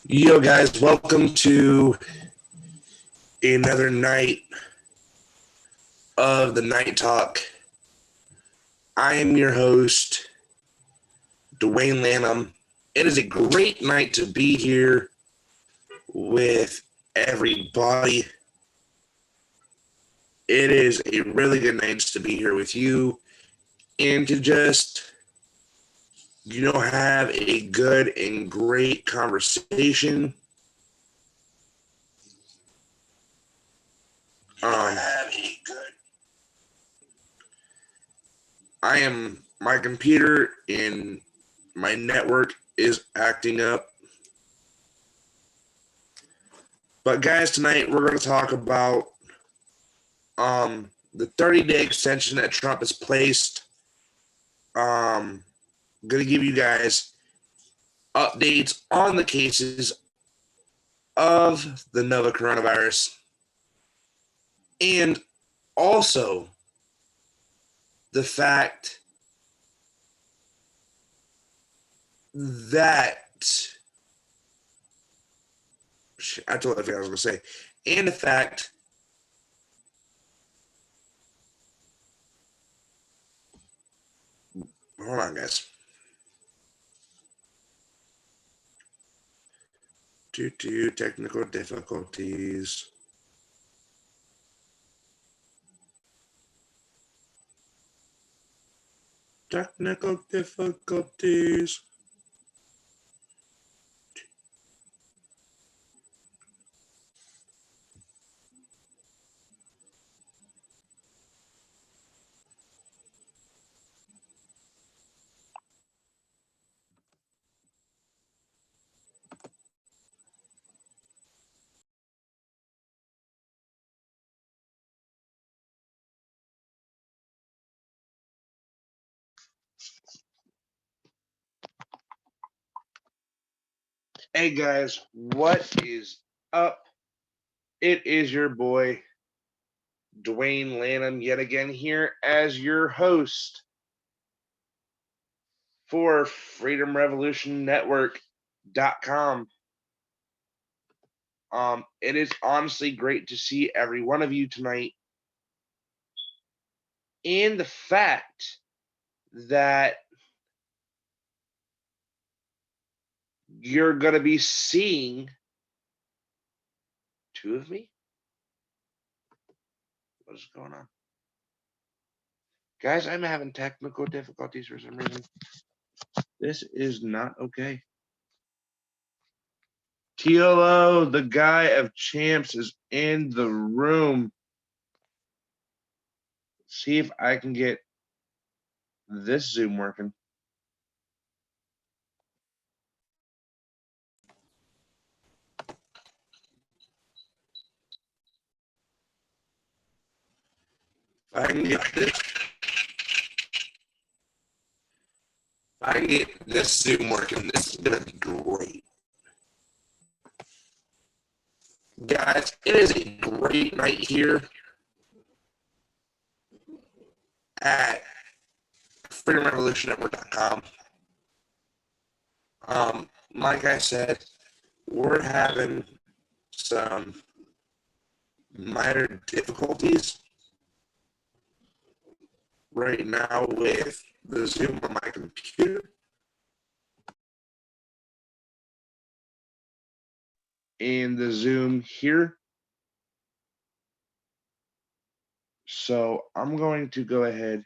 Yo, guys, welcome to another night of the Night Talk. I am your host, Dwayne Lanham. It is a great night to be here with everybody. It is a really good night to be here with you and to just, have a good and great conversation. My computer and my network is acting up. But guys, tonight we're going to talk about the 30-day extension that Trump has placed. I'm going to give you guys updates on the cases of the novel coronavirus and also the fact that I totally forgot what I was going to say, and the fact hold on, guys. Due to technical difficulties. Technical difficulties. Hey guys, what is up? It is your boy Dwayne Lanham yet again here as your host for FreedomRevolutionNetwork.com. It is honestly great to see every one of you tonight, and the fact that you're going to be seeing two of me. What is going on? Guys, I'm having technical difficulties for some reason. This is not okay. TLO, the guy of champs, is in the room. See if I can get this Zoom working. I can get this Zoom working, this is going to be great. Guys, it is a great night here at FreedomRevolutionNetwork.com. Like I said, we're having some minor difficulties right now with the Zoom on my computer. And the Zoom here. So I'm going to go ahead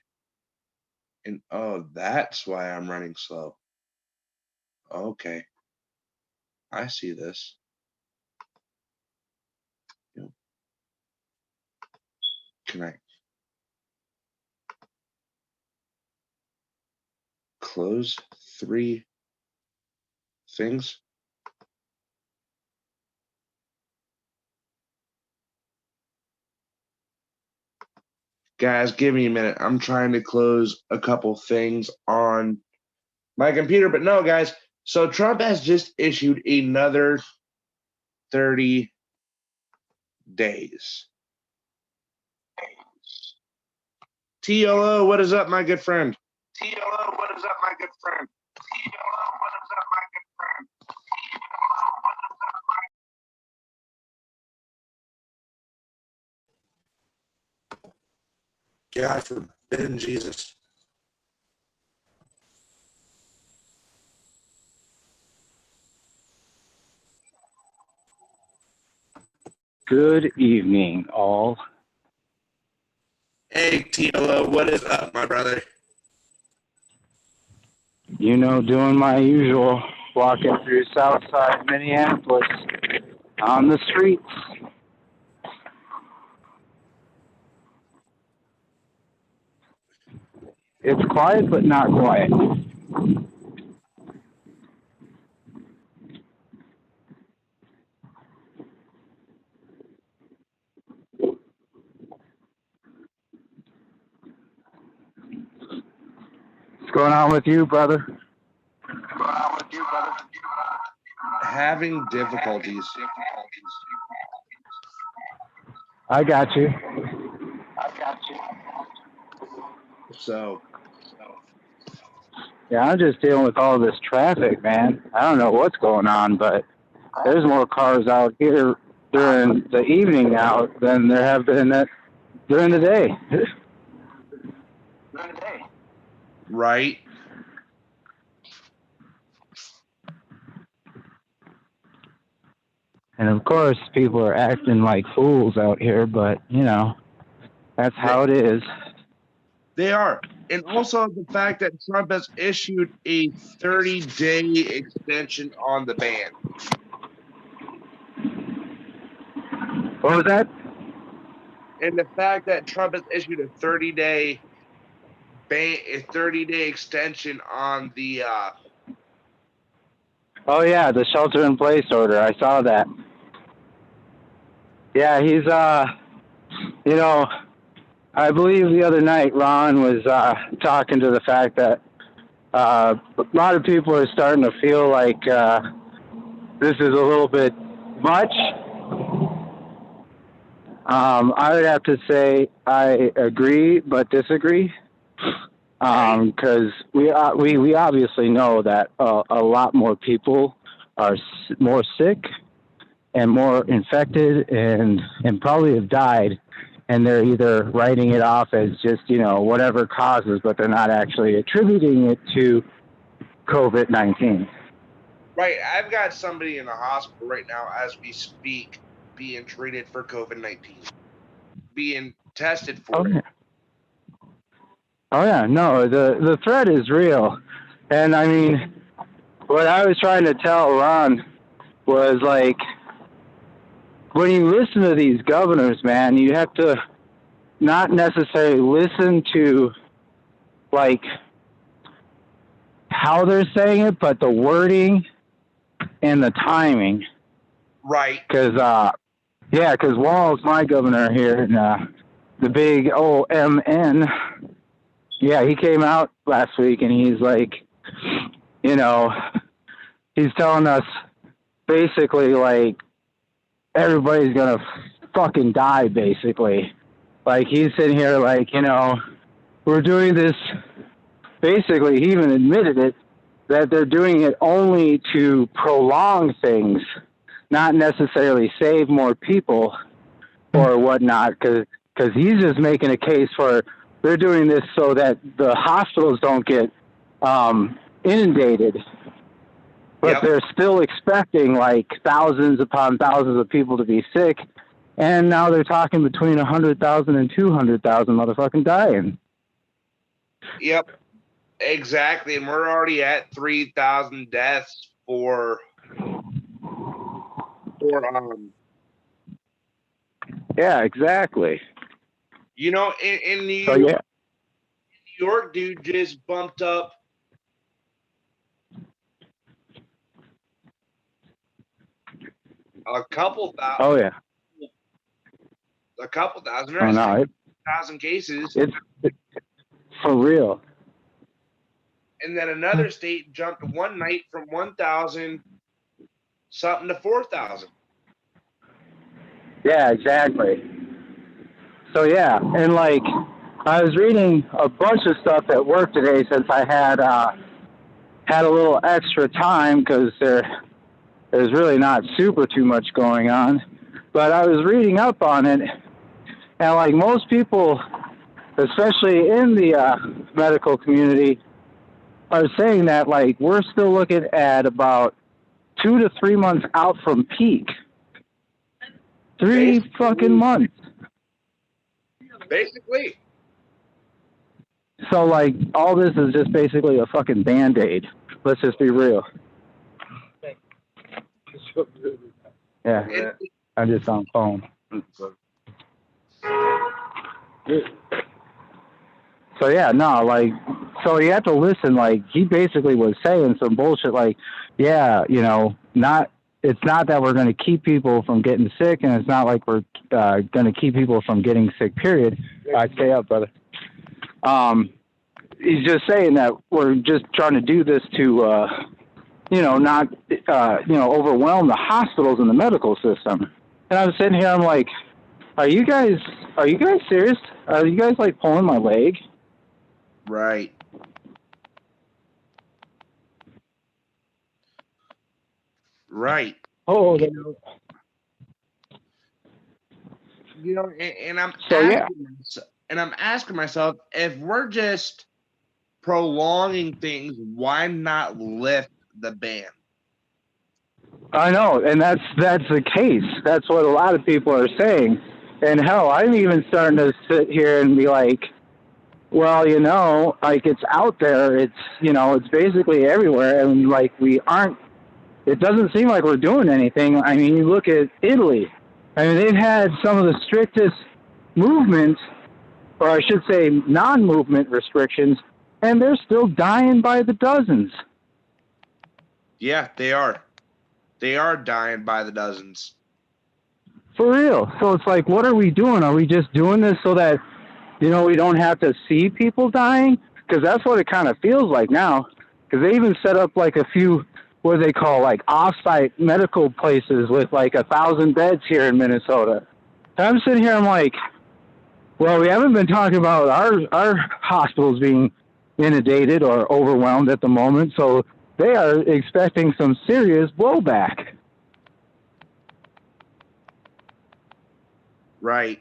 and, oh, that's why I'm running slow. Okay. I see this. Connect. Close 3 things. Guys, give me a minute. I'm trying to close a couple things on my computer, but no, guys. So Trump has just issued another 30 days. TLO, what is up, my good friend? TLO, what is up, my good friend? TLO, what is up, my good friend? TLO, what is God forbid, Jesus. Good evening, all. Hey, TLO, what is up, my brother? You know, doing my usual, walking through Southside Minneapolis on the streets. It's quiet, but not quiet. What's going on with you, brother? Having difficulties. I got you. So, Yeah, I'm just dealing with all this traffic, man. I don't know what's going on, but there's more cars out here during the evening now than there have been during the day. right? And of course, people are acting like fools out here, but, you know, that's how it is. They are. And also the fact that Trump has issued a 30-day extension on the ban. What was that? And the fact that Trump has issued a 30-day ban, a 30-day extension on the Oh, yeah, the shelter-in-place order. I saw that. Yeah, he's, you know, I believe the other night Ron was talking to the fact that a lot of people are starting to feel like this is a little bit much. I would have to say I agree but disagree, because we obviously know that a lot more people are more sick and more infected and probably have died, and they're either writing it off as just, you know, whatever causes, but they're not actually attributing it to COVID-19. Right. I've got somebody in the hospital right now as we speak being treated for COVID-19, being tested for it. Oh, yeah. No, the threat is real. And, I mean, what I was trying to tell Ron was, like, when you listen to these governors, man, you have to not necessarily listen to, like, how they're saying it, but the wording and the timing. Right. Because, because Wall's my governor here, and the big OMN, yeah, he came out last week, and he's like, you know, he's telling us basically, like, everybody's going to fucking die, basically. Like, he's sitting here like, you know, we're doing this, basically, he even admitted it, that they're doing it only to prolong things, not necessarily save more people or whatnot, because he's just making a case for they're doing this so that the hospitals don't get inundated. But they're still expecting like thousands upon thousands of people to be sick, and now they're talking between 100,000 and 200,000 motherfucking dying. Yep, exactly. And we're already at 3,000 deaths for Yeah, exactly. You know, in New So, York, New York, dude just bumped up a couple thousand. Oh yeah. A couple thousand. Oh no, 1,000 cases. It's for real. And then another state jumped one night from 1,000 something to 4,000. Yeah, exactly. So yeah, and like I was reading a bunch of stuff at work today since I had a little extra time because there's really not super too much going on. But I was reading up on it, and like most people especially in the medical community, are saying that like we're still looking at about 2 to 3 months out from peak. Three fucking months. Basically. So like all this is just basically a fucking Band-Aid. Let's just be real. Yeah. I'm just on phone. So yeah, no, like, so you have to listen. Like, he basically was saying some bullshit. Like, yeah, you know, it's not that we're going to keep people from getting sick, and it's not like we're going to keep people from getting sick. Period. Stay up, brother. He's just saying that we're just trying to do this to, you know, not, you know, overwhelm the hospitals and the medical system. And I'm sitting here, I'm like, are you guys serious? Are you guys like pulling my leg? Right. Right. Oh, you know, and I'm so yeah. I'm asking myself, if we're just prolonging things, why not lift the ban? I know, and that's the case. That's what a lot of people are saying. And hell, I'm even starting to sit here and be like, well, you know, like it's out there. It's, you know, it's basically everywhere, and like we aren't. It doesn't seem like we're doing anything. I mean, you look at Italy. I mean, they've had some of the strictest movement, or I should say, non-movement restrictions, and they're still dying by the dozens. Yeah, they are. They are dying by the dozens. For real. So it's like, what are we doing? Are we just doing this so that, you know, we don't have to see people dying? Because that's what it kind of feels like now. Because they even set up like a few, what do they call, like off-site medical places with like 1,000 beds here in Minnesota. And I'm sitting here, I'm like, well, we haven't been talking about our hospitals being inundated or overwhelmed at the moment, so they are expecting some serious blowback. Right.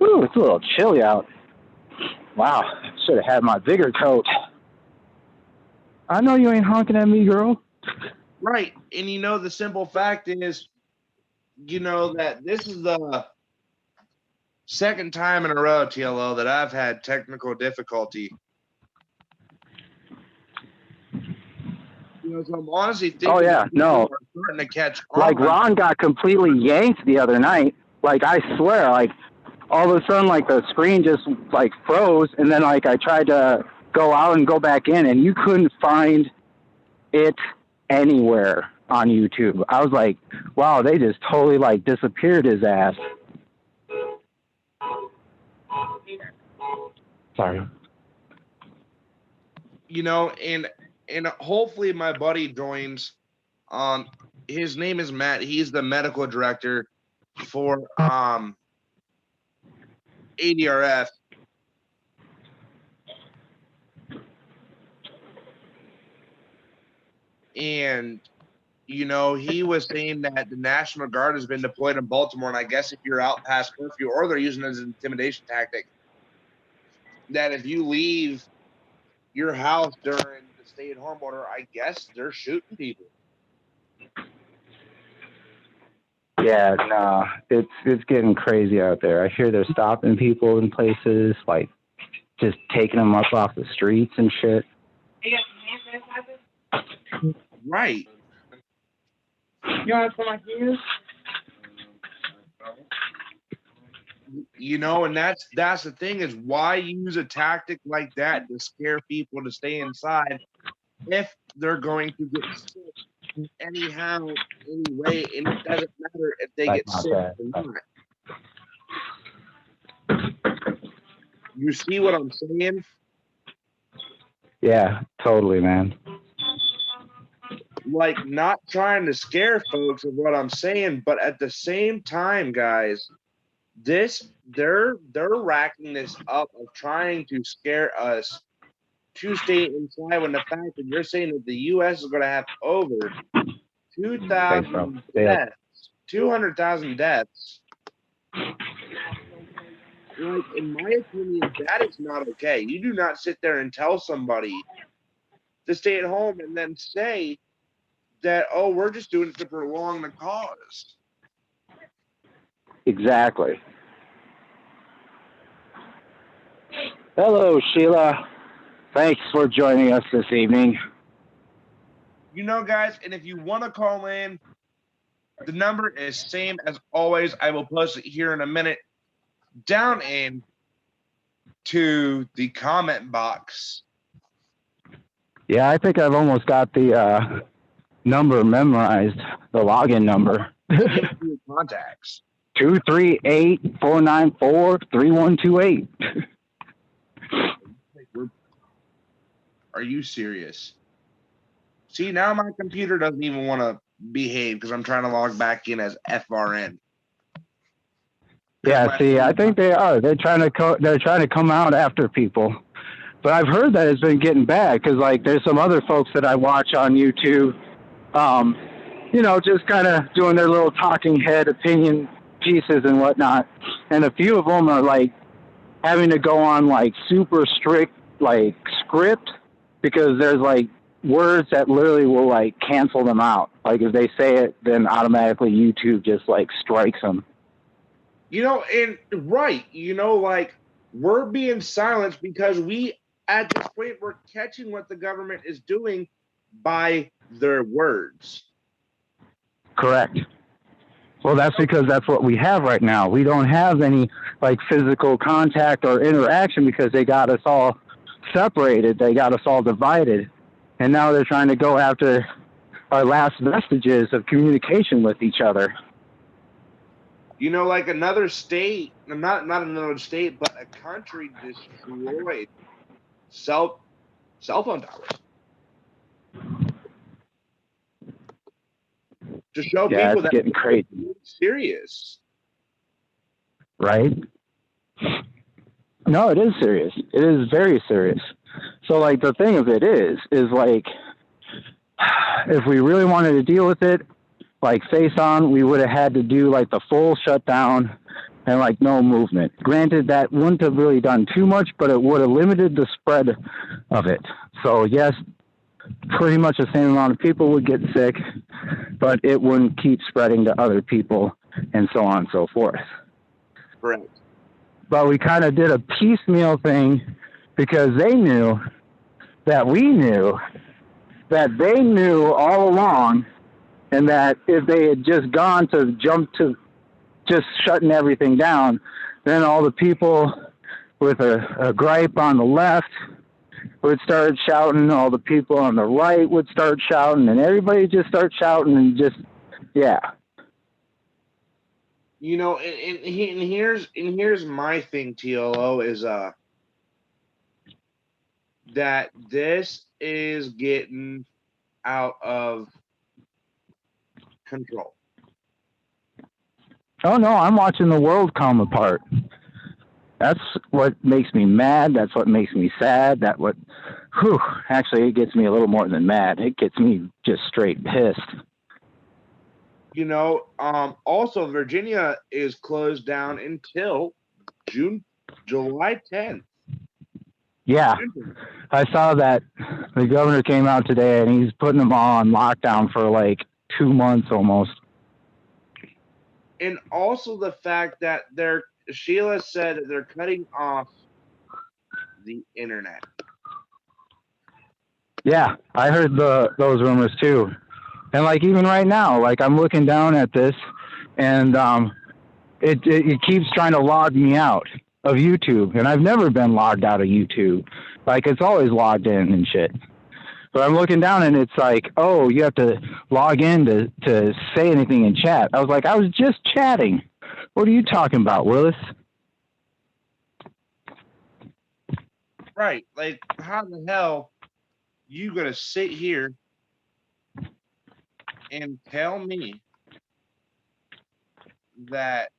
Ooh, it's a little chilly out. Wow, should have had my bigger coat. I know you ain't honking at me, girl. Right. And you know, the simple fact is, you know, that this is the second time in a row, TLO, that I've had technical difficulty. You know, so I'm honestly thinking, oh yeah, no, we're starting to catch on. Like Ron got completely yanked the other night. Like I swear, like all of a sudden, like the screen just like froze, and then like I tried to go out and go back in, and you couldn't find it anywhere on YouTube. I was like, wow, they just totally like disappeared his ass. Sorry. You know, and hopefully my buddy joins. His name is Matt. He's the medical director for ADRF. And you know, he was saying that the National Guard has been deployed in Baltimore, and I guess if you're out past curfew, or they're using it as an intimidation tactic, that if you leave your house during the stay-at-home order, I guess they're shooting people. Yeah, no, it's getting crazy out there. I hear they're stopping people in places, like just taking them up off the streets and shit. Right. You want some of my You know, and that's the thing, is why use a tactic like that to scare people to stay inside if they're going to get sick anyhow, anyway, and it doesn't matter if they get sick or not. You see what I'm saying? Yeah, totally, man. Like, not trying to scare folks of what I'm saying, but at the same time, guys, they're racking this up of trying to scare us to stay inside, when the fact that you're saying that the U.S. is going to have over 2,000 deaths 200,000 deaths. Like, in my opinion, that is not okay. You do not sit there and tell somebody to stay at home and then say that, oh, we're just doing it to prolong the cause. Exactly. Hello, Sheila. Thanks for joining us this evening. You know, guys, and if you want to call in, the number is same as always. I will post it here in a minute down in to the comment box. Yeah, I think I've almost got the number memorized, the login number. Contacts. 238-494-3128. Are you serious? See, now my computer doesn't even want to behave because I'm trying to log back in as FRN. Yeah, see, I think they are. They're trying to come out after people. But I've heard that it's been getting bad because, like, there's some other folks that I watch on YouTube, you know, just kind of doing their little talking head opinion pieces and whatnot. And a few of them are, like, having to go on, like, super strict, like, script because there's, like, words that literally will, like, cancel them out. Like, if they say it, then automatically YouTube just, like, strikes them. You know, and right, you know, like, we're being silenced because we, at this point, we're catching what the government is doing by their words. Correct. Well, that's because that's what we have right now. We don't have any, like, physical contact or interaction because they got us all separated. They got us all divided. And now they're trying to go after our last vestiges of communication with each other. You know, like another state, not another state, but a country destroyed cell phone towers to show people that getting crazy. It's serious. Right? No, it is serious. It is very serious. So, like, the thing of it is like, if we really wanted to deal with it, like, face on, we would have had to do, like, the full shutdown and, like, no movement. Granted, that wouldn't have really done too much, but it would have limited the spread of it. So, yes, pretty much the same amount of people would get sick, but it wouldn't keep spreading to other people and so on and so forth. Correct. But we kind of did a piecemeal thing because they knew that we knew that they knew all along, and that if they had just gone to jump to just shutting everything down, then all the people with a gripe on the left would start shouting, all the people on the right would start shouting, and everybody just start shouting and just, yeah. You know, and here's my thing, TLO, is that this is getting out of control. Oh no, I'm watching the world come apart. That's what makes me mad. That's what makes me sad. Actually, it gets me a little more than mad. It gets me just straight pissed. You know, also Virginia is closed down until July 10th. Yeah, I saw that the governor came out today and he's putting them all on lockdown for like 2 months almost. And also the fact that Sheila said that they're cutting off the internet. Yeah, I heard those rumors too. And like even right now, like I'm looking down at this and it keeps trying to log me out of YouTube. And I've never been logged out of YouTube. Like it's always logged in and shit. But I'm looking down and it's like, oh, you have to log in to say anything in chat. I was like, I was just chatting. What are you talking about, Willis? Right. Like, how the hell you gonna sit here and tell me that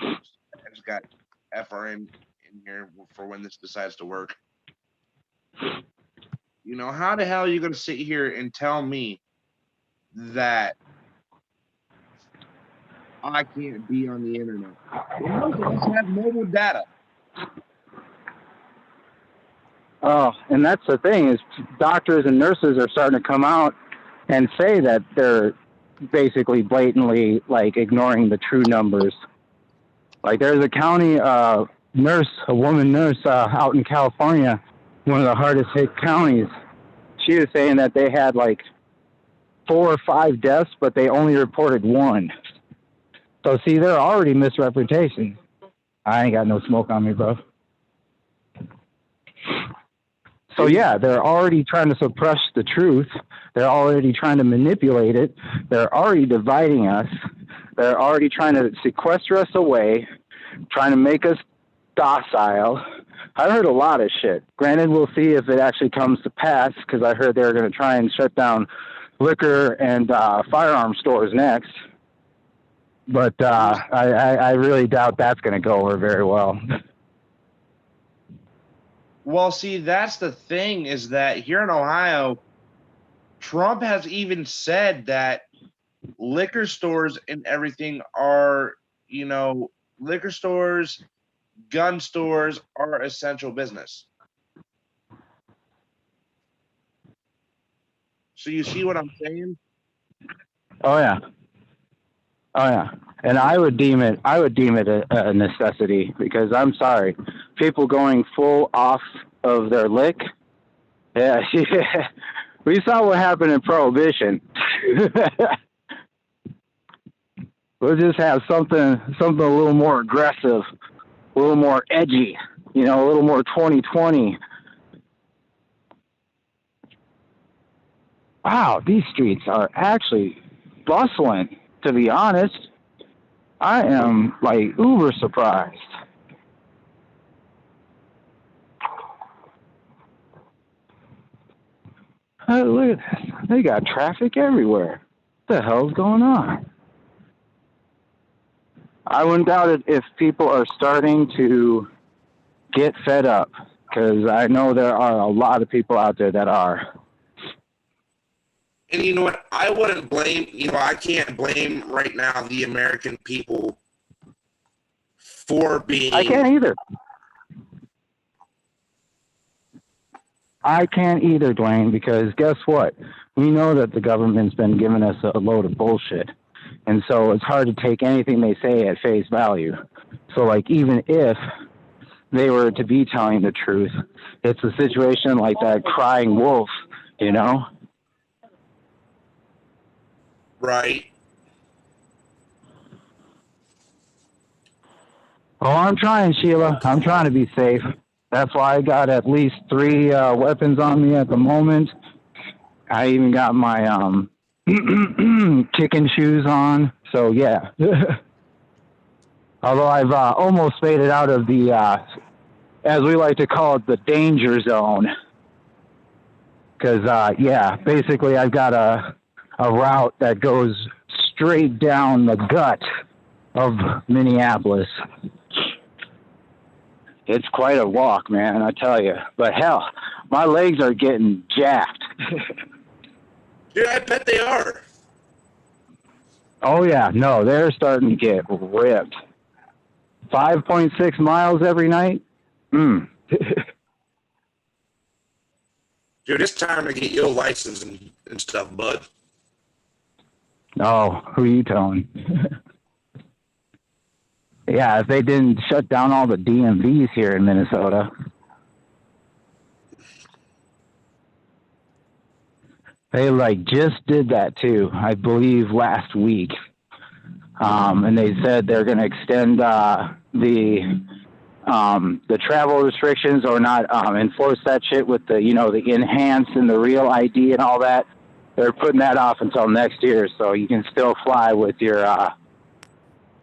I just got FRN in here for when this decides to work? how the hell are you going to sit here and tell me that I can't be on the internet? Well, most of us have mobile data. Oh, and that's the thing is doctors and nurses are starting to come out and say that they're basically blatantly like ignoring the true numbers. Like there's a county nurse, a woman nurse out in California, one of the hardest hit counties. She was saying that they had like 4 or 5 deaths, but they only reported 1. So see, they're already misrepresentation. I ain't got no smoke on me, bro. So yeah, they're already trying to suppress the truth. They're already trying to manipulate it. They're already dividing us. They're already trying to sequester us away, trying to make us docile. I heard a lot of shit. Granted, we'll see if it actually comes to pass, because I heard they're going to try and shut down liquor and firearm stores next. But I really doubt that's going to go over very well. Well, see, that's the thing, is that here in Ohio, Trump has even said that liquor stores and everything are, liquor stores, gun stores are essential business. So you see what I'm saying? Oh yeah. And I would deem it a necessity, because I'm sorry, people going full off of their lick. Yeah, we saw what happened in Prohibition. We'll just have something a little more aggressive, a little more edgy, a little more 2020. Wow, these streets are actually bustling. To be honest, I am like uber surprised. Oh, look at this. They got traffic everywhere. What the hell's going on? I wouldn't doubt it if people are starting to get fed up, because I know there are a lot of people out there that are. And you know what? I wouldn't blame, I can't blame right now the American people for being. I can't either. Dwayne, because guess what? We know that the government's been giving us a load of bullshit. And so it's hard to take anything they say at face value. So, like, even if they were to be telling the truth, it's a situation like that crying wolf, Right. Oh, I'm trying, Sheila. I'm trying to be safe. That's why I got at least 3 weapons on me at the moment. I even got my kicking shoes on. So, yeah. Although I've almost faded out of the, as we like to call it, the danger zone. Because, basically I've got a route that goes straight down the gut of Minneapolis. It's quite a walk, man, I tell you. But hell, my legs are getting jacked. Dude, I bet they are. Oh, yeah. No, they're starting to get ripped. 5.6 miles every night? Dude, it's time to get your license and stuff, bud. Oh, who are you telling? Yeah, if they didn't shut down all the DMVs here in Minnesota. They just just did that too, I believe last week. And they said they're going to extend the travel restrictions, or not enforce that shit with the the enhanced and the real ID and all that. They're putting that off until next year, so you can still fly with your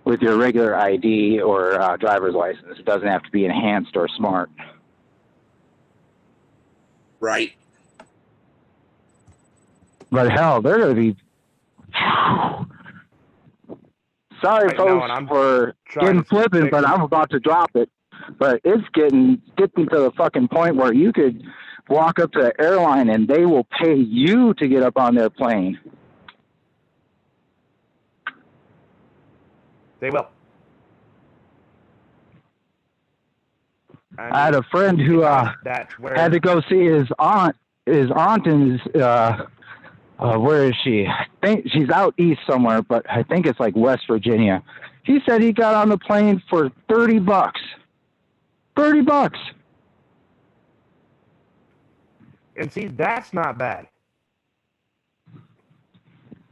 regular ID or driver's license. It doesn't have to be enhanced or smart. Right. But hell, they're going to be... Sorry, folks, for getting flippant, but I'm about to drop it. But it's getting to the fucking point where you could walk up to the airline and they will pay you to get up on their plane. They will. I had a friend who had to go see his aunt. His aunt is where is she? I think she's out east somewhere, but I think it's like West Virginia. He said he got on the plane for $30. $30. And see, that's not bad.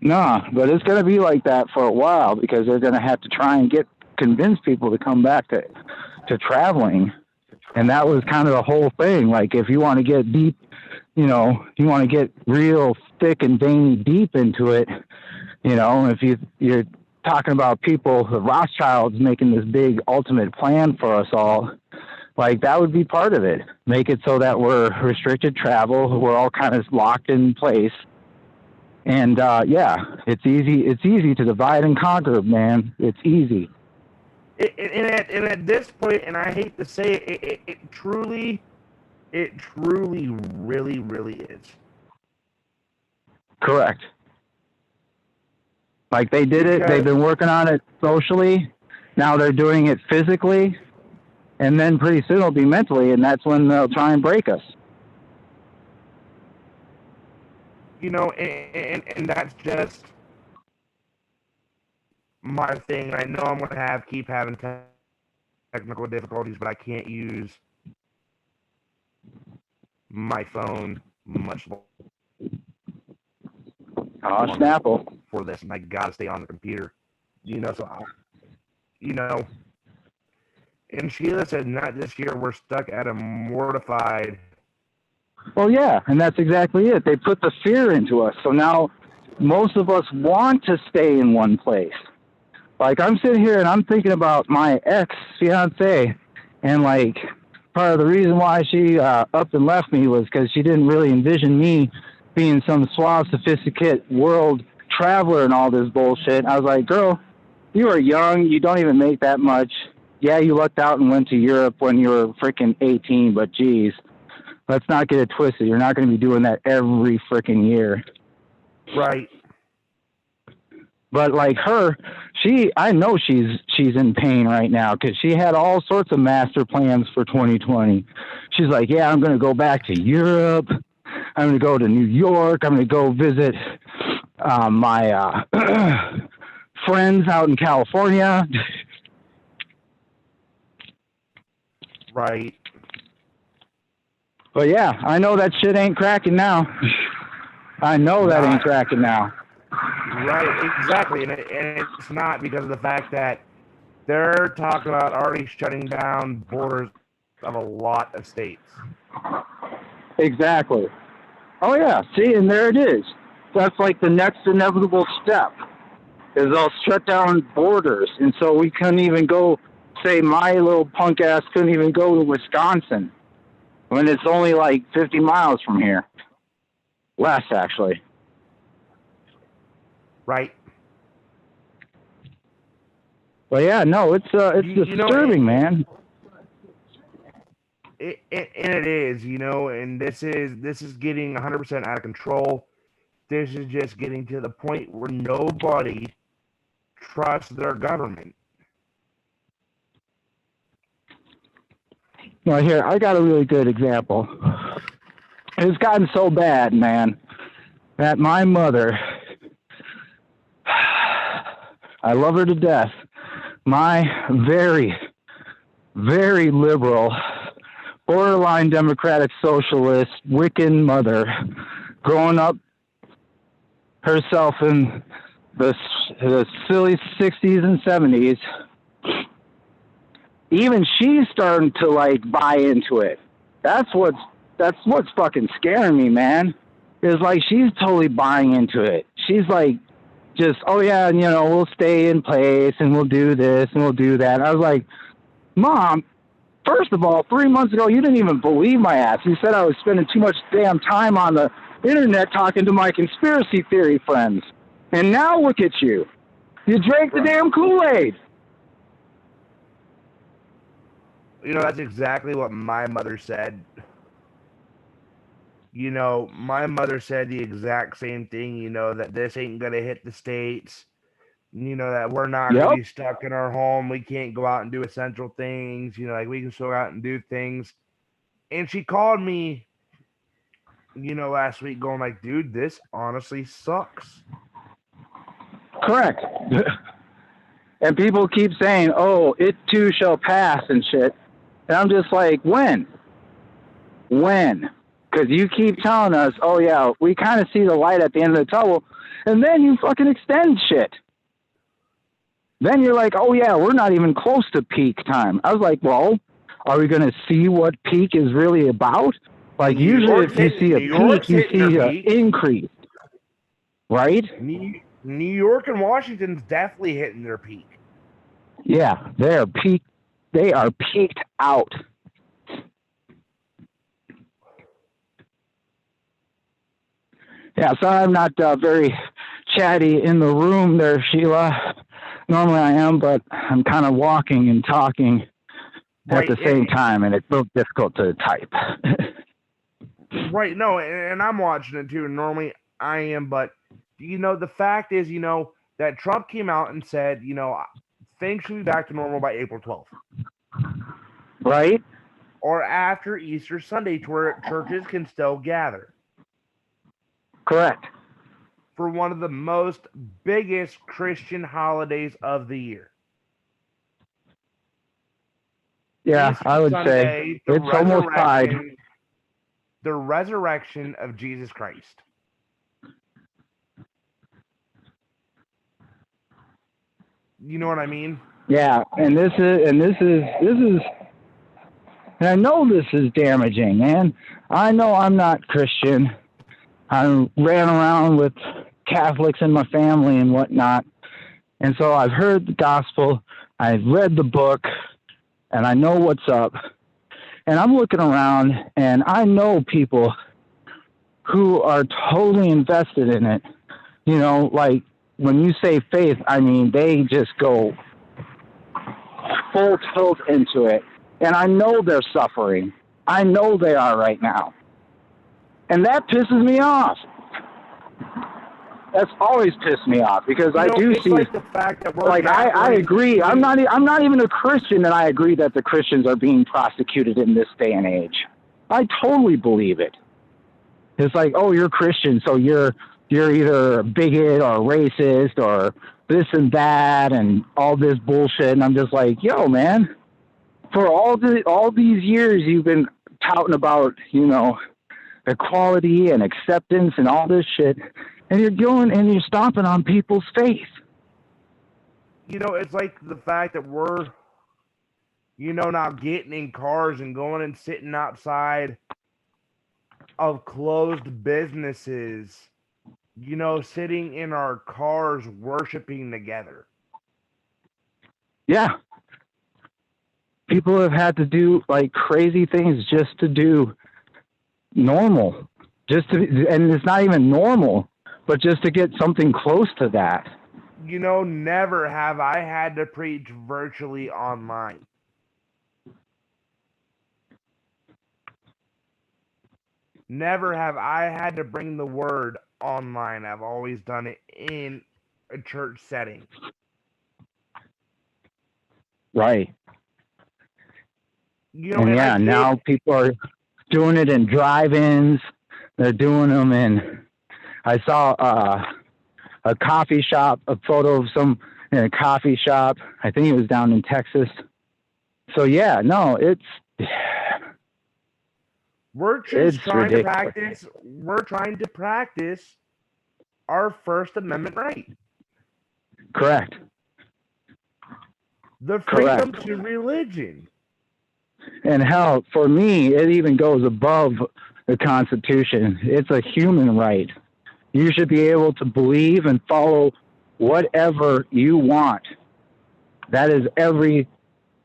No, but it's going to be like that for a while because they're going to have to try and convince people to come back to traveling. And that was kind of the whole thing. Like, if you want to get deep, you want to get real thick and veiny deep into it, if you're talking about people, the Rothschilds making this big ultimate plan for us all, like, that would be part of it. Make it so that we're restricted travel. We're all kind of locked in place. And, it's easy to divide and conquer, man. It's easy. And at this point, and I hate to say it, it truly really, really is. Correct. Like, they did it. They've been working on it socially. Now they're doing it physically. And then pretty soon it'll be mentally, and that's when they'll try and break us. And that's just my thing. I know I'm going to keep having technical difficulties, but I can't use my phone much longer. Oh, Snapple. For this, and I got to stay on the computer. And Sheila said, not this year, we're stuck at a mortified. Well, yeah, and that's exactly it. They put the fear into us. So now most of us want to stay in one place. Like, I'm sitting here and I'm thinking about my ex-fiance, and, like, part of the reason why she up and left me was because she didn't really envision me being some suave, sophisticated world traveler and all this bullshit. I was like, girl, you are young. You don't even make that much. Yeah, you lucked out and went to Europe when you were freaking 18, but geez, let's not get it twisted. You're not going to be doing that every freaking year. Right. But like her, I know she's in pain right now because she had all sorts of master plans for 2020. She's like, yeah, I'm going to go back to Europe. I'm going to go to New York. I'm going to go visit my friends out in California. Right. But yeah, I know that shit ain't cracking now. I know that ain't cracking now. Right, exactly. And it's not because of the fact that they're talking about already shutting down borders of a lot of states. Exactly. Oh, yeah. See, and there it is. That's like the next inevitable step is they'll shut down borders. And so we couldn't even go, say, my little punk ass couldn't even go to Wisconsin when it's only like 50 miles from here. Less, actually. Right. But yeah, no, it's disturbing, man. And it is, and this is getting 100% out of control. This is just getting to the point where nobody trusts their government. Well, here, I got a really good example. It's gotten so bad, man, that my mother, I love her to death, my very, very liberal, borderline democratic socialist, Wiccan mother, growing up herself in the silly 60s and 70s, even she's starting to like buy into it. That's what's fucking scaring me, man. Is like she's totally buying into it. She's like, just, oh yeah, and we'll stay in place and we'll do this and we'll do that. And I was like, Mom, first of all, 3 months ago you didn't even believe my ass. You said I was spending too much damn time on the internet talking to my conspiracy theory friends. And now look at you. You drank the damn Kool-Aid. That's exactly what my mother said You know, my mother said the exact same thing, you know, that this ain't going to hit the States. You know, that we're not going to Yep. be stuck in our home. We can't go out and do essential things. You know, like we can still go out and do things. And she called me, you know, last week going like, dude, this honestly sucks. Correct. And people keep saying, oh, it too shall pass and shit. And I'm just like, when? When? Because you keep telling us, oh, yeah, we kind of see the light at the end of the tunnel. And then you fucking extend shit. Then you're like, oh, yeah, we're not even close to peak time. I was like, well, are we going to see what peak is really about? Like, usually if you see a peak, you see an increase. Right? New York and Washington's definitely hitting their peak. Yeah, they are peaked out. Yeah, sorry I'm not very chatty in the room there, Sheila. Normally I am, but I'm kind of walking and talking at the same time, and it's so difficult to type. Right, no, and I'm watching it too. Normally I am, but, you know, the fact is, you know, that Trump came out and said, you know, things should be back to normal by April 12th. Right? Or after Easter Sunday, to where churches can still gather. Correct. For one of the most biggest Christian holidays of the year. Yeah, Easter I would Sunday, say it's almost tied. The resurrection of Jesus Christ. You know what I mean? Yeah, and this is, and I know this is damaging, man. I know I'm not Christian. I ran around with Catholics in my family and whatnot. And so I've heard the gospel, I've read the book, and I know what's up. And I'm looking around, and I know people who are totally invested in it. You know, like when you say faith, I mean, they just go full tilt into it. And I know they're suffering. I know they are right now. And that pisses me off. That's always pissed me off because I do see, like the fact that I agree. I'm not even a Christian, and I agree that the Christians are being prosecuted in this day and age. I totally believe it. It's like, oh, you're Christian, so you're either a bigot or a racist or this and that and all this bullshit. And I'm just like, yo, man, for all these years you've been touting about, you know, equality and acceptance and all this shit, and you're going and you're stomping on people's faith. You know, it's like the fact that we're, you know, now getting in cars and going and sitting outside of closed businesses, you know, sitting in our cars worshiping together. Yeah. People have had to do like crazy things just to do normal. And it's not even normal, but just to get something close to that. You know, never have I had to preach virtually online. Never have I had to bring the word online. I've always done it in a church setting. Right. You know, and yeah, now people are doing it in drive-ins. They're doing them in. I saw a coffee shop, a photo of some in a coffee shop. I think it was down in Texas. So yeah, no, we're just trying ridiculous. to practice. We're trying to practice our First Amendment right. Correct. The freedom to religion. And hell, for me, it even goes above the Constitution. It's a human right. You should be able to believe and follow whatever you want. That is every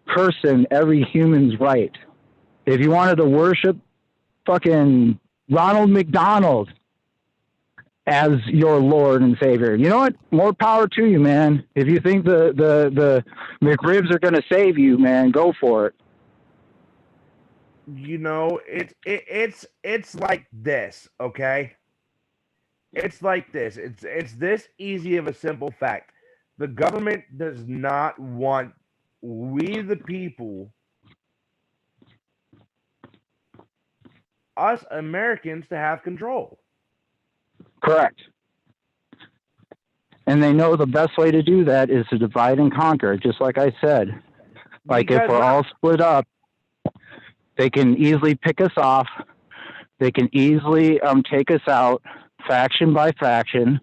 person, every human's right. If you wanted to worship fucking Ronald McDonald as your Lord and Savior, you know what? More power to you, man. If you think the McRibs are going to save you, man, go for it. it's like this, okay? It's like this. It's this easy of a simple fact. The government does not want we the people, us Americans, to have control. Correct. And they know the best way to do that is to divide and conquer, just like I said. Like, Because if we're all split up, they can easily pick us off. They can easily take us out, faction by faction.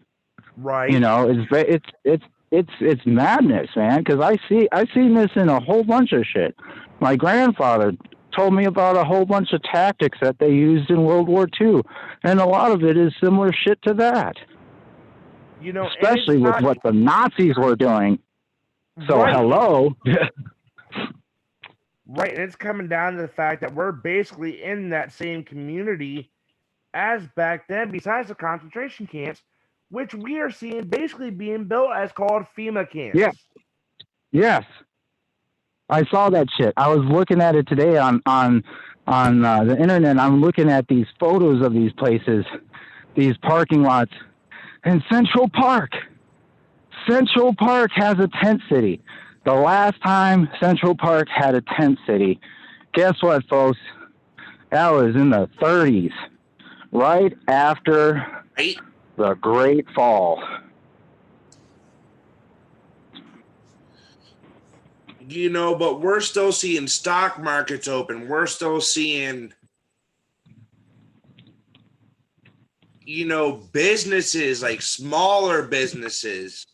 right, It's madness, man. Because I've seen this in a whole bunch of shit. My grandfather told me about a whole bunch of tactics that they used in World War II, and a lot of it is similar shit to that. Especially with what the Nazis were doing. So right, hello. right, and it's coming down to the fact that we're basically in that same community as back then, besides the concentration camps, which we are seeing basically being built as called FEMA camps. Yeah. Yes. I saw that shit. I was looking at it today on the internet. I'm looking at these photos of these places, these parking lots. And Central Park has a tent city. The last time Central Park had a tent city, guess what, folks? That was in the 30s, right after the Great Fall. But we're still seeing stock markets open. We're still seeing, businesses, like smaller businesses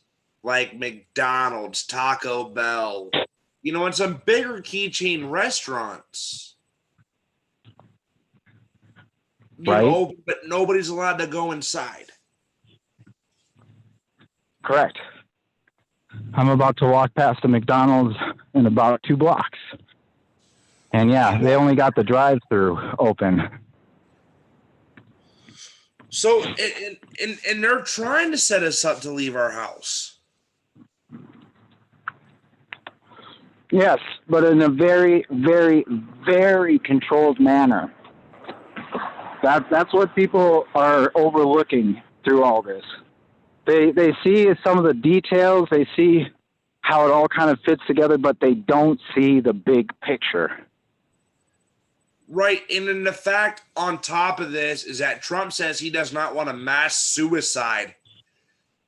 like McDonald's, Taco Bell, and some bigger key chain restaurants. Right. But nobody's allowed to go inside. Correct. I'm about to walk past a McDonald's in about 2 blocks. And yeah, they only got the drive-through open. So, and they're trying to set us up to leave our house. Yes, but in a very, very, very controlled manner. That's what people are overlooking through all this. They see some of the details, they see how it all kind of fits together, but they don't see the big picture. Right, and then the fact on top of this is that Trump says he does not want a mass suicide.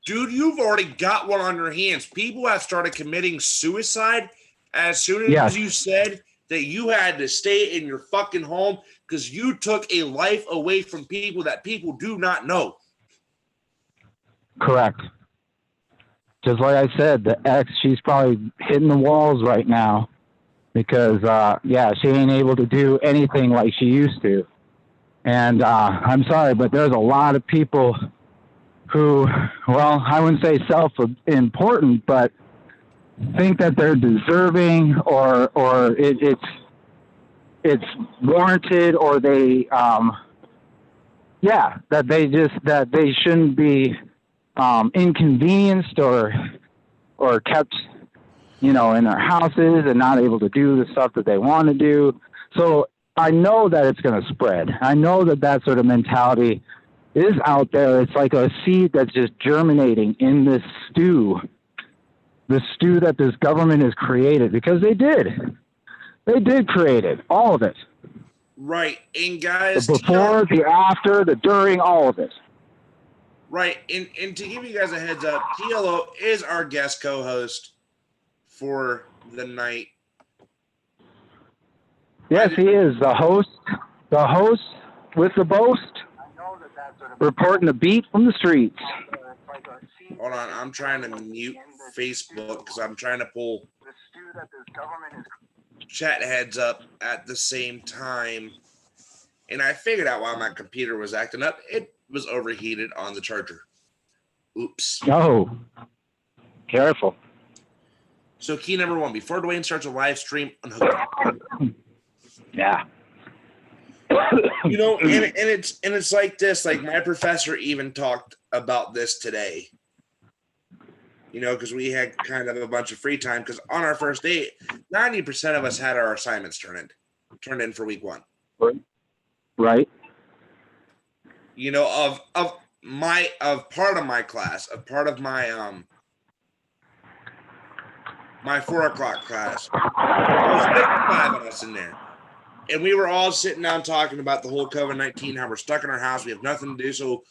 Dude, you've already got one on your hands. People have started committing suicide as soon as you said that you had to stay in your fucking home because you took a life away from people that people do not know. Correct. Just like I said, the ex, she's probably hitting the walls right now because, she ain't able to do anything like she used to. And I'm sorry, but there's a lot of people who, well, I wouldn't say self-important, but think that they're deserving or it's warranted, or they, that they shouldn't be inconvenienced or kept, in their houses and not able to do the stuff that they want to do. So I know that it's going to spread. I know that sort of mentality is out there. It's like a seed that's just germinating in this stew, the stew that this government has created, because they did create it, all of it. Right. And guys, the before, the after, the during, all of it. Right. And to give you guys a heads up, TLO is our guest co-host for the night. Yes, he is the host with the boast, reporting the beat from the streets. Hold on, I'm trying to mute Facebook because I'm trying to pull chat heads up at the same time. And I figured out why my computer was acting up. It was overheated on the charger. Oops. Oh, careful. So key number 1, before Dwayne starts a live stream, unhook. Yeah. And it's like this, like my professor even talked about this today. Because we had kind of a bunch of free time, because on our first day, 90% of us had our assignments turned in for week 1. Right. You know, of part of my class, of part of my my 4 o'clock class. There was 55 of us in there. And we were all sitting down talking about the whole COVID-19, how we're stuck in our house, we have nothing to do. So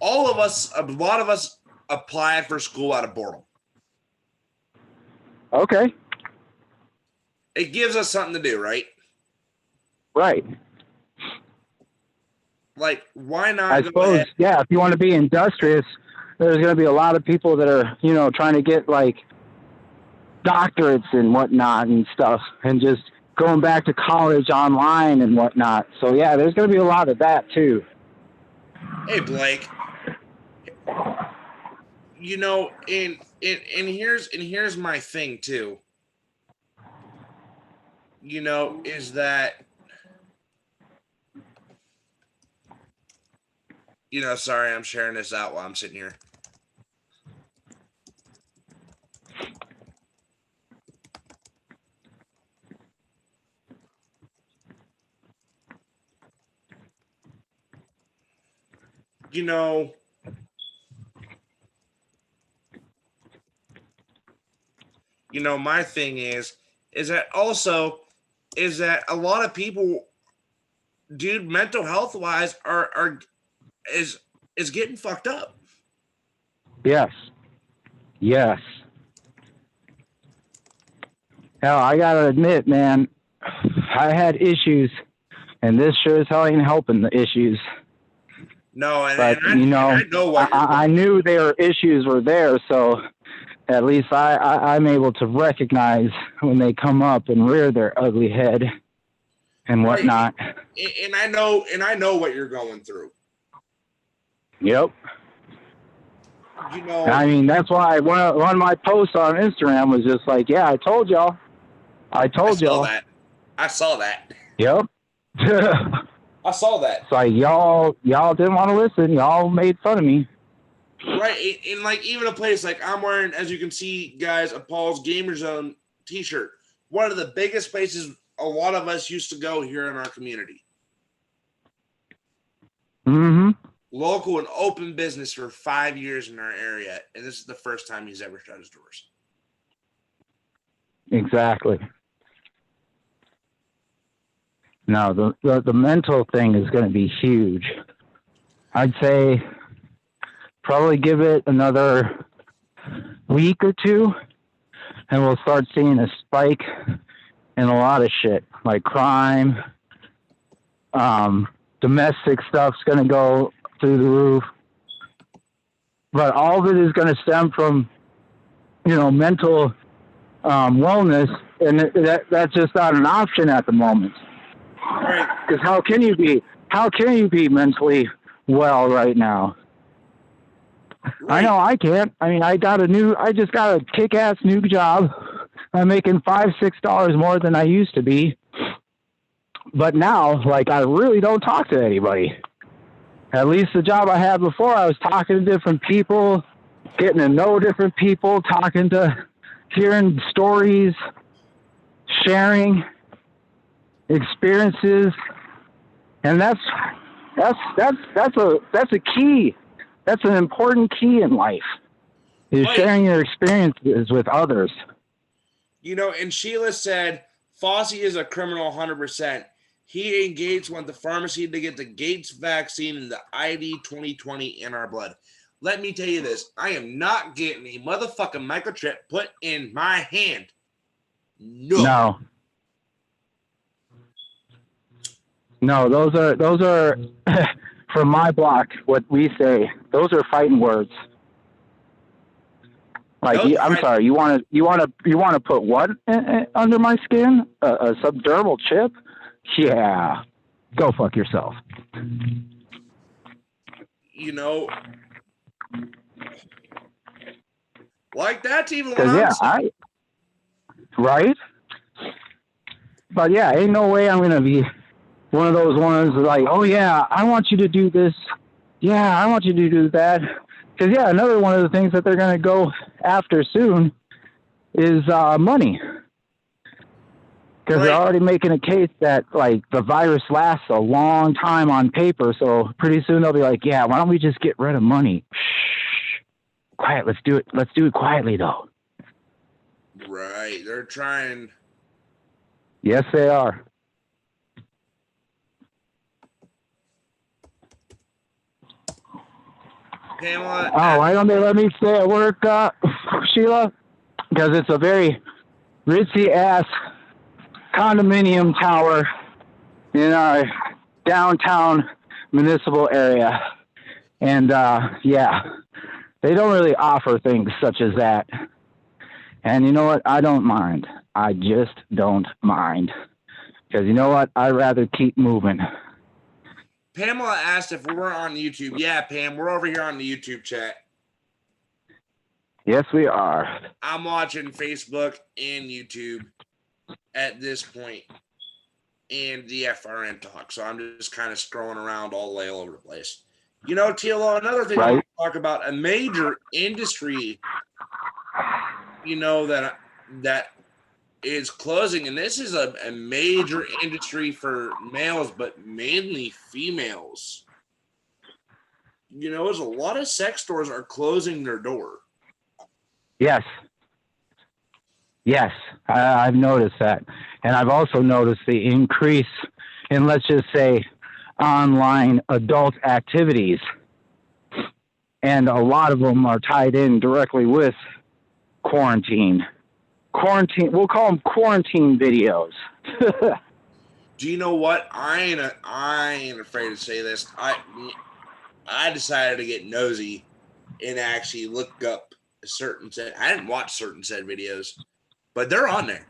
all of us, a lot of us applied for school out of boredom. Okay. It gives us something to do, right? Right. Like, why not I go suppose, ahead? yeah, if you want to be industrious, there's going to be a lot of people that are, you know, trying to get like doctorates and whatnot and stuff, and just going back to college online and whatnot. So yeah, there's going to be a lot of that too. Hey, Blake. You know, and here's my thing too. You know, is that, you know, sorry, I'm sharing this out while I'm sitting here. You know, my thing is that also is that a lot of people, dude, mental health wise is getting fucked up. Yes. Yes. Hell, I gotta admit, man, I had issues, and this sure as hell ain't helping the issues. No, but you know, I know what I knew their issues were there, so at least I'm able to recognize when they come up and rear their ugly head and whatnot. And I know what you're going through. Yep. You know, I mean, that's why one of my posts on Instagram was just like, yeah, I told y'all. I saw that. Yep. I saw that. It's like y'all didn't want to listen. Y'all made fun of me. Right. And like even a place like I'm wearing, as you can see, guys, a Paul's Gamer Zone t-shirt. One of the biggest places a lot of us used to go here in our community. Mm-hmm. Local and open business for 5 years in our area. And this is the first time he's ever shut his doors. Exactly. No, the mental thing is going to be huge. I'd say probably give it another week or two, and we'll start seeing a spike in a lot of shit, like crime, domestic stuff's going to go through the roof. But all of it is going to stem from, you know, mental wellness, and that's just not an option at the moment. Right. Because how can you be mentally well right now? Right. I know I can't. I mean, I just got a kick-ass new job. I'm making $5-6 more than I used to be. But now, like, I really don't talk to anybody. At least the job I had before, I was talking to different people, getting to know different people, hearing stories, sharing experiences, and that's a key. That's an important key in life, is sharing your experiences with others. You know, and Sheila said Fossey is a criminal 100%. He engaged with the pharmacy to get the Gates vaccine and the ID 2020 in our blood. Let me tell you this. I am not getting a motherfucking microchip put in my hand. No. No, those are from my block, what we say. Those are fighting words. Like, I'm sorry, you want to put what under my skin? A subdermal chip? Yeah. Go fuck yourself. You know, like that's even what I'm saying. Right? But yeah, ain't no way I'm gonna be one of those ones like, oh yeah, I want you to do this. Yeah, I want you to do that. Because yeah, another one of the things that they're gonna go after soon is money. Because they're already making a case that like the virus lasts a long time on paper, so pretty soon they'll be like, yeah, why don't we just get rid of money? Shh. Quiet, let's do it. Let's do it quietly though. Right. They're trying. Yes, they are. Pamela. Oh, why don't they let me stay at work, Sheila? Because it's a very ritzy ass condominium tower in our downtown municipal area. And yeah, they don't really offer things such as that. And you know what? I don't mind. I just don't mind. Because you know what? I'd rather keep moving. Pamela asked if we were on YouTube. Yeah, Pam, we're over here on the YouTube chat. Yes, we are. I'm watching Facebook and YouTube at this point and the FRN talk. So I'm just kind of scrolling around all the way all over the place. You know, TLO, another thing I want to talk about, a major industry, you know, that is closing, and this is a major industry for males, but mainly females. You know, there's a lot of sex stores are closing their door. Yes. Yes, I've noticed that. And I've also noticed the increase in, let's just say, online adult activities. And a lot of them are tied in directly with quarantine. We'll call them quarantine videos. Do you know what? I ain't afraid to say this. I decided to get nosy and actually look up certain said. I didn't watch certain said videos, but they're on there.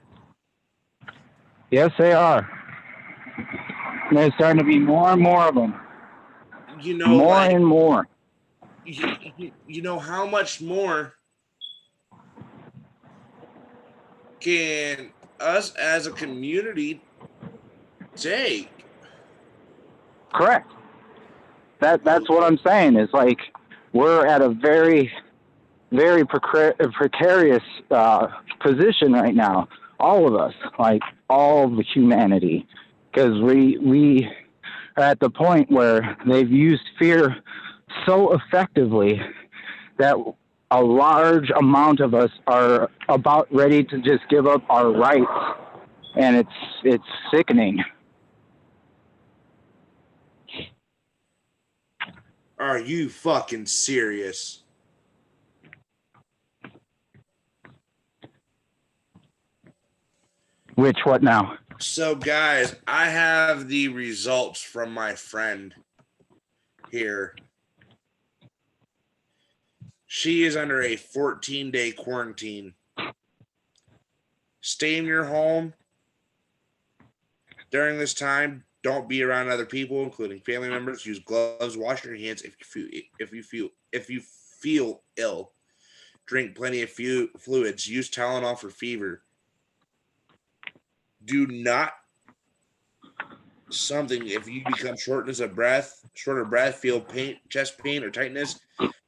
Yes, they are. There's starting to be more and more of them. You know, more and more. You know how much more can us as a community take? Correct. That's what I'm saying. Is like we're at a very, very precarious position right now. All of us, like all the humanity, because we are at the point where they've used fear so effectively that a large amount of us are about ready to just give up our rights, and it's sickening. Are you fucking serious? Which what now? So, guys, I have the results from my friend here. She is under a 14-day quarantine. Stay in your home during this time. Don't be around other people, including family members. Use gloves. Wash your hands if you feel ill. Drink plenty of fluids. Use Tylenol for fever. Do not if you become short of breath, feel pain, chest pain or tightness,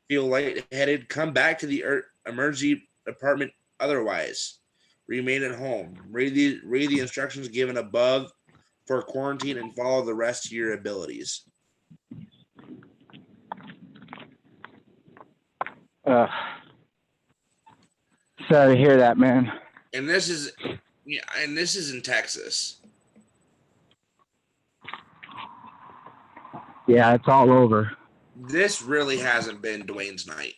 feel lightheaded, come back to the emergency department. Otherwise, remain at home. Read the instructions given above for quarantine and follow the rest of your abilities. Sorry to hear that, man. And this is in Texas. Yeah, it's all over. This really hasn't been Dwayne's night.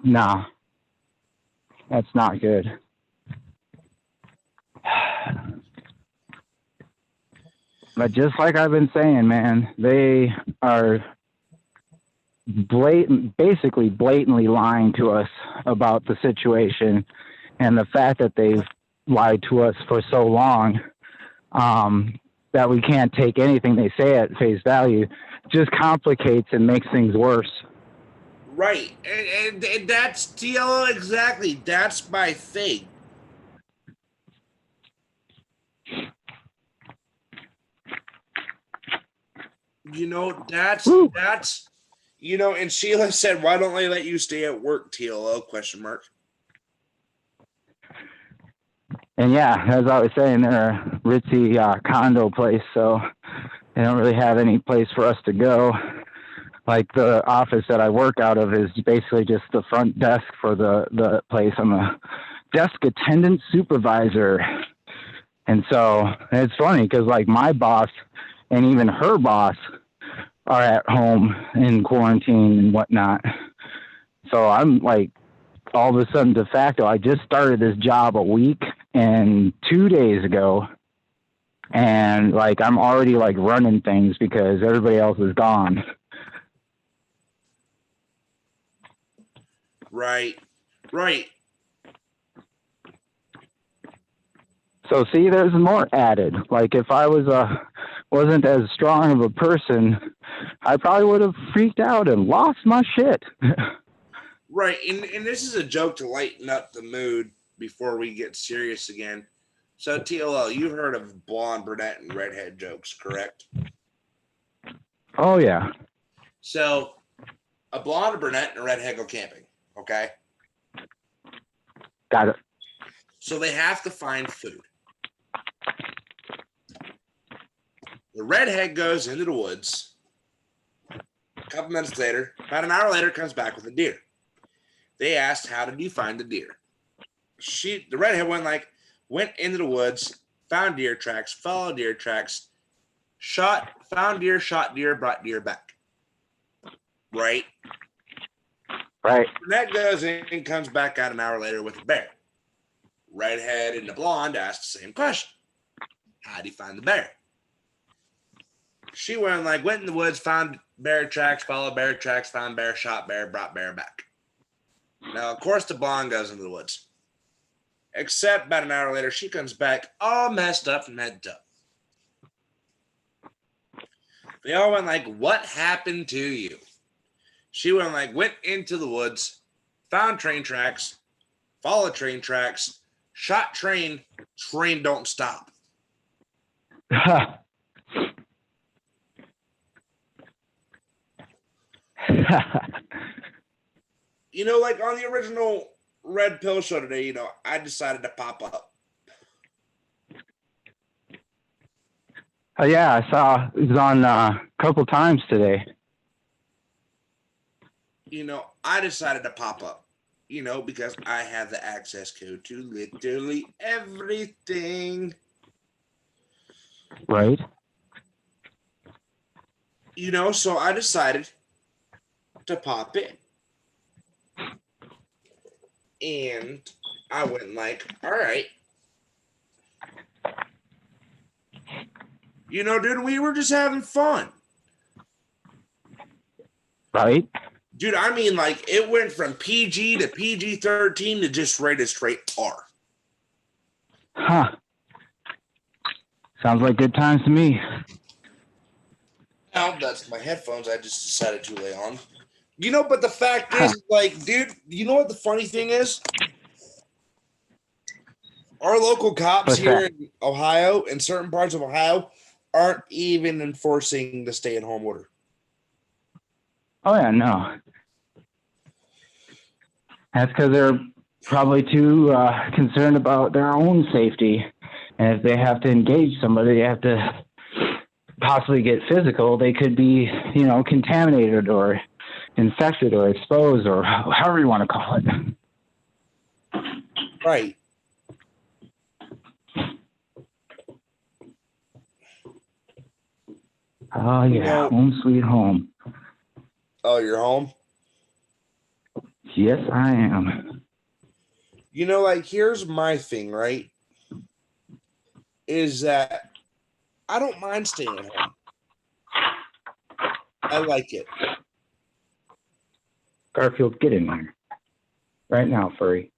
No. That's not good. But just like I've been saying, man, they are basically blatantly lying to us about the situation, and the fact that they've lied to us for so long that we can't take anything they say at face value just complicates and makes things worse. Right. And that's TLO exactly. That's my thing. You know, that's you know, and Sheila said, why don't they let you stay at work, TLO? ? And yeah, as I was saying, they're a ritzy condo place, so they don't really have any place for us to go. Like the office that I work out of is basically just the front desk for the place. I'm a desk attendant supervisor. And so it's funny because like my boss and even her boss are at home in quarantine and whatnot. So I'm like, all of a sudden, de facto, I just started this job a week and 2 days ago. And like, I'm already like running things because everybody else is gone. Right. So see, there's more added. Like if I wasn't as strong of a person, I probably would have freaked out and lost my shit. Right. And this is a joke to lighten up the mood before we get serious again. So TLL, you've heard of blonde, brunette, and redhead jokes, correct? Oh yeah. So a blonde, a brunette, and a redhead go camping. Okay. Got it. So they have to find food. The redhead goes into the woods. A couple minutes later, about an hour later, comes back with a deer. They asked, "How did you find the deer?" The redhead went into the woods, found deer tracks, followed deer tracks, found deer, shot deer, brought deer back. Right? Right. Brunette goes in, comes back out an hour later with a bear. Redhead and the blonde asked the same question. How did you find the bear? She went in the woods, found bear tracks, followed bear tracks, found bear, shot bear, brought bear back. Now, of course, the blonde goes into the woods. Except about an hour later, she comes back all messed up from head to toe. They all went what happened to you? She went into the woods, found train tracks, followed train tracks, shot train don't stop. Like on the original Red Pill show today, I decided to pop up. Oh yeah, I saw it was on a couple times today. I decided to pop up, because I have the access code to literally everything. Right. So I decided to pop in. And I went all right. Dude, we were just having fun. Right. Dude, I mean, it went from PG to PG-13 to just rated straight R. Huh. Sounds like good times to me. Now, that's my headphones I just decided to lay on. But the fact is, dude, you know what the funny thing is? Our local cops What's here that? in Ohio, in certain parts of Ohio, aren't even enforcing the stay-at-home order. Oh yeah, no. That's because they're probably too concerned about their own safety, and if they have to engage somebody, they have to possibly get physical. They could be, contaminated or infected or exposed or however you want to call it. Right. Oh yeah, home sweet home. Oh, you're home? Yes, I am. Here's my thing, right? Is that I don't mind staying at home. I like it. Garfield, get in here. Right now, furry.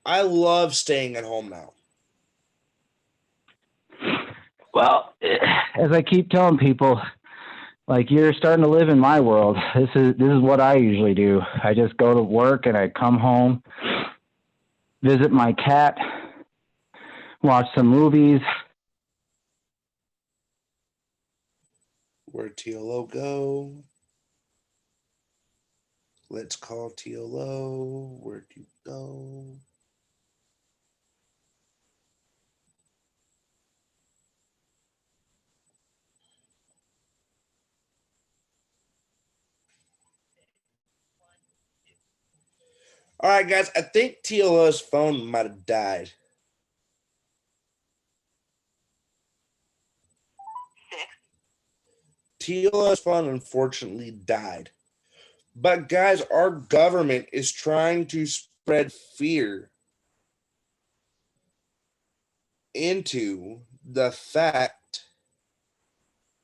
I love staying at home now. Well, as I keep telling people, you're starting to live in my world. This is what I usually do. I just go to work and I come home, visit my cat, watch some movies. Where'd TLO go? Let's call TLO. Where'd you go? All right, guys. I think TLO's phone might have died. TLO's phone unfortunately died. But guys, our government is trying to spread fear into the fact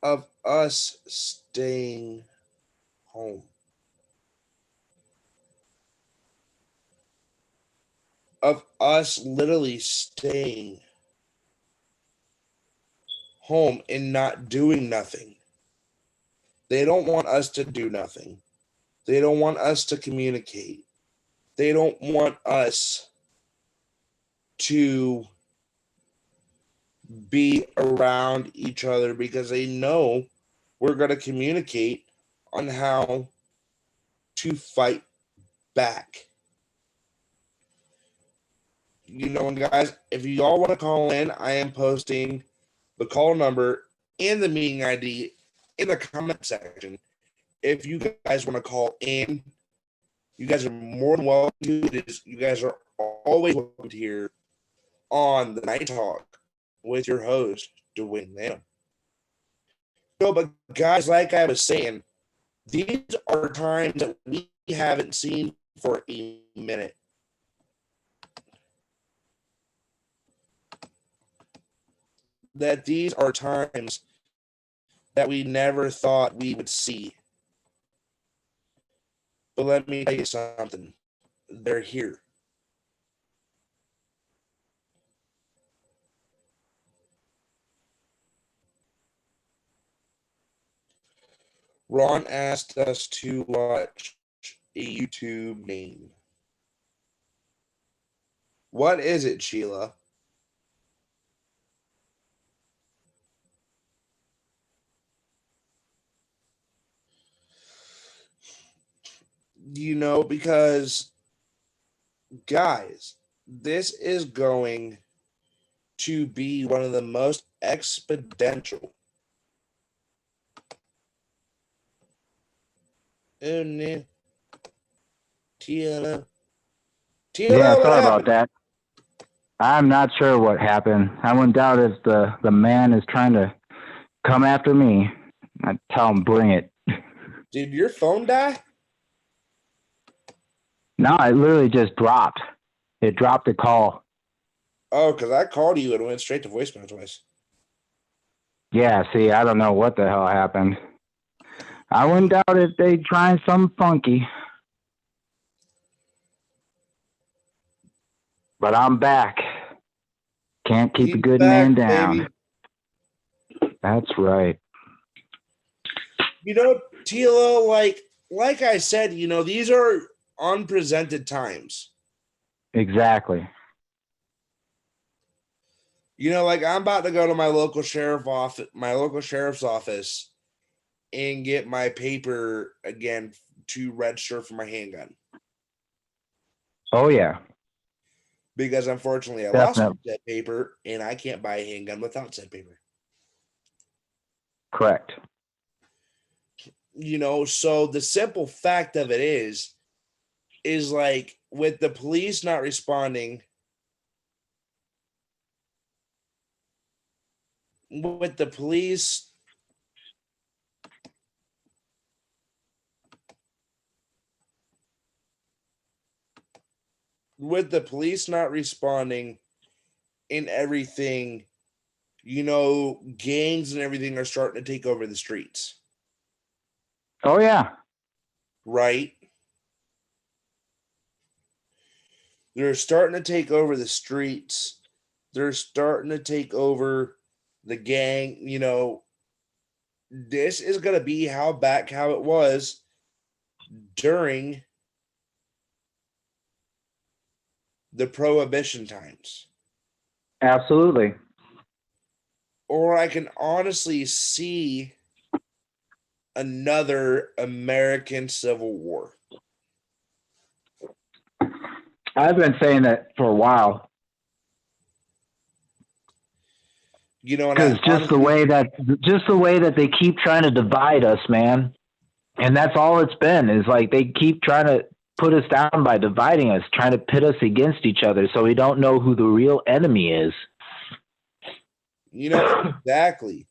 of us staying home. Of us literally staying home and not doing nothing. They don't want us to do nothing. They don't want us to communicate. They don't want us to be around each other because they know we're going to communicate on how to fight back. You know, and guys, if you all want to call in, I am posting the call number and the meeting ID in the comment section. If you guys want to call in, you guys are more than welcome to it. You guys are always welcome to here on the Night Talk with your host, Dwayne Lanham. No, but guys, like I was saying, these are times that we haven't seen for a minute. That these are times that we never thought we would see. But let me tell you something. They're here. Ron asked us to watch a YouTube name. What is it, Sheila? You know, because, guys, this is going to be one of the most exponential. Oh, no. TLO. Yeah, What sorry about happened? that. I'm not sure what happened. I wouldn't doubt if the man is trying to come after me. I tell him, bring it. Did your phone die? No, it literally just dropped. It dropped the call. Oh, because I called you and it went straight to voicemail twice. Yeah, see, I don't know what the hell happened. I wouldn't doubt if they trying something funky. But I'm back. Can't keep a He's good back, man down. baby. That's right. You know, TLO, like I said, you know, these are unpresented times. Exactly. You know, like I'm about to go to my local sheriff's office and get my paper again to register for my handgun. Oh, yeah. Because unfortunately I lost Definitely. that paper and I can't buy a handgun without said paper. Correct. You know, so the simple fact of it is like with the police not responding, with the police not responding and everything, you know, gangs and everything are starting to take over the streets. Oh, yeah. Right? They're starting to take over the streets. They're starting to take over the gang. You know, this is going to be how it was during the prohibition times. Absolutely. Or I can honestly see another American Civil War. I've been saying that for a while. You know, because just the way that they keep trying to divide us, man, and that's all it's been is like they keep trying to put us down by dividing us, trying to pit us against each other, so we don't know who the real enemy is. You know, exactly.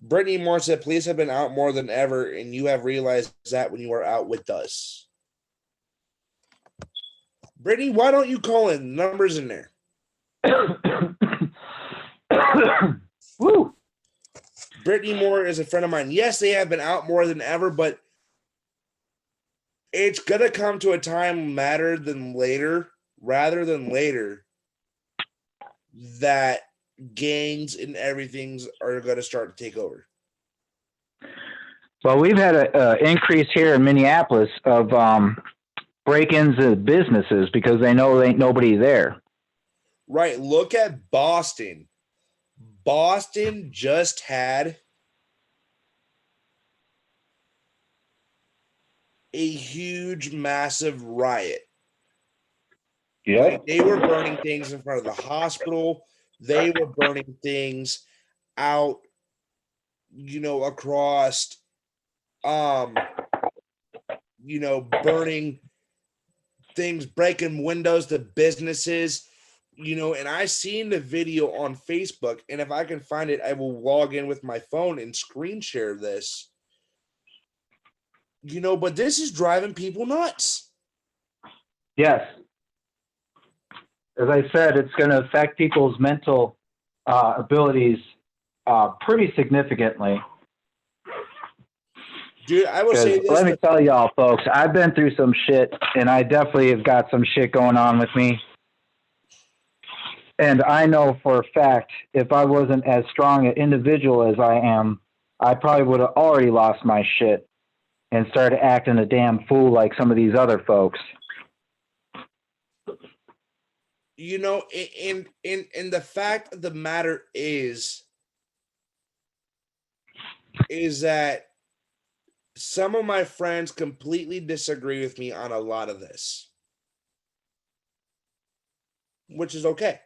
Brittany Moore said, police have been out more than ever, and you have realized that when you are out with us. Brittany, why don't you call in? Numbers in there. Woo. Brittany Moore is a friend of mine. Yes, they have been out more than ever, but it's going to come to a time rather than later, that gangs and everything are going to start to take over. Well, we've had an increase here in Minneapolis of break-ins of businesses because they know there ain't nobody there. Right. Look at Boston. Boston just had a huge, massive riot. Yeah. Like, they were burning things in front of the hospital. They were burning things out, you know, across, you know, burning things, breaking windows to businesses. You know, and I seen the video on Facebook, and if I can find it, I will log in with my phone and screen share this. You know, but this is driving people nuts. Yes. As I said, it's going to affect people's mental abilities pretty significantly. Dude, I will say this. Let me tell y'all, folks, I've been through some shit, and I definitely have got some shit going on with me. And I know for a fact, if I wasn't as strong an individual as I am, I probably would have already lost my shit and started acting a damn fool like some of these other folks. You know, and the fact of the matter is that some of my friends completely disagree with me on a lot of this, which is okay.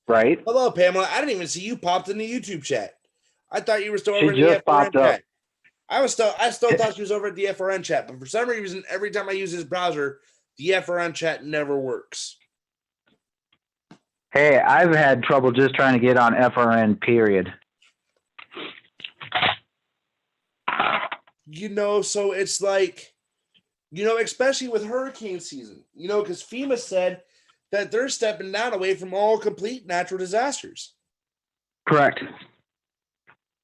Right? Hello, Pamela. I didn't even see you popped in the YouTube chat. I thought you were still over in She the just FRN popped up. chat. I still thought she was over at the FRN chat, but for some reason, every time I use this browser, the FRN chat never works. Hey, I've had trouble just trying to get on FRN, period. You know, so it's like, you know, especially with hurricane season, you know, because FEMA said that they're stepping down away from all complete natural disasters. Correct.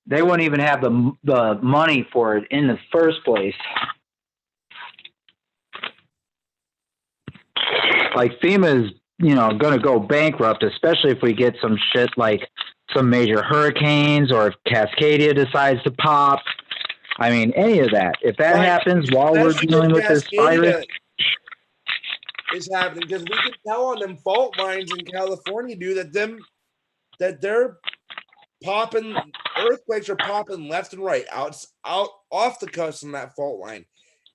They wouldn't even have the money for it in the first place. Like FEMA is, you know, going to go bankrupt, especially if we get some shit like some major hurricanes or if Cascadia decides to pop. I mean, any of that. If that happens while we're dealing with this virus, is happening because we can tell on them fault lines in California, dude, that they're popping, earthquakes are popping left and right, out off the coast on that fault line.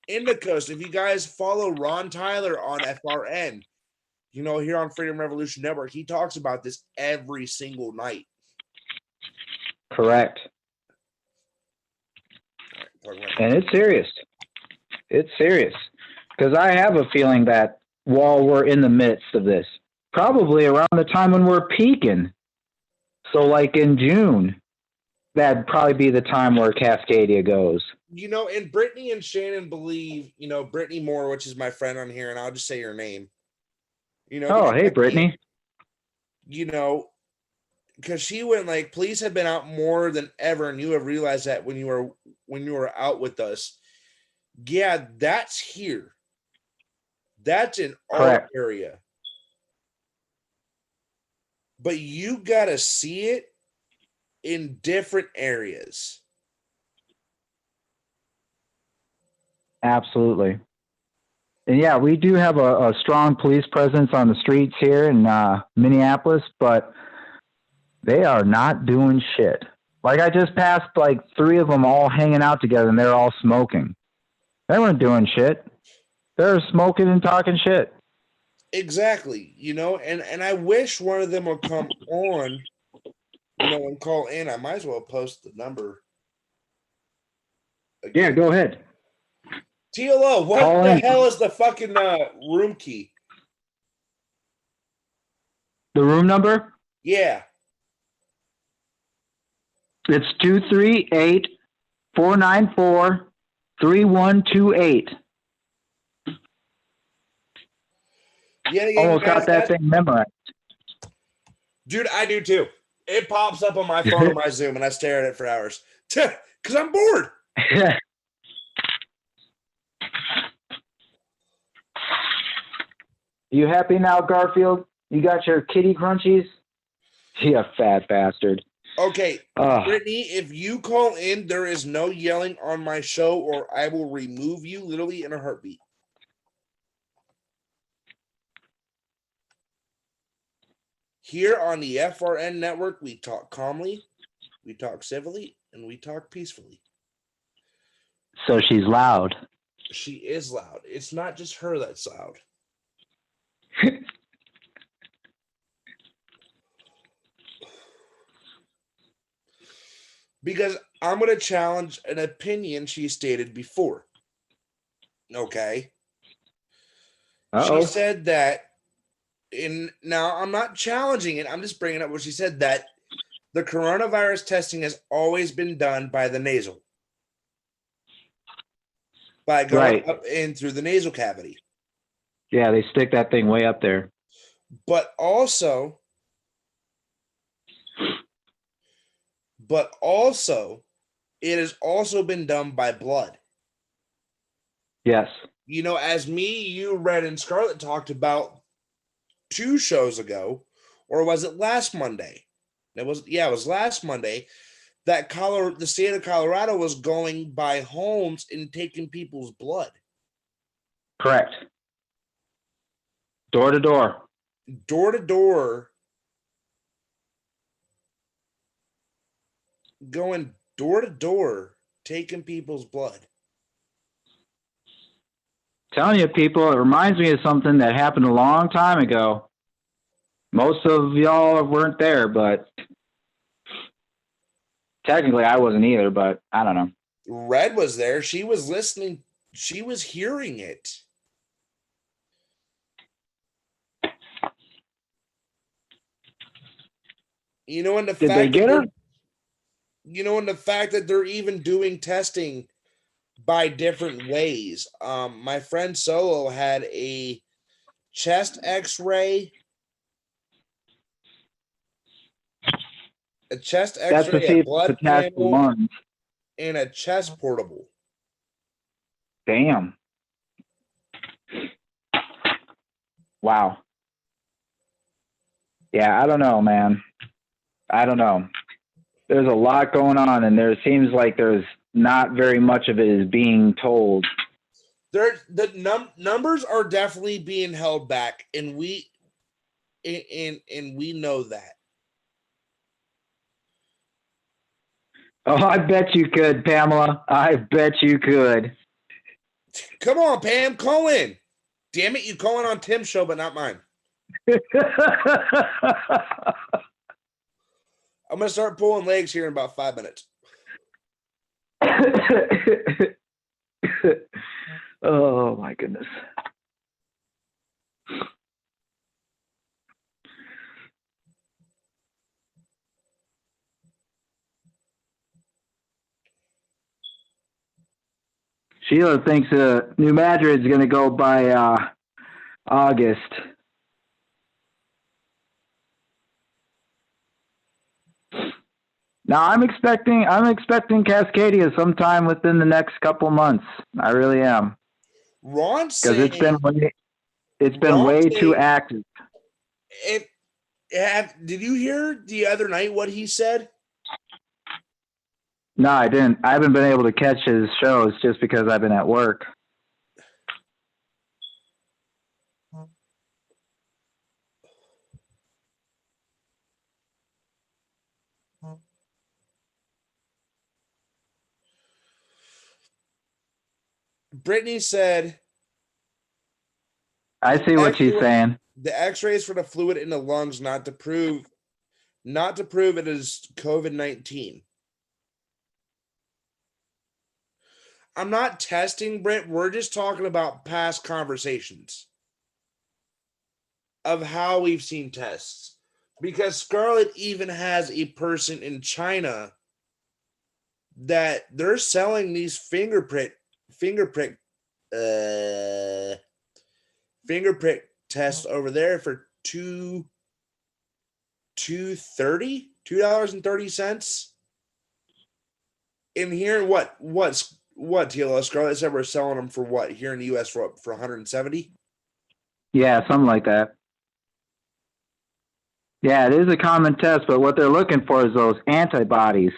In the coast, if you guys follow Ron Tyler on FRN, you know, here on Freedom Revolution Network, he talks about this every single night. Correct. And it's serious. It's serious. Because I have a feeling that while we're in the midst of this, probably around the time when we're peaking, so like in June, that'd probably be the time where Cascadia goes. You know, and Brittany and Shannon believe, you know, Brittany Moore, which is my friend on here, and I'll just say your name. You know, oh, hey, Brittany. You know, because she went like, police have been out more than ever, and you have realized that when you were out with us. Yeah, that's here. That's in our area. But you gotta see it in different areas. Absolutely. And yeah, we do have a strong police presence on the streets here in Minneapolis, but they are not doing shit. Like I just passed like 3 of them all hanging out together and they're all smoking. They weren't doing shit. They're smoking and talking shit. Exactly, and I wish one of them would come on, and call in. I might as well post the number again. Yeah, go ahead. TLO, what Call the in. hell is the fucking room key? The room number? Yeah. It's 238-494-3128. Yeah, Almost guys, got that thing memorized. Dude, I do too. It pops up on my phone on my Zoom, and I stare at it for hours because I'm bored. You happy now, Garfield? You got your kitty crunchies? You fat bastard. Okay, Brittany, if you call in, there is no yelling on my show, or I will remove you literally in a heartbeat. Here on the FRN network, we talk calmly, we talk civilly, and we talk peacefully. So she's loud. She is loud. It's not just her that's loud. Because I'm going to challenge an opinion she stated before. Okay? Uh-oh. She said that, now I'm not challenging it, I'm just bringing up what she said, that the coronavirus testing has always been done by the nasal. By going up in through the nasal cavity. Yeah, they stick that thing way up there. But also, it has also been done by blood. Yes. As me, you, Red, and Scarlett talked about 2 shows ago, or was it last Monday? It was last Monday that the state of Colorado was going by homes and taking people's blood. Correct. Door to door. Door to door. Going door to door, taking people's blood. Telling you, people, it reminds me of something that happened a long time ago. Most of y'all weren't there, but technically I wasn't either, but I don't know. Red was there. She was listening. She was hearing it. And the Did they get her? And the fact that they're even doing testing by different ways. My friend Solo had a chest X-ray, a blood panel, and a chest portable. Damn. Wow. Yeah, I don't know, man. I don't know. There's a lot going on, and there seems like there's not very much of it is being told. The numbers are definitely being held back, and we know that. Oh, I bet you could, Pamela. I bet you could. Come on, Pam, call in. Damn it, you calling on Tim's show, but not mine. I'm going to start pulling legs here in about 5 minutes. Oh, my goodness. Sheila thinks New Madrid's going to go by August. Now I'm expecting Cascadia sometime within the next couple months. I really am. Ron, because it's been way too active. Did you hear the other night what he said? No, I didn't. I haven't been able to catch his shows just because I've been at work. Brittany said I see what she's saying. The X-rays for the fluid in the lungs not to prove it is COVID-19. I'm not testing, Brent. We're just talking about past conversations of how we've seen tests. Because Scarlett even has a person in China that they're selling these fingerprint tests over there for $2.30. In here, what TLS Scarlett said we're selling them for what here in the US for 170? Yeah, something like that. Yeah, it is a common test, but what they're looking for is those antibodies.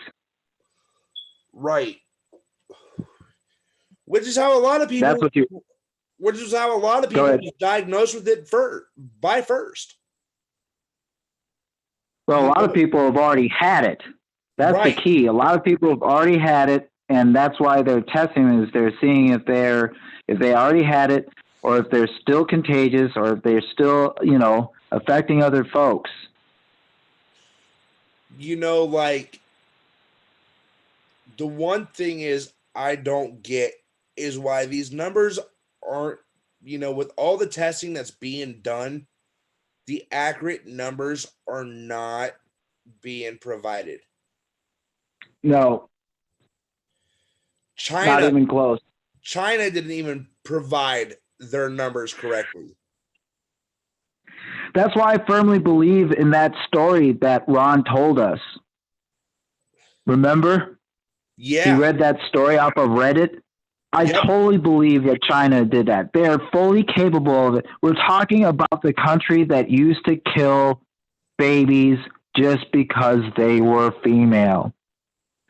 Right. Which is how a lot of people. That's what you. Which is how a lot of people were diagnosed with it first. Well, a lot of people have already had it. That's the key. A lot of people have already had it, and that's why they're testing. Is they're seeing if they already had it, or if they're still contagious, or if they're still affecting other folks. Like the one thing is I don't get is why these numbers aren't, with all the testing that's being done, the accurate numbers are not being provided. No. China, not even close. China didn't even provide their numbers correctly. That's why I firmly believe in that story that Ron told us. Remember? Yeah. He read that story off of Reddit. I totally believe that China did that. They are fully capable of it. We're talking about the country that used to kill babies just because they were female.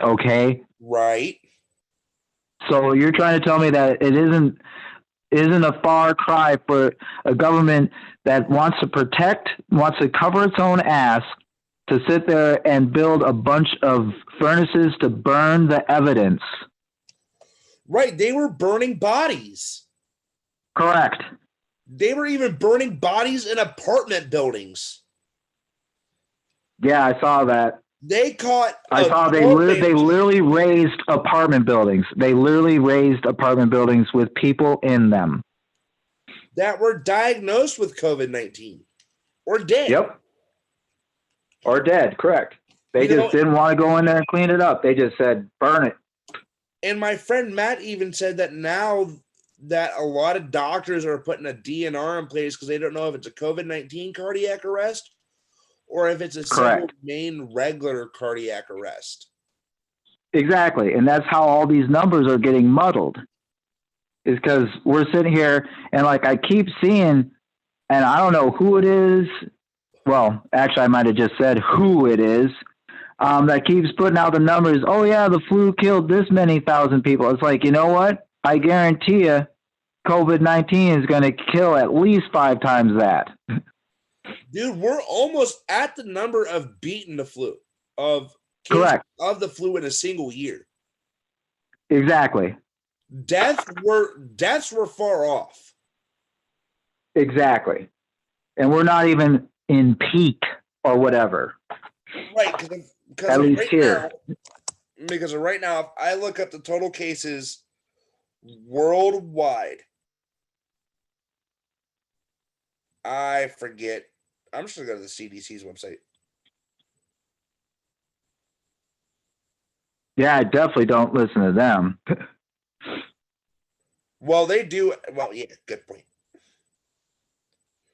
Okay? Right. So you're trying to tell me that it isn't a far cry for a government that wants to cover its own ass to sit there and build a bunch of furnaces to burn the evidence. Right. They were burning bodies. Correct. They were even burning bodies in apartment buildings. Yeah, I saw that. They caught. I saw they literally raised apartment buildings. They literally raised apartment buildings with people in them that were diagnosed with COVID-19 or dead. Yep. Or dead, correct. They just didn't want to go in there and clean it up. They just said, burn it. And my friend Matt even said that now that a lot of doctors are putting a DNR in place because they don't know if it's a COVID-19 cardiac arrest or if it's a simple main regular cardiac arrest. Exactly. And that's how all these numbers are getting muddled. Is because we're sitting here and I keep seeing, and I don't know who it is. Well, actually, I might have just said who it is that keeps putting out the numbers. Oh, yeah, the flu killed this many thousand people. It's like, you know what? I guarantee you COVID-19 is going to kill at least 5 times that. Dude, we're almost at the number of beating the flu, of correct of the flu in a single year. Exactly. Deaths were far off. Exactly. And we're not even in peak or whatever. Right, because right now, if I look up the total cases worldwide, I forget. I'm just going to go to the CDC's website. Yeah, I definitely don't listen to them. Well, they do. Well, yeah, good point.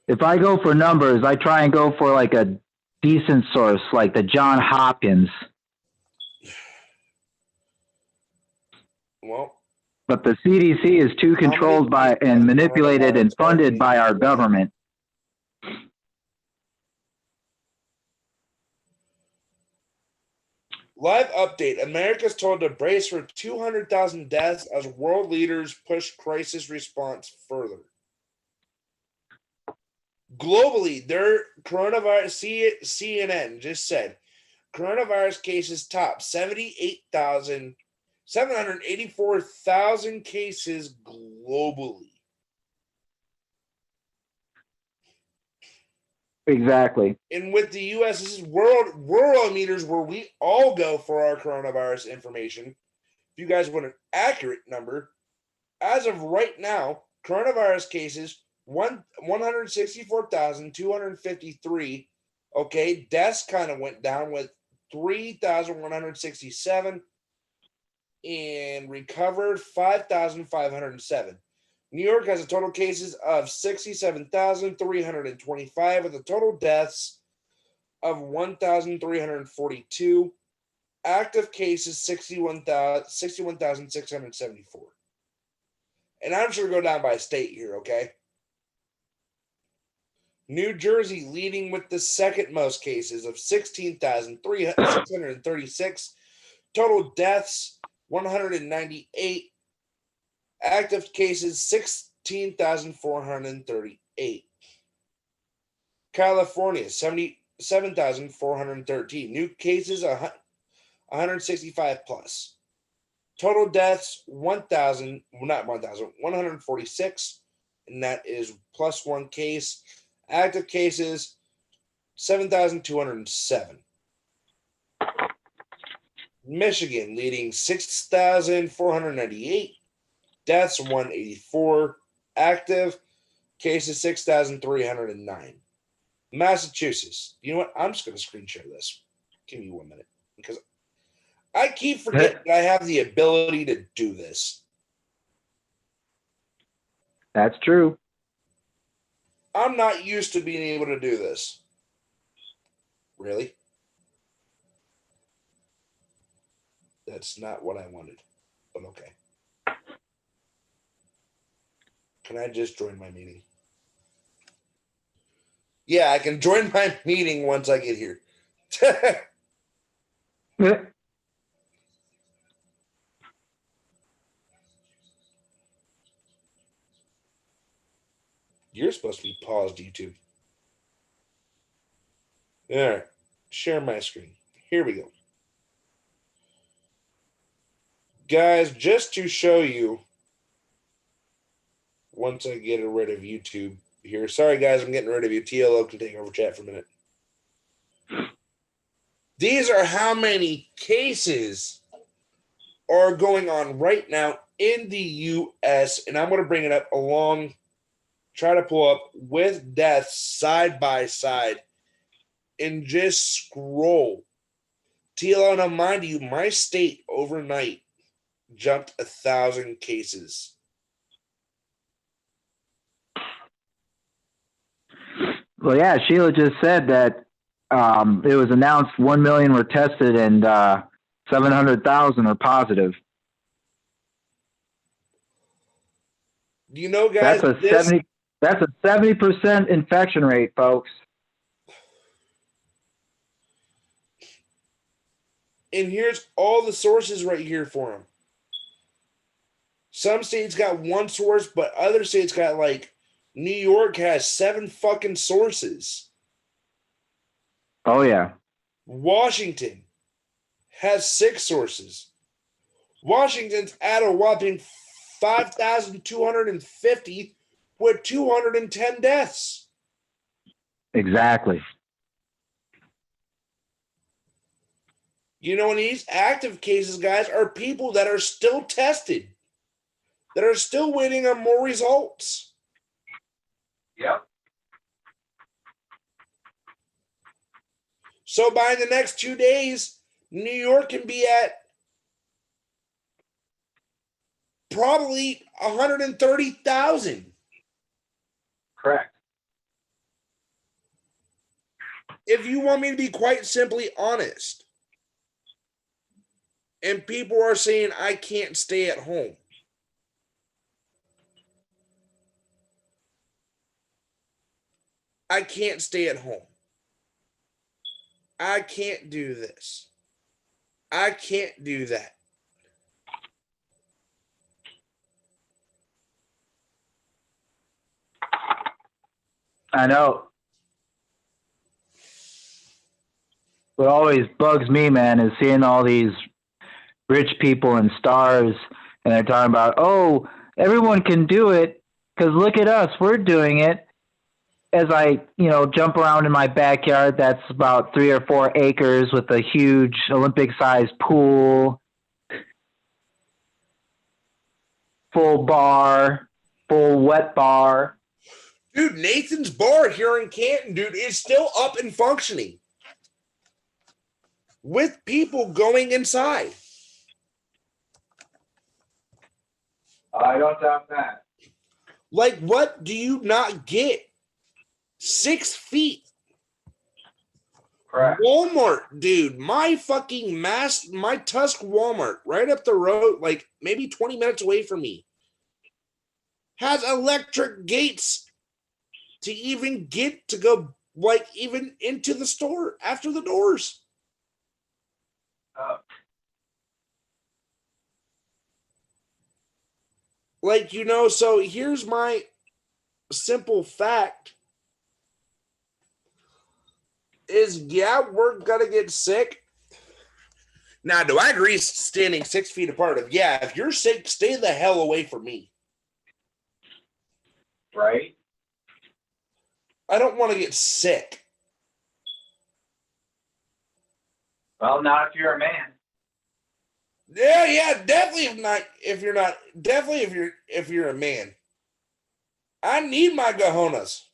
If I go for numbers, I try and go for a decent source, like the John Hopkins. Well, but the CDC is too controlled by and manipulated and funded by our government. Live update. America's told to brace for 200,000 deaths as world leaders push crisis response further. Globally, their coronavirus, CNN just said, coronavirus cases top 784,000 cases globally. Exactly. And with the U.S., this is Worldometers, where we all go for our coronavirus information. If you guys want an accurate number, as of right now, coronavirus cases 164,253. Okay, deaths kind of went down with 3,167 and recovered 5,507. New York has a total cases of 67,325 with a total deaths of 1,342. Active cases 61,674. And I'm sure go down by state here, okay? New Jersey leading with the second most cases of 16,636. Total deaths 198. Active cases 16,438. California 77,413. New cases 165 plus. Total deaths 146, and that is plus one case. Active cases 7,207. Michigan leading 6,498. Deaths 184. Active cases 6,309. Massachusetts. You know what? I'm just going to screen share this. Give me 1 minute because I keep forgetting that I have the ability to do this. That's true. I'm not used to being able to do this. Really? That's not what I wanted, but okay. Can I just join my meeting? Yeah, I can join my meeting once I get here. You're supposed to be paused, YouTube. All right. Share my screen. Here we go. Guys, just to show you, once I get rid of YouTube here. Sorry, guys, I'm getting rid of you. TLO can take over chat for a minute. These are how many cases are going on right now in the U.S., and I'm going to bring it up along, try to pull up with deaths side by side, and just scroll. TLO, now mind you, my state overnight jumped 1,000 cases. Well, yeah, Sheila just said that it was announced 1 million were tested and 700,000 are positive. You know, guys, That's a 70% infection rate, folks. And here's all the sources right here for them. Some states got one source, but other states got like New York has 7 fucking sources. Oh, yeah. Washington has 6 sources. Washington's at a whopping 5,250 with 210 deaths. Exactly. You know, and these active cases, guys, are people that are still tested, that are still waiting on more results. Yep. So by the next 2 days, New York can be at probably 130,000. Correct. If you want me to be quite simply honest, and people are saying I can't stay at home, I can't stay at home. I can't do this. I can't do that. I know. What always bugs me, man, is seeing all these rich people and stars, and they're talking about, oh, everyone can do it because look at us, we're doing it. as I, jump around in my backyard, that's about 3 or 4 acres with a huge Olympic-sized pool, full bar, full wet bar. Dude, Nathan's bar here in Canton, dude, is still up and functioning with people going inside. I don't doubt that. Like, what do you not get? 6 feet. Correct. Walmart, dude, my Tusk Walmart right up the road, like maybe 20 minutes away from me, has electric gates to even get to go, like, even into the store after the doors. Like, so here's my simple fact is, yeah, we're gonna get sick. Now, do I agree standing 6 feet apart? If you're sick, stay the hell away from me. Right? I don't want to get sick. Well, not if you're a man. Yeah, definitely if you're a man. I need my cojones.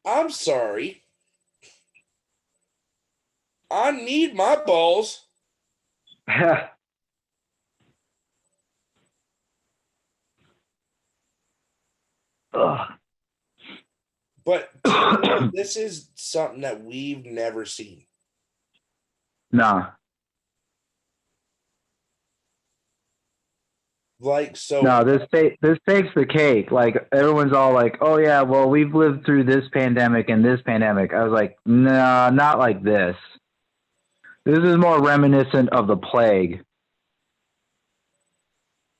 I'm sorry. I need my balls. But this is something that we've never seen. No. Like, so. No, this takes the cake. Like, everyone's all like, "Oh yeah, well, we've lived through this pandemic and this pandemic." I was like, "No, not like this. This is more reminiscent of the plague."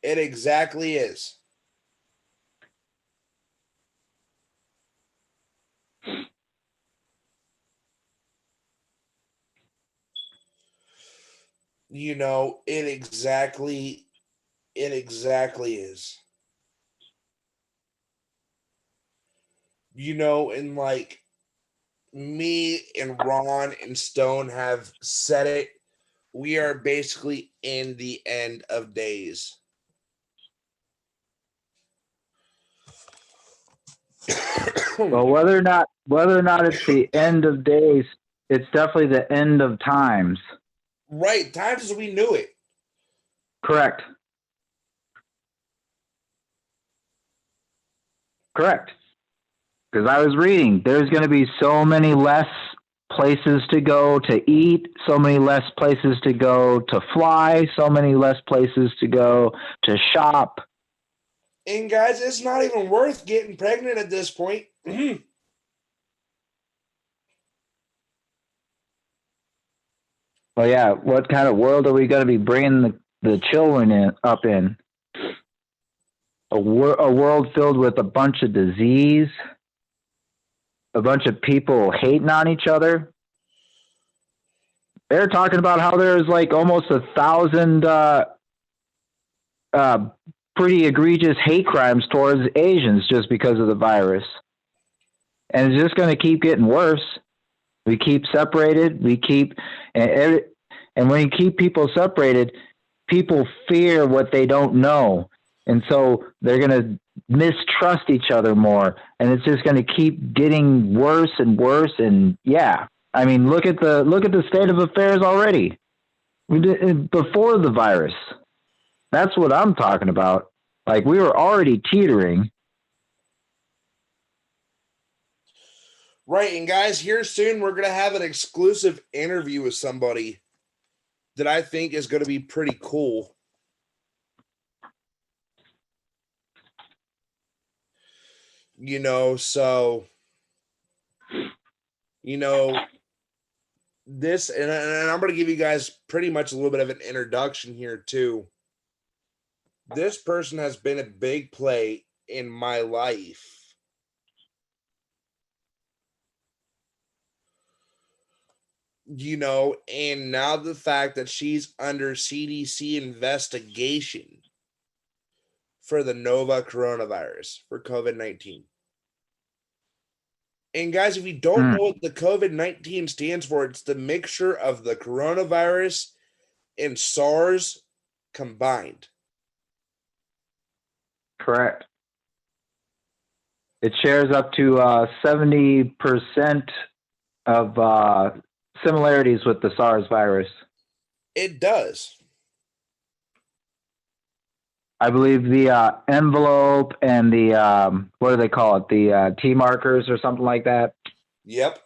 It exactly is. It exactly is. And like me and Ron and Stone have said it, we are basically in the end of days. Well, whether or not it's the end of days, it's definitely the end of times. Right, times as we knew it. Correct. Because I was reading, there's going to be so many less places to go to eat, so many less places to go to fly, so many less places to go to shop. And guys, it's not even worth getting pregnant at this point. Well, yeah, what kind of world are we going to be bringing the children up in? A world filled with a bunch of disease, a bunch of people hating on each other. They're talking about how there's like almost 1,000 pretty egregious hate crimes towards Asians just because of the virus. And it's just going to keep getting worse. We keep separated. And when you keep people separated, people fear what they don't know. And so they're going to mistrust each other more. And it's just going to keep getting worse and worse. And yeah, I mean, look at the state of affairs already. We did before the virus. That's what I'm talking about. Like, we were already teetering. Right, and guys, here soon we're going to have an exclusive interview with somebody that I think is going to be pretty cool. So, this, and I'm going to give you guys pretty much a little bit of an introduction here too. This person has been a big play in my life. And now the fact that she's under CDC investigation for the Nova coronavirus for COVID-19. And guys, if you don't know what the COVID-19 stands for, it's the mixture of the coronavirus and SARS combined. Correct. It shares up to 70% of similarities with the SARS virus. It does. I believe the envelope and the, what do they call it? The T markers or something like that. Yep.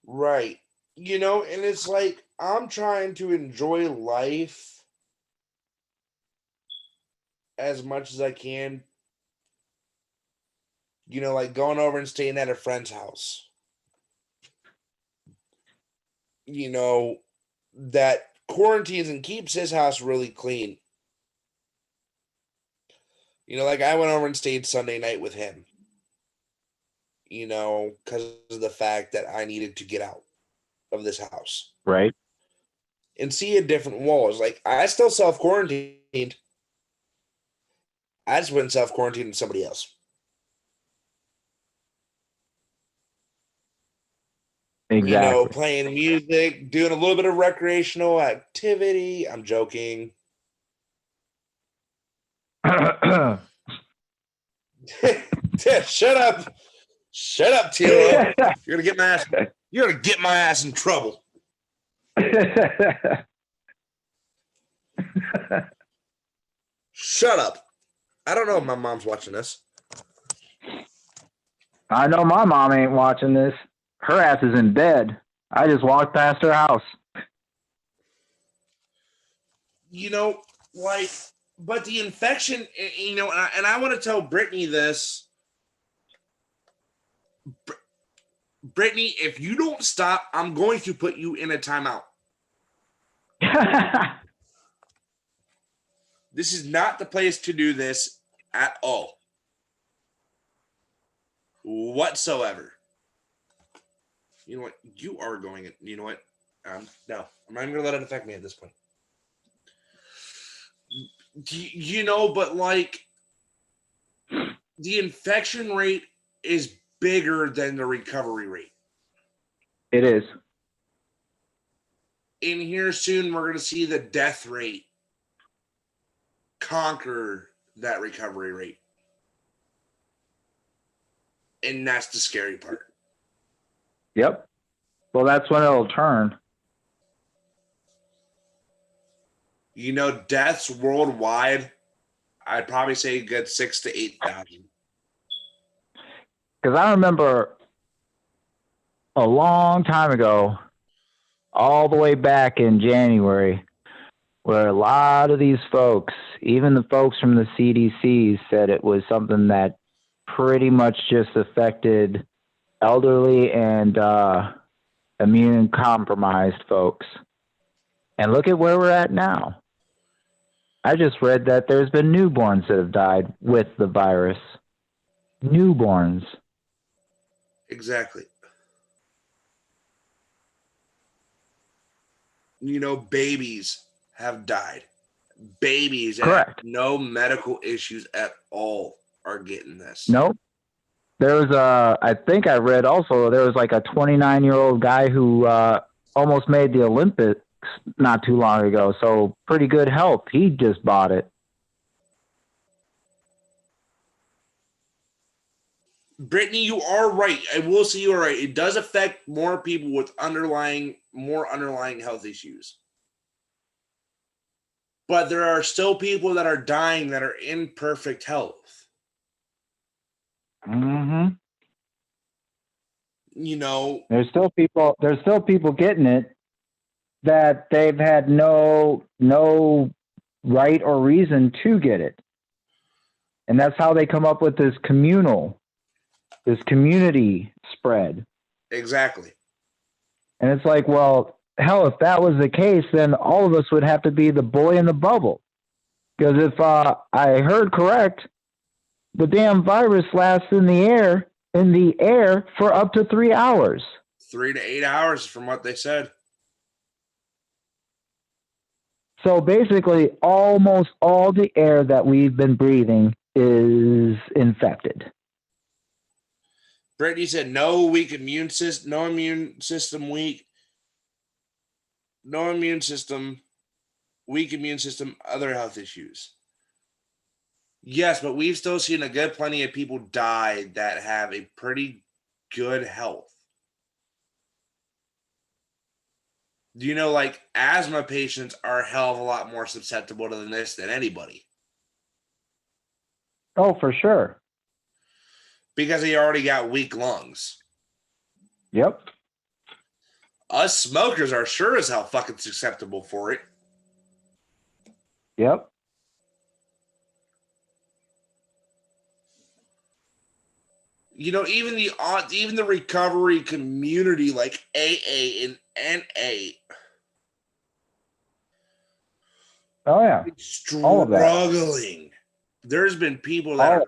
Right. And it's like, I'm trying to enjoy life as much as I can. Like going over and staying at a friend's house. That quarantines and keeps his house really clean. Like I went over and stayed Sunday night with him. Because of the fact that I needed to get out of this house. Right. And see a different walls. Like I still self-quarantined. I just went self-quarantined with somebody else. Exactly. Playing music, doing a little bit of recreational activity. I'm joking. Shut up. Shut up, Tilo. You're gonna get my ass in trouble. Shut up. I don't know if my mom's watching this. I know my mom ain't watching this. Her ass is in bed. I just walked past her house. But the infection, and I want to tell Brittany this. Brittany, if you don't stop, I'm going to put you in a timeout. This is not the place to do this at all. Whatsoever. You know what? You are going. You know what? No, I'm not even going to let it affect me at this point. But like the infection rate is bigger than the recovery rate. It is. In here soon, we're going to see the death rate conquer that recovery rate. And that's the scary part. Yep. Well, that's when it'll turn. Deaths worldwide, I'd probably say a good 6,000 to 8,000. Because I remember a long time ago, all the way back in January, where a lot of these folks, even the folks from the CDC, said it was something that pretty much just affected elderly and immune compromised folks. And look at where we're at now. I just read that there's been newborns that have died with the virus. Newborns. Exactly. Babies have died. Babies that have no medical issues at all are getting this. Nope. There was I think I read also, there was like a 29-year-old guy who almost made the Olympics not too long ago. So pretty good health. He just bought it. Brittany, you are right. I will say you are right. It does affect more people with more underlying health issues. But there are still people that are dying that are in perfect health. Mm-hmm. There's still people getting it that they've had no right or reason to get it. And that's how they come up with this community spread. Exactly. And it's like, well, hell, if that was the case, then all of us would have to be the boy in the bubble. Because if I heard correct, the damn virus lasts in the air for up to 3 hours. 3 to 8 hours from what they said. So basically, almost all the air that we've been breathing is infected. Brittany said no immune system, weak immune system, other health issues. Yes, but we've still seen a good plenty of people die that have a pretty good health. Do you know, like, asthma patients are a hell of a lot more susceptible to this than anybody? Oh, for sure. Because they already got weak lungs. Yep. Us smokers are sure as hell fucking susceptible for it. Yep. You know, even the recovery community, like AA and NA. Oh yeah. Struggling. There's been people that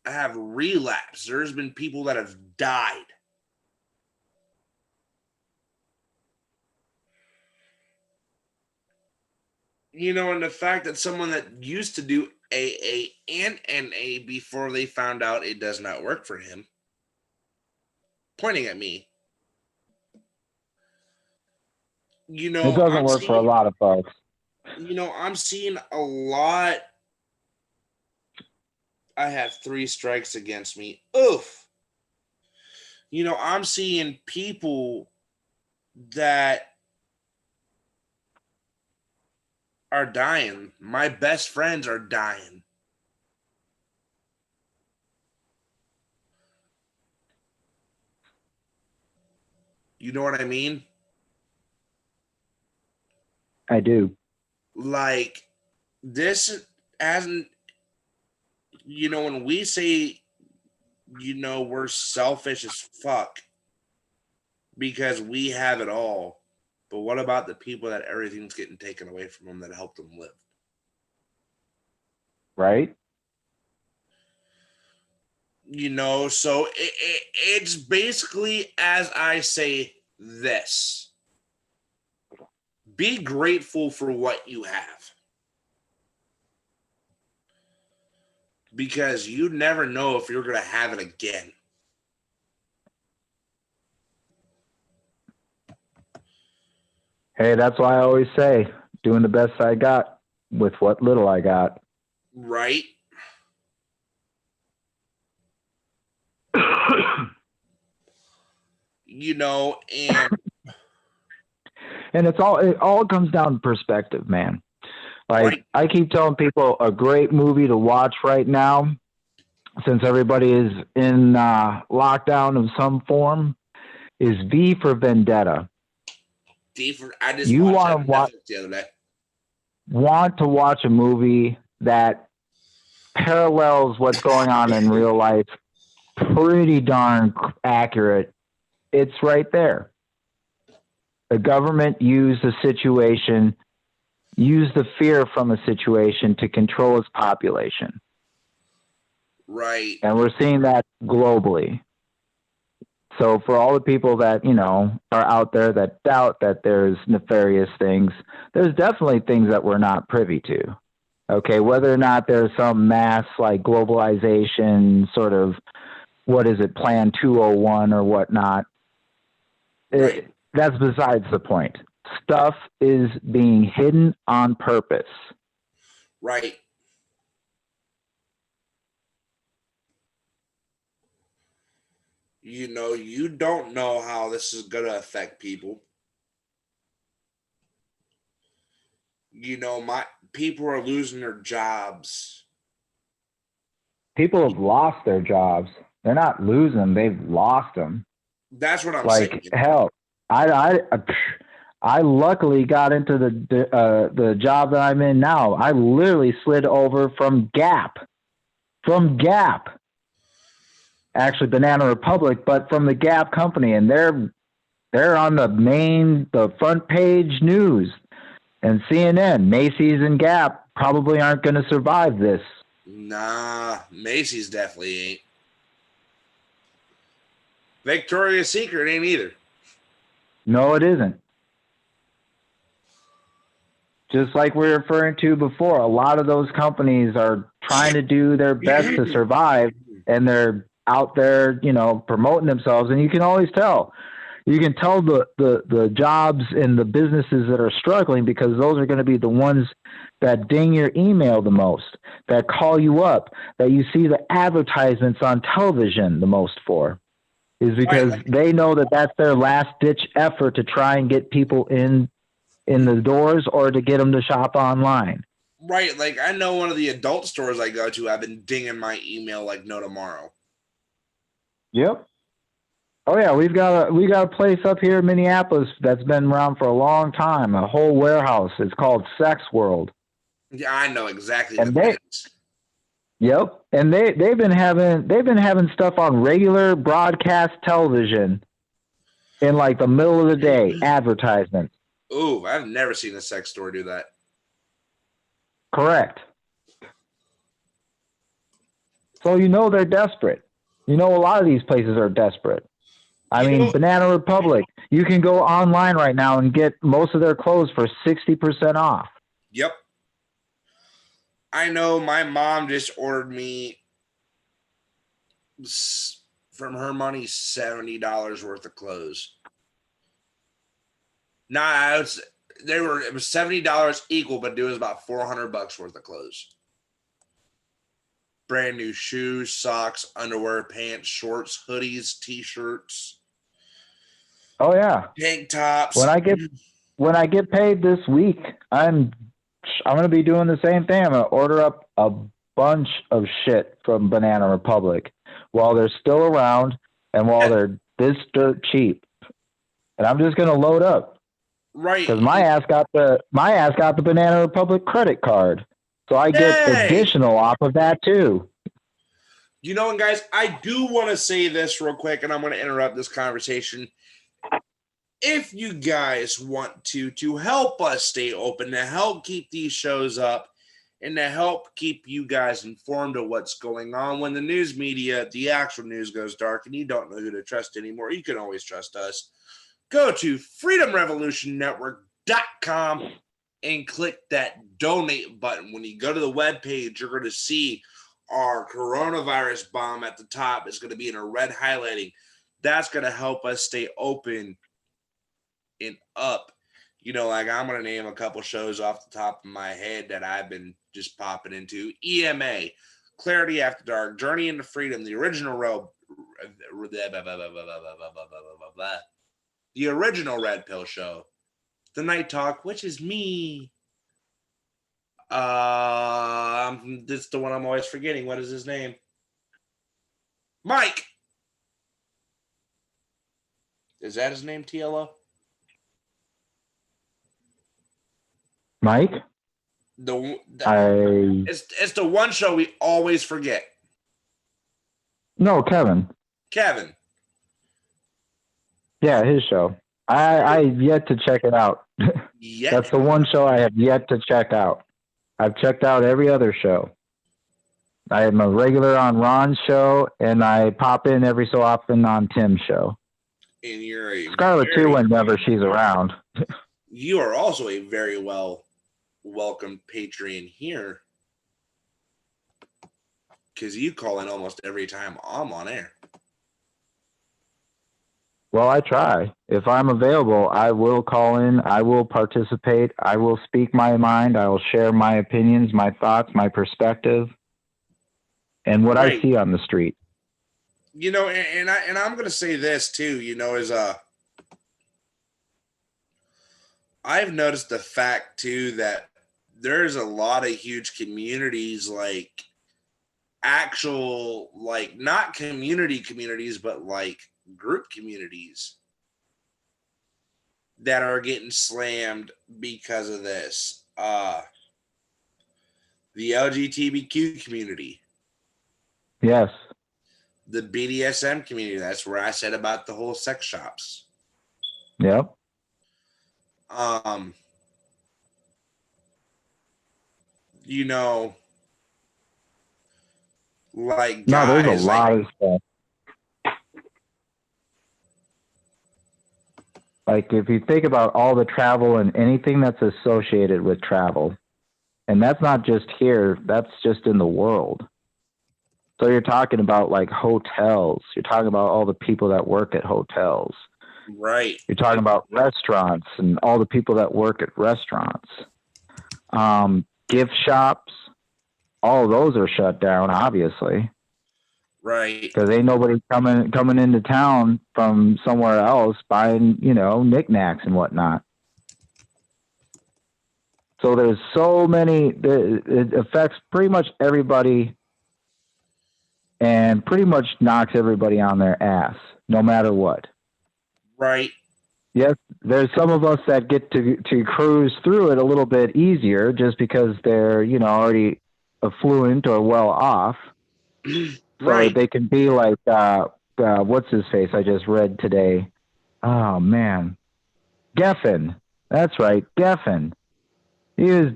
have relapsed. There's been people that have died. You know, and the fact that someone that used to do AA and NA before they found out it does not work for him, pointing at me. You know, it doesn't work for a lot of folks. You know, I'm seeing a lot. I have 3 strikes against me. Oof. You know, I'm seeing people that are dying. My best friends are dying. You know what I mean? I do. Like, this hasn't, you know, when we say, you know, we're selfish as fuck because we have it all. But what about the people that everything's getting taken away from them that helped them live? Right? You know, so it's basically, as I say, this. Be grateful for what you have. Because you never know if you're going to have it again. Hey, that's why I always say, doing the best I got with what little I got. Right? You know, and it all comes down to perspective, man. Like, right. I keep telling people a great movie to watch right now, since everybody is in lockdown of some form, is V for Vendetta. I just watched that the other day. Want to watch a movie that parallels what's going on in real life, pretty darn accurate. It's right there. The government used the fear from a situation to control its population. Right. And we're seeing that globally. So for all the people that, you know, are out there that doubt that there's nefarious things, there's definitely things that we're not privy to. Okay, whether or not there's some mass like globalization sort of, what is it, Plan 201 or whatnot, right. That's besides the point. Stuff is being hidden on purpose. Right. You know, you don't know how this is going to affect people. You know, people are losing their jobs. People have lost their jobs. They're not losing them. They've lost them. That's what I'm saying. Like, hell, I luckily got into the job that I'm in now. I literally slid over from Gap. Actually, Banana Republic, but from the Gap company, and they're on the front page news, and CNN, Macy's and Gap probably aren't going to survive this. Nah, Macy's definitely ain't. Victoria's Secret ain't either. No, it isn't. Just like we were referring to before, a lot of those companies are trying to do their best to survive, and they're out there, promoting themselves. And you can always tell. You can tell the jobs and the businesses that are struggling, because those are going to be the ones that ding your email the most, that call you up, that you see the advertisements on television the most for, is because they know that that's their last ditch effort to try and get people in the doors or to get them to shop online. Right. Like, I know one of the adult stores I go to, I've been dinging my email like no tomorrow. Yep. Oh yeah, we got a place up here in Minneapolis that's been around for a long time, a whole warehouse. It's called Sex World. Yeah, I know exactly and what they, that is. Yep. And they've been having stuff on regular broadcast television in like the middle of the day, advertisements. Ooh, I've never seen a sex store do that. Correct. So they're desperate. A lot of these places are desperate. I mean, Banana Republic, you can go online right now and get most of their clothes for 60% off. Yep. I know my mom just ordered me, from her money, $70 worth of clothes. Nah, it was $70 equal, but it was about $400 worth of clothes. Brand new shoes, socks, underwear, pants, shorts, hoodies, t-shirts. Oh yeah. Tank tops. When I get paid this week, I'm going to be doing the same thing. I'm going to order up a bunch of shit from Banana Republic while they're still around and while they're this dirt cheap. And I'm just going to load up. Right. Because my ass got the Banana Republic credit card. So I get additional off of that too. And guys, I do want to say this real quick, and I'm going to interrupt this conversation. If you guys want to help us stay open, to help keep these shows up, and to help keep you guys informed of what's going on when the news media, the actual news, goes dark and you don't know who to trust anymore, you can always trust us. Go to freedomrevolutionnetwork.com and click that donate button. When you go to the webpage, you're going to see our coronavirus bomb at the top. It's going to be in a red highlighting. That's going to help us stay open and up. Like, I'm going to name a couple shows off the top of my head that I've been just popping into. EMA, Clarity After Dark, Journey into Freedom, the original Red Pill Show, The Night Talk, which is me. This is the one I'm always forgetting. What is his name? Mike. Is that his name, TLO? Mike? It's the one show we always forget. No, Kevin. Yeah, his show. I've yet to check it out. That's the one show I have yet to check out. I've checked out every other show. I am a regular on Ron's show, and I pop in every so often on Tim's show. And you're Scarlett too, whenever she's around. You are also a very welcome Patreon here, because you call in almost every time I'm on air. Well, I try. If I'm available, I will call in. I will participate. I will speak my mind. I will share my opinions, my thoughts, my perspective, and what I see on the street. And I'm going to say this too, is I've noticed the fact too that there's a lot of huge communities, like actual, like not communities, but like group communities that are getting slammed because of this. The LGBTQ community. Yes. The BDSM community. That's where I said about the whole sex shops. Yep. you know, like No, there's a guys, like lot of stuff. Like if you think about all the travel and anything that's associated with travel, and that's not just here, that's just in the world. So you're talking about like hotels. You're talking about all the people that work at hotels. right, You're talking about restaurants and all the people that work at restaurants. Gift shops, all of those are shut down, obviously, right, because ain't nobody coming into town from somewhere else buying, knickknacks and whatnot. So there's so many. It affects pretty much everybody, and pretty much knocks everybody on their ass, no matter what. right, Yes, there's some of us that get to cruise through it a little bit easier just because they're, already affluent or well off. So right. they can be like, what's his face? I just read today. Oh, man. Geffen. That's right. Geffen. He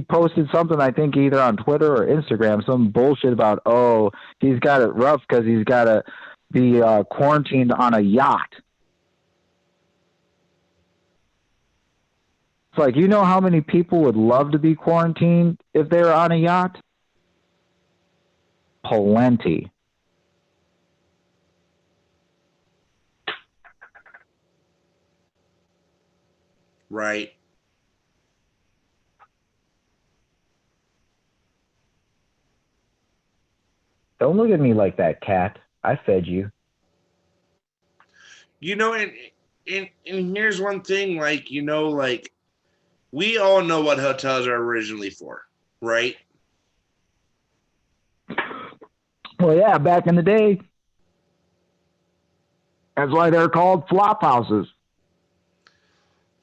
posted something, I think, either on Twitter or Instagram, some bullshit about, he's got it rough because he's got to be quarantined on a yacht. It's like, how many people would love to be quarantined if they were on a yacht? Plenty. Right. Don't look at me like that, cat. I fed you. And here's one thing, like, like we all know what hotels are originally for, right? Well, yeah, back in the day. That's why they're called flop houses.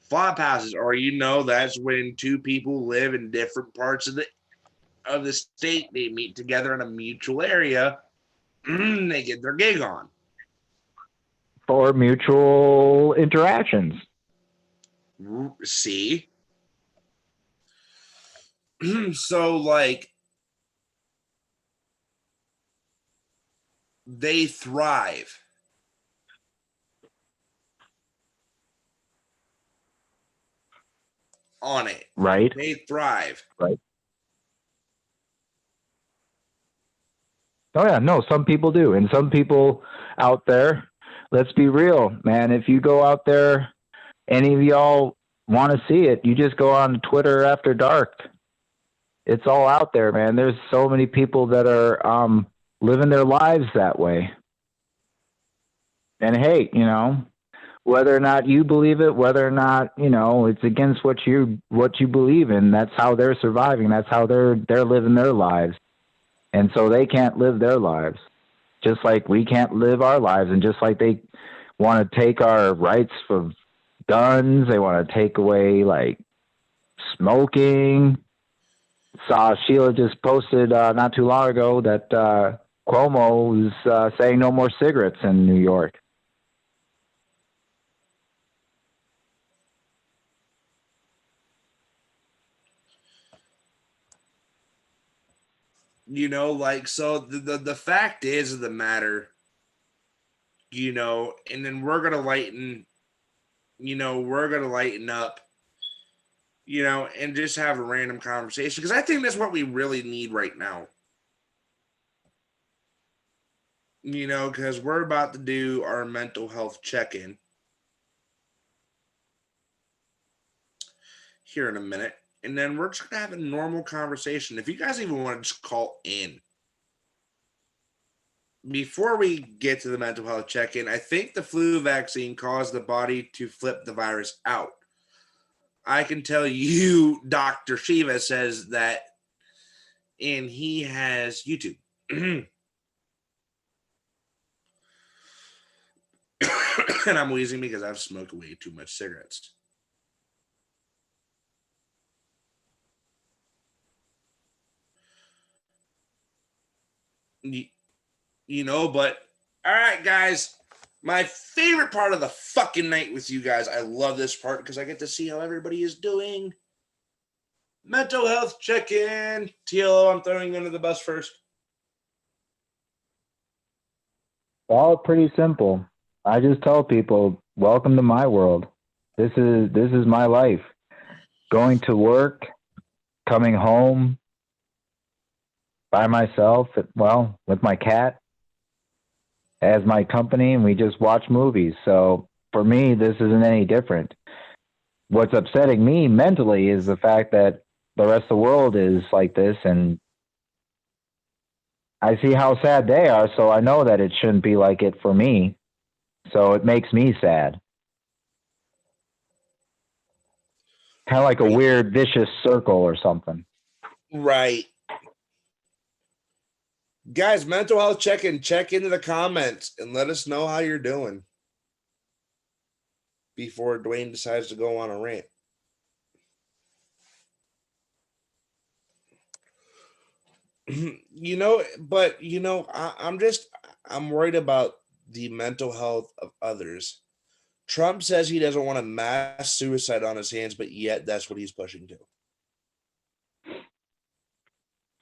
Flop houses, or that's when two people live in different parts of the state. They meet together in a mutual area. They get their gig on. For mutual interactions. See? So, like, they thrive on it. Right. They thrive. Right. Oh, yeah. No, some people do. And some people out there, let's be real, man. If you go out there, any of y'all want to see it, you just go on Twitter after dark. It's all out there, man. There's so many people that are living their lives that way. And hey, whether or not you believe it, whether or not, it's against what you believe in, that's how they're surviving. That's how they're living their lives. And so they can't live their lives. Just like we can't live our lives, and just like they want to take our rights of guns, they want to take away like smoking. Saw Sheila just posted not too long ago that Cuomo is saying no more cigarettes in New York. Like, so the fact is of the matter, and then we're gonna lighten up, and just have a random conversation, because I think that's what we really need right now. Because we're about to do our mental health check-in here in a minute, and then we're just gonna have a normal conversation. If you guys even want to just call in before we get to the mental health check-in, I think the flu vaccine caused the body to flip the virus out. I can tell you, Dr. Shiva says that, and he has YouTube. And I'm wheezing because I've smoked way too much cigarettes. But all right, guys, my favorite part of the fucking night with you guys. I love this part because I get to see how everybody is doing. mental health check-in. TLO, I'm throwing you under the bus first. Well, pretty simple. I just tell people, welcome to my world. This is my life. Going to work, coming home by myself, well, with my cat as my company, and we just watch movies. So for me, this isn't any different. What's upsetting me mentally is the fact that the rest of the world is like this, and I see how sad they are, so I know that it shouldn't be like it for me. So it makes me sad. Kind of like a weird, vicious circle or something. Right. Guys, mental health check-in. Check into the comments and let us know how you're doing before Dwayne decides to go on a rant. I'm worried about the mental health of others. Trump says he doesn't want a mass suicide on his hands, but yet that's what he's pushing to.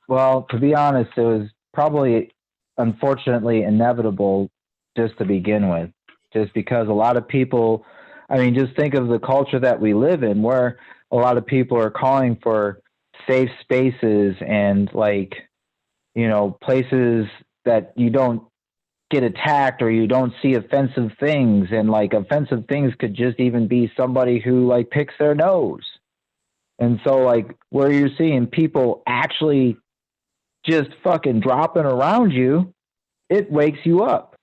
Well, to be honest, it was probably, unfortunately, inevitable just to begin with, just because a lot of people, I mean, just think of the culture that we live in where a lot of people are calling for safe spaces and places that you don't get attacked or you don't see offensive things. And offensive things could just even be somebody who picks their nose. And so where you're seeing people actually just fucking dropping around you, it wakes you up.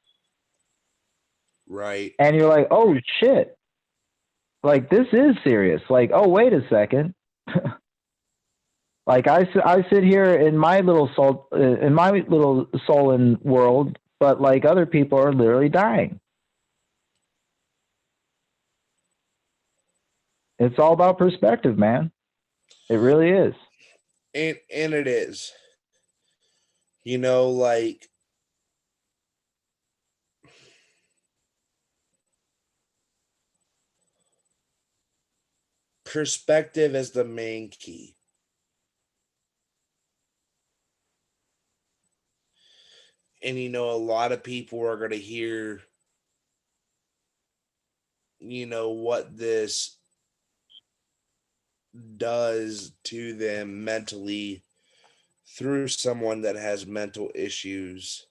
Right. And you're like, oh shit. This is serious. Oh, wait a second. I sit here in my little Solon world, but other people are literally dying. It's all about perspective, man. It really is. And it is. Perspective is the main key. And a lot of people are going to hear what this does to them mentally through someone that has mental issues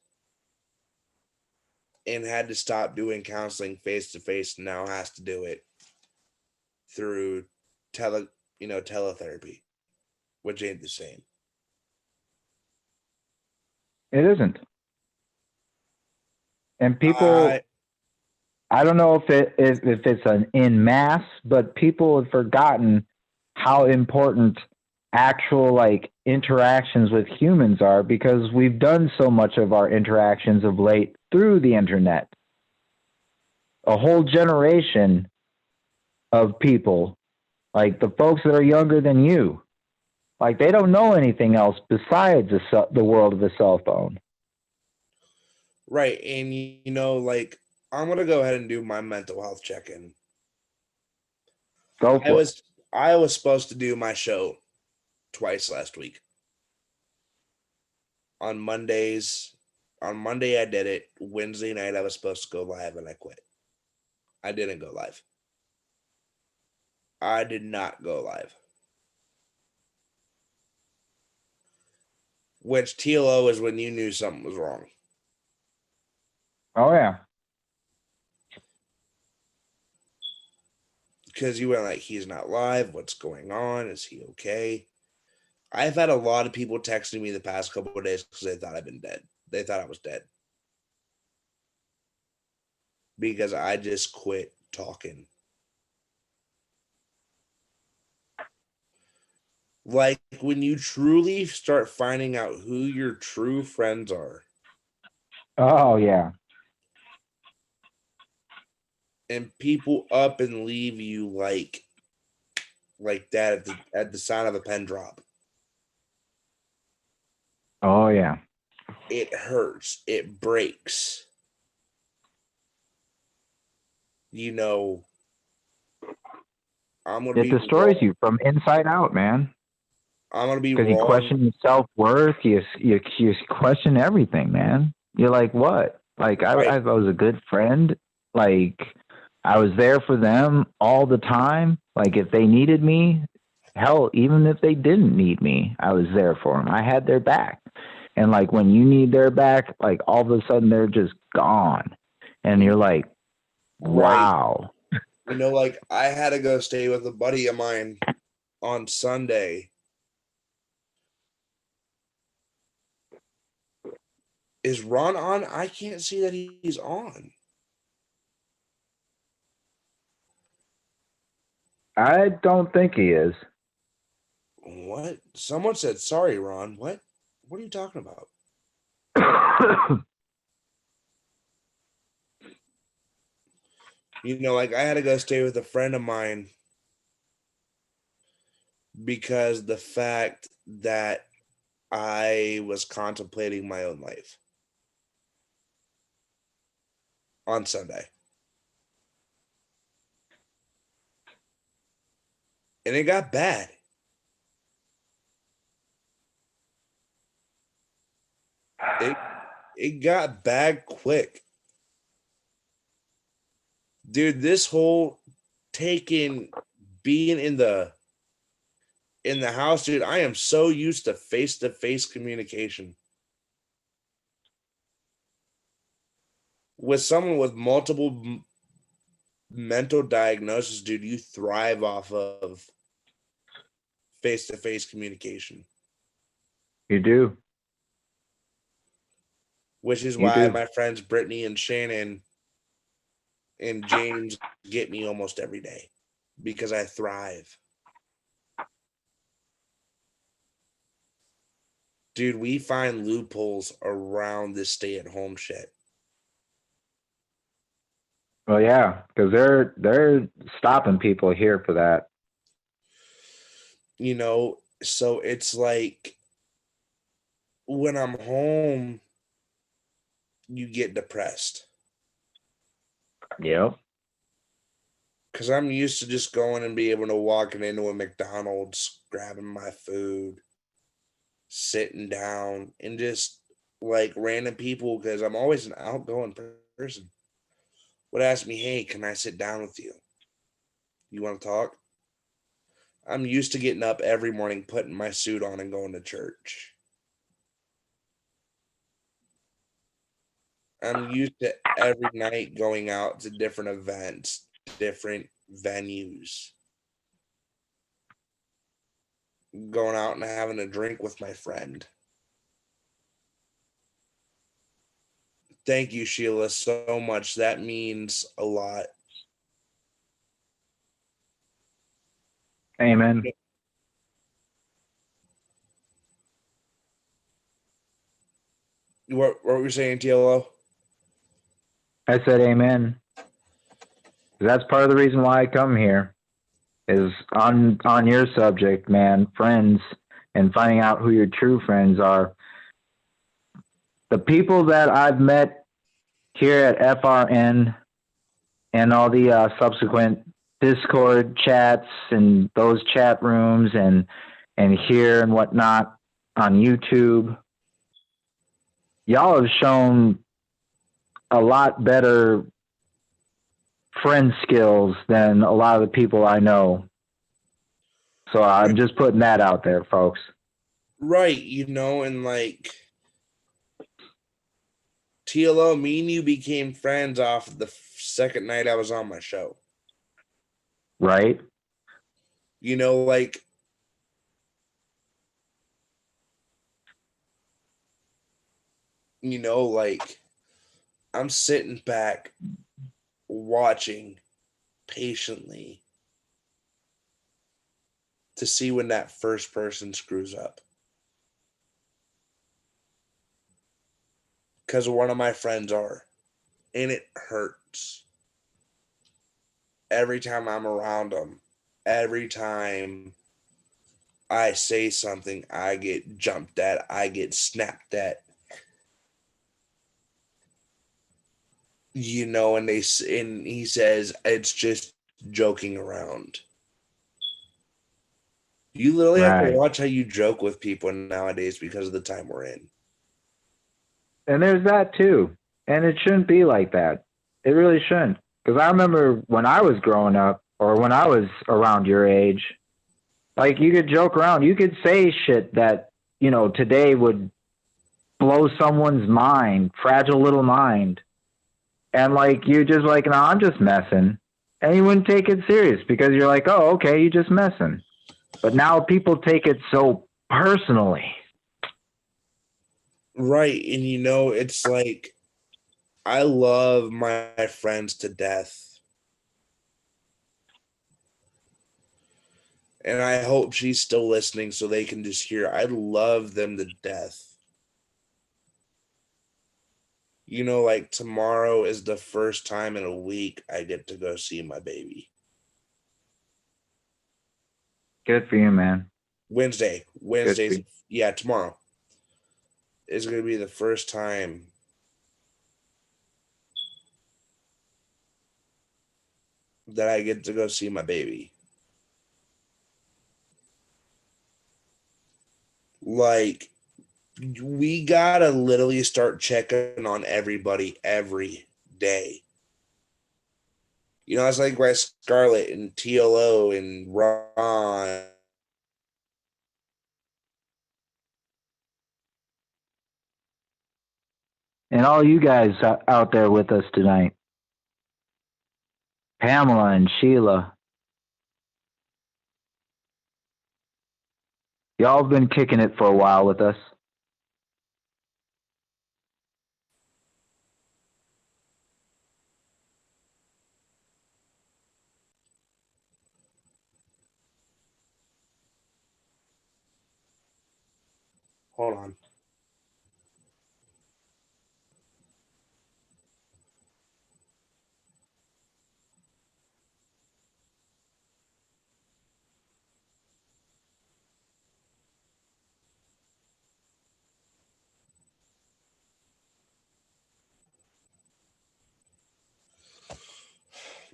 and had to stop doing counseling face to face, now has to do it through teletherapy, which ain't the same. It isn't. And people, I don't know if it's an en masse, but people have forgotten how important actual interactions with humans are, because we've done so much of our interactions of late through the internet. A whole generation of people, the folks that are younger than you, they don't know anything else besides the world of a cell phone. Right. And I'm going to go ahead and do my mental health check-in. Go for it. I was supposed to do my show twice last week. On Monday I did it. Wednesday night I was supposed to go live and I quit. I didn't go live. I did not go live. Which TLO is when you knew something was wrong. Oh, yeah. Because you went he's not live. What's going on? Is he okay? I've had a lot of people texting me the past couple of days because they thought I've been dead. They thought I was dead. Because I just quit talking. When you truly start finding out who your true friends are. Oh, yeah. And people up and leave you like that at the sound of a pen drop. Oh, yeah. It hurts. It breaks. It destroys you from inside out, man. I'm gonna be Because you wrong. question your self-worth. You question everything, man. You're like, what? Like, I was a good friend. Like, I was there for them all the time. Like, if they needed me, hell, even if they didn't need me, I was there for them. I had their back. And like, when you need their back, like, all of a sudden they're just gone. And you're like, wow. You know, like, I had to go stay with a buddy of mine on Sunday. Is Ron on? I can't see that he's on. I don't think he is. What? Someone said, sorry, Ron. What? What are you talking about? You know, like, I had to go stay with a friend of mine because the fact that I was contemplating my own life on Sunday. And it got bad. It got bad quick. Dude, this whole being in the house, dude, I am so used to face-to-face communication. With someone with multiple mental diagnoses, dude, you thrive off of face-to-face communication. You do. Which is why my friends Brittany and Shannon and James get me almost every day because I thrive. Dude, we find loopholes around this stay-at-home shit. Well, yeah, because they're stopping people here for that. You know, so it's like when I'm home, you get depressed. Yep. Because I'm used to just going and be able to walk into a McDonald's, grabbing my food, sitting down, and just like random people, because I'm always an outgoing person, would ask me, hey, can I sit down with you? You want to talk? I'm used to getting up every morning, putting my suit on, and going to church. I'm used to every night going out to different events, different venues, going out and having a drink with my friend. Thank you, Sheila, so much. That means a lot. Amen. What were you saying, TLO? I said amen. That's part of the reason why I come here is on your subject, man, friends, and finding out who your true friends are. The people that I've met here at FRN and all the subsequent Discord chats and those chat rooms and here and whatnot on YouTube, y'all have shown a lot better friend skills than a lot of the people I know. So I'm just putting that out there, folks. Right, you know, and like TLO, me and you became friends off the second night I was on my show. Right? You know, like I'm sitting back watching patiently to see when that first person screws up. Because one of my friends are. And it hurts. Every time I'm around them, every time I say something, I get jumped at, I get snapped at. You know, and he says it's just joking around. You literally have to Right. watch how you joke with people nowadays because of the time we're in. And there's that too. And it shouldn't be like that. It really shouldn't. Because I remember when I was growing up, or when I was around your age, like you could joke around. You could say shit that, today would blow someone's mind, fragile little mind. And like you're just like, no, I'm just messing. And you wouldn't take it serious because you're like, oh, okay, you're just messing. But now people take it so personally. Right. And it's like I love my friends to death. And I hope she's still listening so they can just hear. I love them to death. Like tomorrow is the first time in a week I get to go see my baby. Good for you, man. Wednesdays, yeah, tomorrow is going to be the first time that I get to go see my baby. Like, we gotta literally start checking on everybody every day. It's like why Scarlett and TLO and Ron. And all you guys out there with us tonight, Pamela and Sheila, y'all have been kicking it for a while with us. Hold on.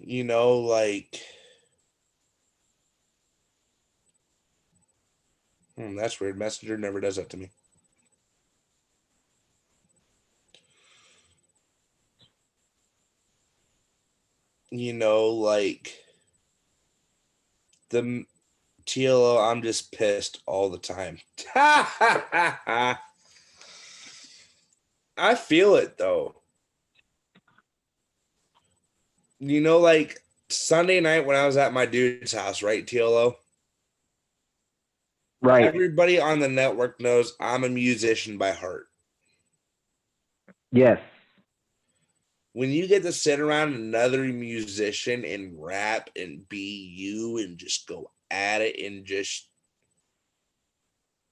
Like, that's weird. Messenger never does that to me. Like the TLO, I'm just pissed all the time. I feel it though. Like Sunday night when I was at my dude's house, right, TLO? Right. Everybody on the network knows I'm a musician by heart. Yes. When you get to sit around another musician and rap and be you and just go at it and just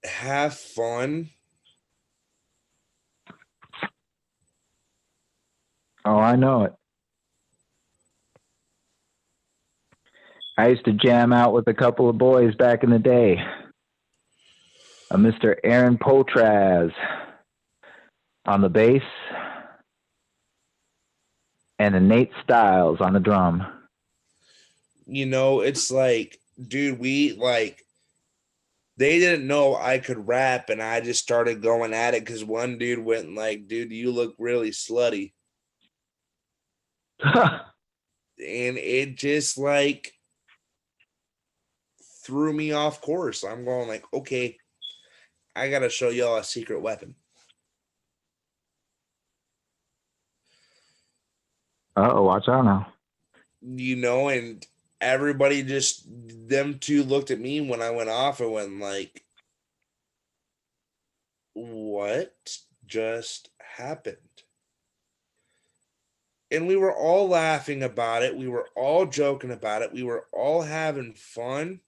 have fun. Oh, I know it. I used to jam out with a couple of boys back in the day. A Mr. Aaron Potraz on the bass and a Nate Styles on the drum. It's like, dude, they didn't know I could rap and I just started going at it because one dude went like, dude, you look really slutty. And it just like threw me off course. I'm going like, okay, I gotta show y'all a secret weapon. Uh-oh, watch out now. And everybody them two looked at me when I went off and went like, what just happened? And we were all laughing about it. We were all joking about it. We were all having fun.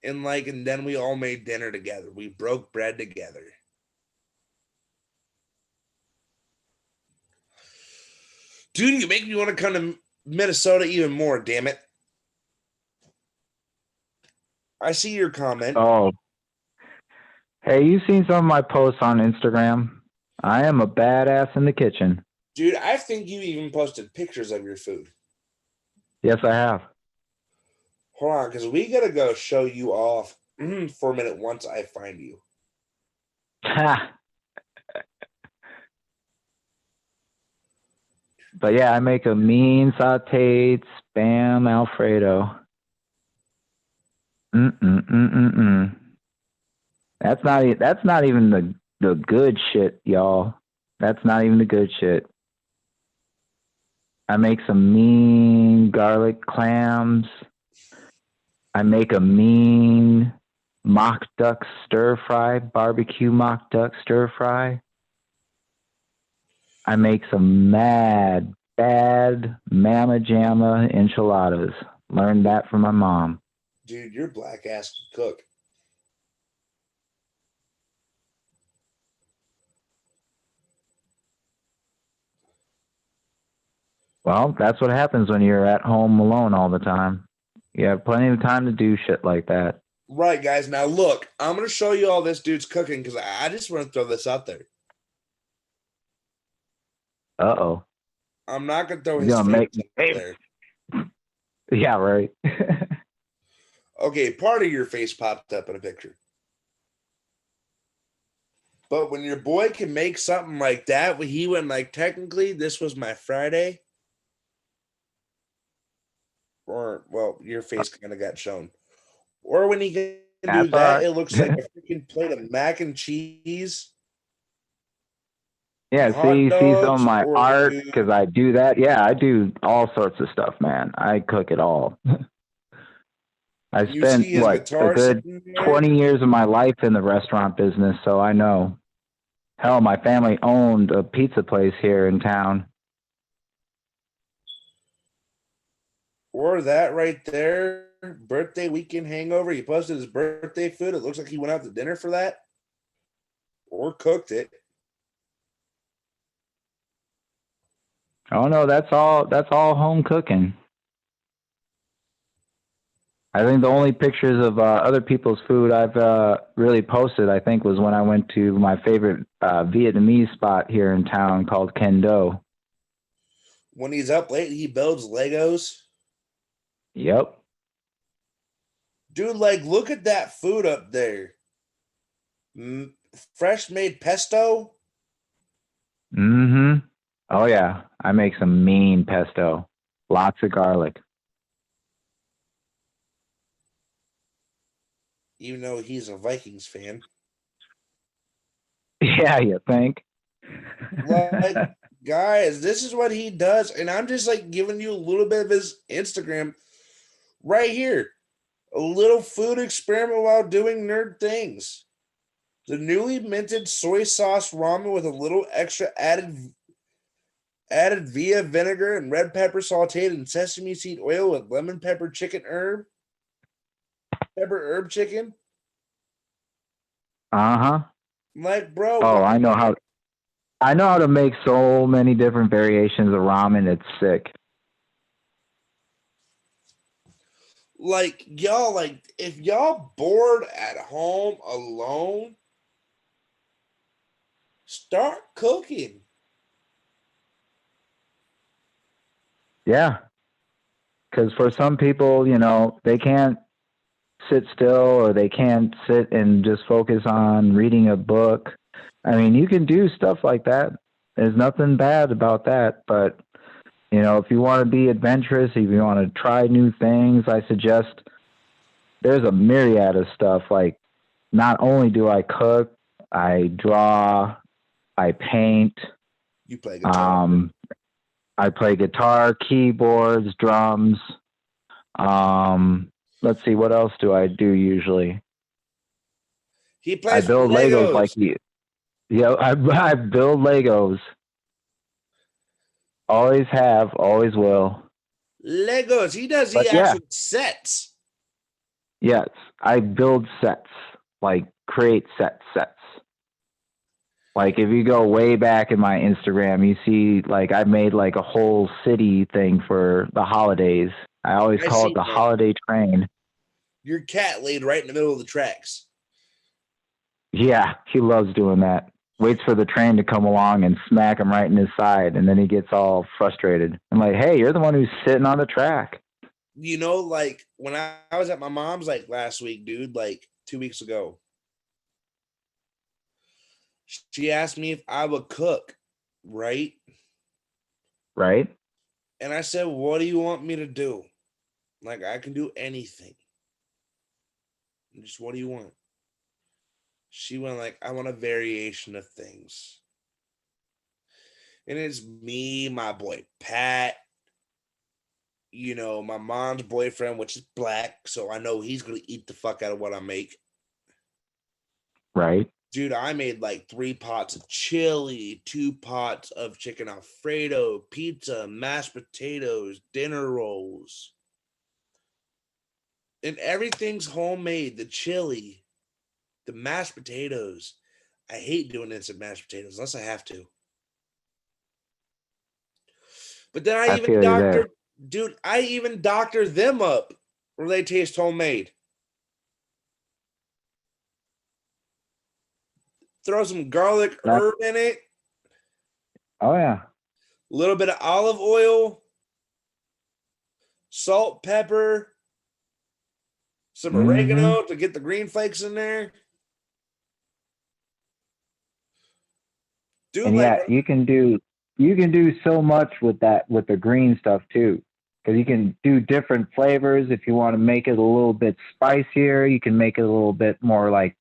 And then we all made dinner together. We broke bread together. Dude, you make me want to come to Minnesota even more, damn it. I see your comment. Oh. Hey, you seen some of my posts on Instagram? I am a badass in the kitchen. Dude, I think you even posted pictures of your food. Yes, I have. Hold on, because we gotta go show you off for a minute once I find you. But yeah, I make a mean sauteed Spam Alfredo. That's not even the good shit, y'all. That's not even the good shit. I make some mean garlic clams. I make a mean mock duck stir fry, barbecue mock duck stir fry. I make some bad mama jamma enchiladas. Learned that from my mom. Dude, your black ass can cook. Well, that's what happens when you're at home alone all the time. You have plenty of time to do shit like that. Right, guys. Now, look, I'm going to show you all this dude's cooking because I just want to throw this out there. Uh-oh. I'm not going to throw his face out there. Yeah, right. Okay, part of your face popped up in a picture. But when your boy can make something like that, when he went like, technically, this was my Friday. Or, well, your face kind of got shown. Or when he can do that, it looks like a freaking plate of mac and cheese. Yeah, see some of my art because I do that. Yeah, I do all sorts of stuff, man. I cook it all. I spent a good 20 years of my life in the restaurant business, so I know. Hell, my family owned a pizza place here in town. Or that right there, birthday weekend hangover. He posted his birthday food. It looks like he went out to dinner for that. Or cooked it. Oh no, that's all home cooking. I think the only pictures of other people's food I've really posted, I think, was when I went to my favorite Vietnamese spot here in town called Kendo. When he's up late, he builds Legos. Yep. Dude, like, look at that food up there. Fresh made pesto. Mm-hmm. Oh, yeah. I make some mean pesto. Lots of garlic. Even though he's a Vikings fan. Yeah, you think? Like, guys, this is what he does. And I'm just, like, giving you a little bit of his Instagram right here. A little food experiment while doing nerd things. The newly minted soy sauce ramen with a little extra added via vinegar and red pepper sauteed in sesame seed oil with lemon pepper herb chicken. Uh-huh. Like, bro. Oh, I know how to make so many different variations of ramen. It's sick. Like, y'all, like, if y'all bored at home alone, start cooking. Yeah. Because for some people, you know, they can't sit still or they can't sit and just focus on reading a book. I mean, you can do stuff like that. There's nothing bad about that. But, you know, if you want to be adventurous, if you want to try new things, I suggest there's a myriad of stuff. Like, not only do I cook, I draw, I paint. You play guitar. I play guitar, keyboards, drums. Let's see, what else do I do usually? He plays I build Legos. Like you. Yeah, I build Legos. Always have, always will. Legos. He does the actual sets. Yes, I build sets, like create sets. Like if you go way back in my Instagram, you see like I made like a whole city thing for the holidays. I always call it the holiday train. Your cat laid right in the middle of the tracks. Yeah, he loves doing that. Waits for the train to come along and smack him right in his side, and then he gets all frustrated. I'm like, hey, you're the one who's sitting on the track. You know, like when I was at my mom's like last week, dude, like 2 weeks ago, she asked me if I would cook, right? Right? And I said, what do you want me to do? Like, I can do anything. Just what do you want? She went like, I want a variation of things. And it's me, my boy Pat, you know, my mom's boyfriend, which is black, so I know he's gonna eat the fuck out of what I make. Right. Dude, I made like 3 pots of chili, 2 pots of chicken Alfredo, pizza, mashed potatoes, dinner rolls. And everything's homemade. The chili, the mashed potatoes. I hate doing instant mashed potatoes unless I have to. But then I feel you there. I even doctor them up where they taste homemade. Throw some garlic That, herb in it, oh yeah. a little bit of olive oil, salt, pepper, some Mm-hmm. oregano to get the green flakes in there. Dude, And like, yeah, you can do so much with that with the green stuff too. Because you can do different flavors. If you want to make it a little bit spicier, you can make it a little bit more like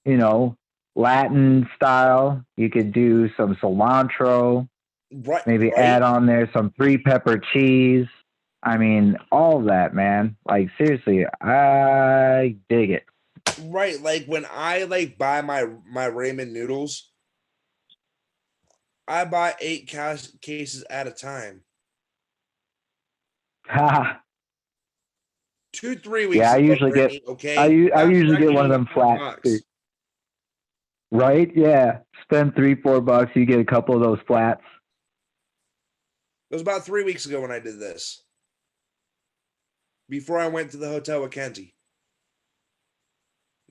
you know, Latin style. You could do some cilantro, right, maybe right, add on there some three pepper cheese. I mean, all of that, man. Like seriously, I dig it. right. Like when I like buy my ramen noodles, I buy 8 cases at a time. Ha. 2, 3 weeks Yeah, I ago, usually get Brittany. I Okay, I after usually I get can one of eat them flats too. $4. Right? Yeah. Spend 3-4 bucks, you get a couple of those flats. It was about 3 weeks ago when I did this. Before I went to the hotel with Kenzie.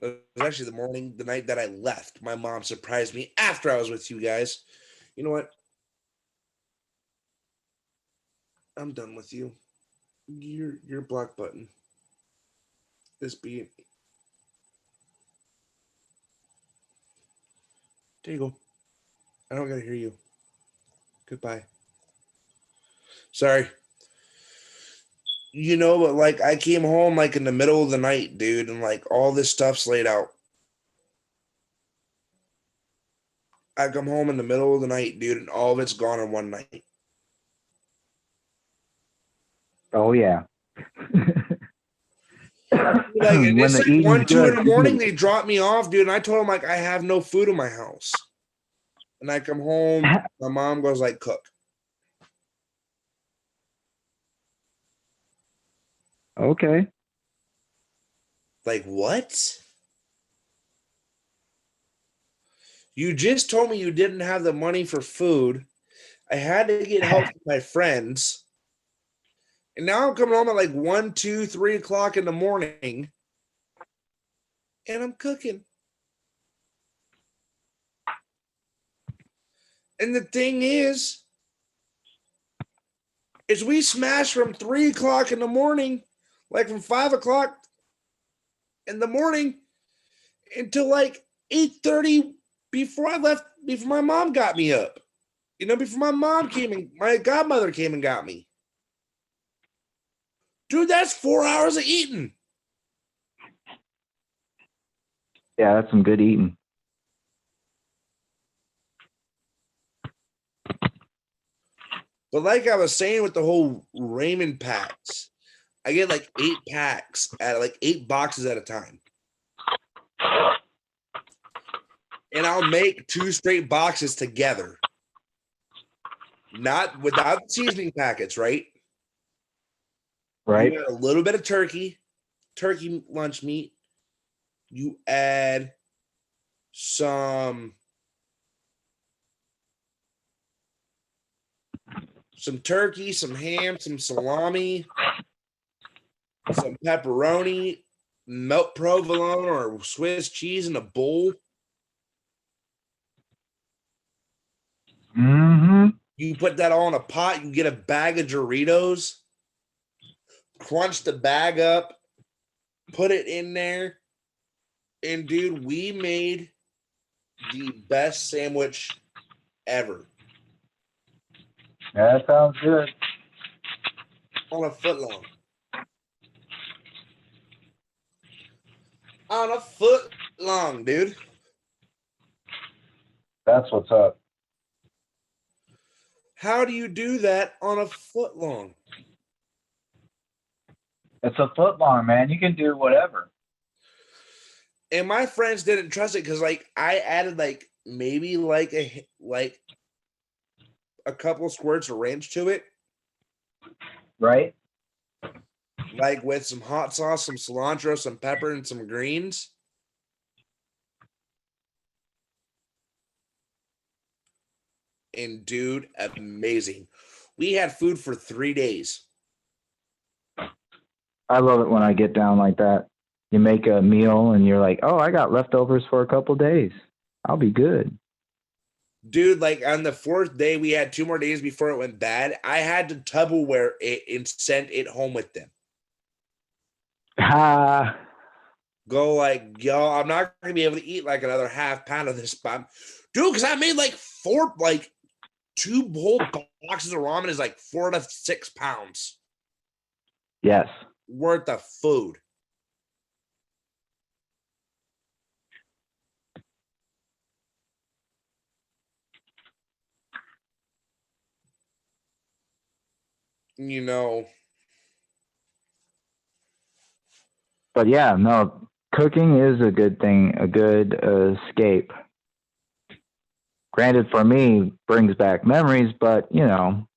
It was actually the night that I left. My mom surprised me after I was with you guys. You know what? I'm done with you. Your block button is being. There you go. I don't gotta hear you. Goodbye. Sorry. You know, but like I came home like in the middle of the night, dude, and like all this stuff's laid out. I come home in the middle of the night, dude, and all of it's gone in one night. Oh yeah. Like, and When it's the like eating's 1, 2 in good, the you morning. do. They drop me off, dude, and I told them like I have no food in my house. And I come home, my mom goes like, cook. Okay. Like what? You just told me you didn't have the money for food. I had to get help from my friends. And now I'm coming home at like 1, 2, 3 o'clock in the morning and I'm cooking. And the thing is we smash from 3 o'clock in the morning, like from 5 o'clock in the morning until like 8:30 before I left, before my mom got me up. You know, before my mom came and my godmother came and got me. Dude, that's 4 hours of eating. Yeah, that's some good eating. But like I was saying with the whole ramen packs, I get like 8 packs at like 8 boxes at a time. And I'll make 2 straight boxes together. Not without seasoning packets, right? Right? You add a little bit of turkey lunch meat. You add some turkey, some ham, some salami, some pepperoni, melt provolone or Swiss cheese in a bowl. Mm-hmm. You put that all in a pot, you get a bag of Doritos, crunch the bag up, put it in there, and dude, we made the best sandwich ever. Yeah, that sounds good. On a foot long. On a foot long, dude. That's what's up. How do you do that on a foot long? It's a foot long, man. You can do whatever. And my friends didn't trust it because, like, I added maybe a couple of squirts of ranch to it, Right? like with some hot sauce, some cilantro, some pepper, and some greens. And dude, amazing. We had food for 3 days. I love it when I get down like that. You make a meal and you're like, oh, I got leftovers for a couple days. I'll be good. Dude, like on the 4th day, we had 2 more days before it went bad. I had to Tupperware it and send it home with them. Ha! Go like, yo, I'm not gonna be able to eat like another half pound of this bomb. Dude, because I made like 2 whole boxes of ramen is like 4 to 6 pounds Yes. worth of food. You know. But yeah, no, cooking is a good thing, a good escape. Granted, for me, brings back memories, but you know,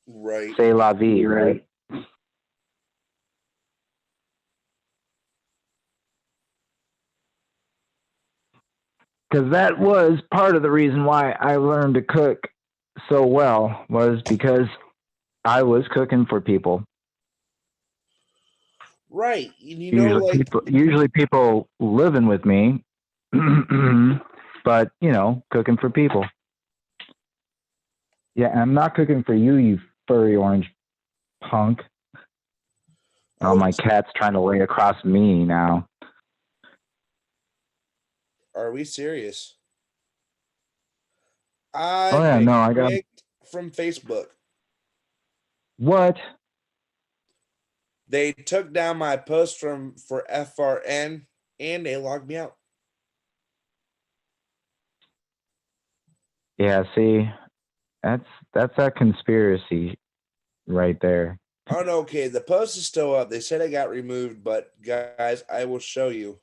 Right. c'est la vie, right? Because that was part of the reason why I learned to cook so well, was because I was cooking for people. Right. You know, Usually people living with me, but you know, cooking for people. Yeah, I'm not cooking for you, you furry orange punk. Oh, my cat's trying to lay across me now. Are we serious? Oh yeah, no, I got from Facebook. What? They took down my post for FRN and they logged me out. Yeah, see, that's that conspiracy right there. Oh no, okay. The post is still up. They said it got removed, but guys, I will show you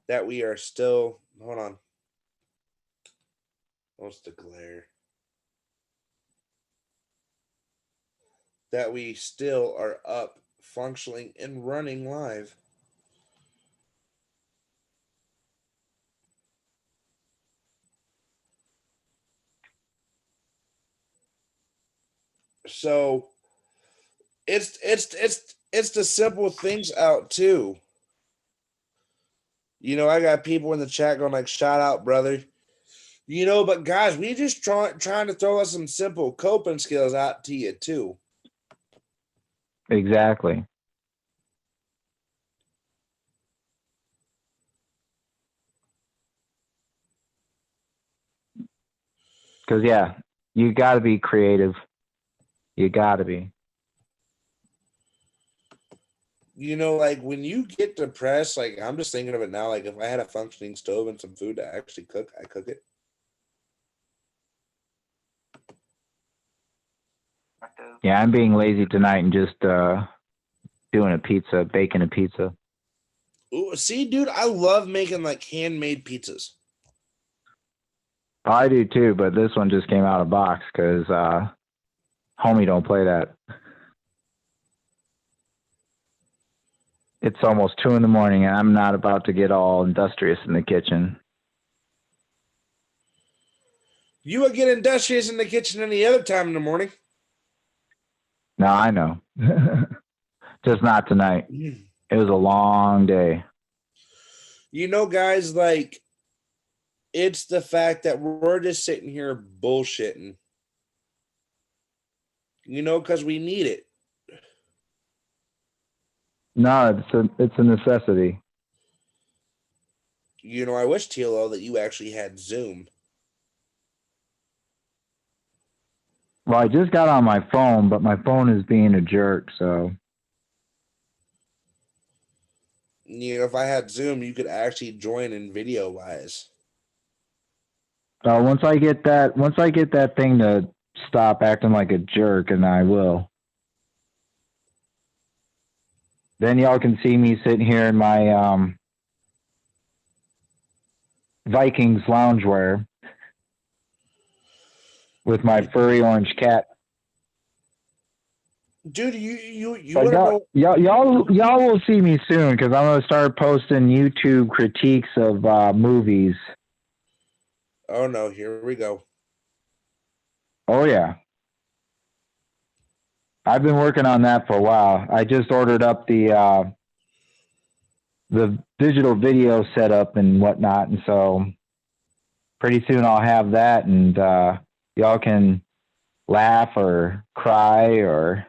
that we are still. Hold on. What's the glare? That we still are up, functioning, and running live. So it's the simple things out too. You know, I got people in the chat going like, "Shout out, brother." You know, but guys, we just trying to throw us some simple coping skills out to you too. Exactly. Because yeah, you got to be creative. You got to be. You know, like when you get depressed, like I'm just thinking of it now. Like if I had a functioning stove and some food to actually cook, I cook it. Yeah, I'm being lazy tonight and just doing a pizza, baking a pizza. Ooh, see, dude, I love making like handmade pizzas. Oh, I do too, but this one just came out of box because homie don't play that. It's almost 2 a.m. and I'm not about to get all industrious in the kitchen. You would get industrious in the kitchen any other time in the morning. No, I know. Just not tonight. It was a long day. You know, guys, like it's the fact that we're just sitting here bullshitting. You know, because we need it. No, it's a necessity. You know, I wish, TLO, that you actually had Zoom. Well, I just got on my phone, but my phone is being a jerk, so. You know, if I had Zoom, you could actually join in video-wise. Once I get that thing to stop acting like a jerk, and I will. Then y'all can see me sitting here in my Vikings loungewear with my furry orange cat. Dude, you But want to know? y'all will see me soon because I'm gonna start posting YouTube critiques of movies. Oh no, here we go. Oh yeah, I've been working on that for a while. I just ordered up the digital video setup and whatnot, and so pretty soon I'll have that, and y'all can laugh or cry or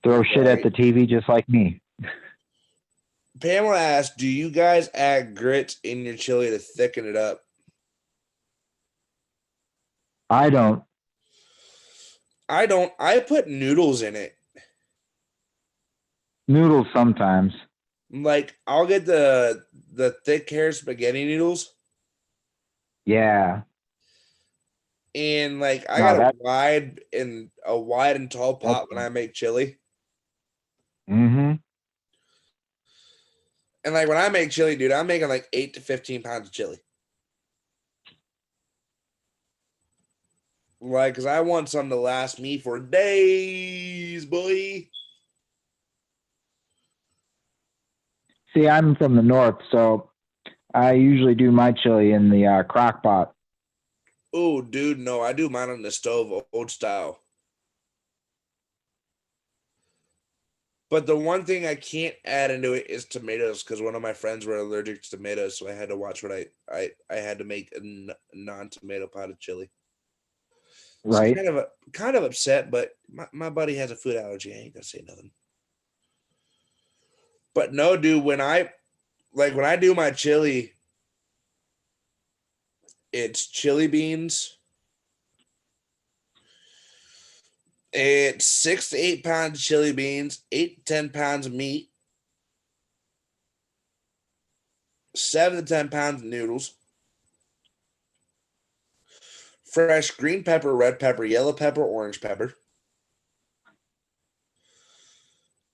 throw shit at the TV just like me. Pamela asked, "Do you guys add grits in your chili to thicken it up?" I don't. I don't. I put noodles in it. Noodles sometimes. Like, I'll get the thick hair spaghetti noodles. Yeah. And like I No, got a wide and tall pot when I make chili. Mm-hmm. And like when I make chili, dude, I'm making like 8 to 15 pounds of chili. Like, cause I want something to last me for days, boy. See, I'm from the north, so I usually do my chili in the crock pot. Oh, dude, no, I do mine on the stove, old style. But the one thing I can't add into it is tomatoes, because one of my friends were allergic to tomatoes, so I had to watch what I had to make a non-tomato pot of chili. Right. So kind of upset, but my buddy has a food allergy. I ain't gonna say nothing. But no, dude, when I do my chili, it's chili beans. It's 6 to 8 pounds of chili beans, 8 to 10 pounds of meat, 7 to 10 pounds of noodles, fresh green pepper, red pepper, yellow pepper, orange pepper.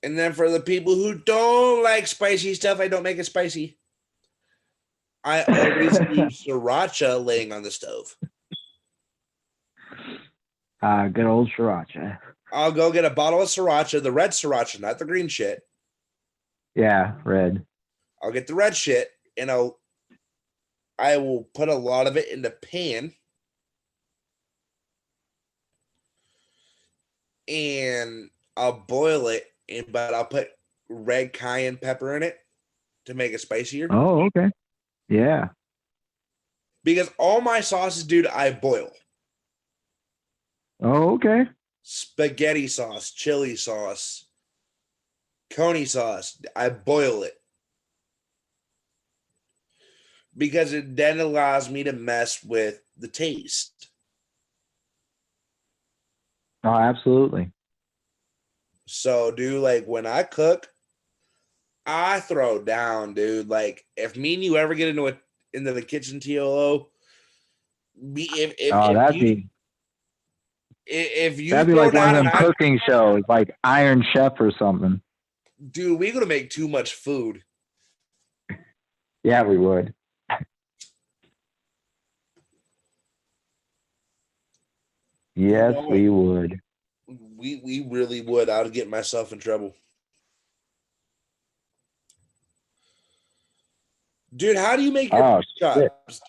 And then for the people who don't like spicy stuff, I don't make it spicy. I always leave sriracha laying on the stove. Good old sriracha. I'll go get a bottle of sriracha, the red sriracha, not the green shit. Yeah, red. I'll get the red shit, and I will put a lot of it in the pan. And I'll boil it, but I'll put red cayenne pepper in it to make it spicier. Oh, okay. Yeah. Because all my sauces, dude, I boil. Oh, okay. Spaghetti sauce, chili sauce, coney sauce, I boil it. Because it then allows me to mess with the taste. Oh, absolutely. So, dude, like when I cook, I throw down, dude. Like if me and you ever get into the kitchen, TLO, if you that'd be throw like one down of them cooking shows, like Iron Chef or something. Dude, we're gonna make too much food. Yeah, we would. Yes, we would. We really would. I would get myself in trouble. Dude, how do you make your pork chops?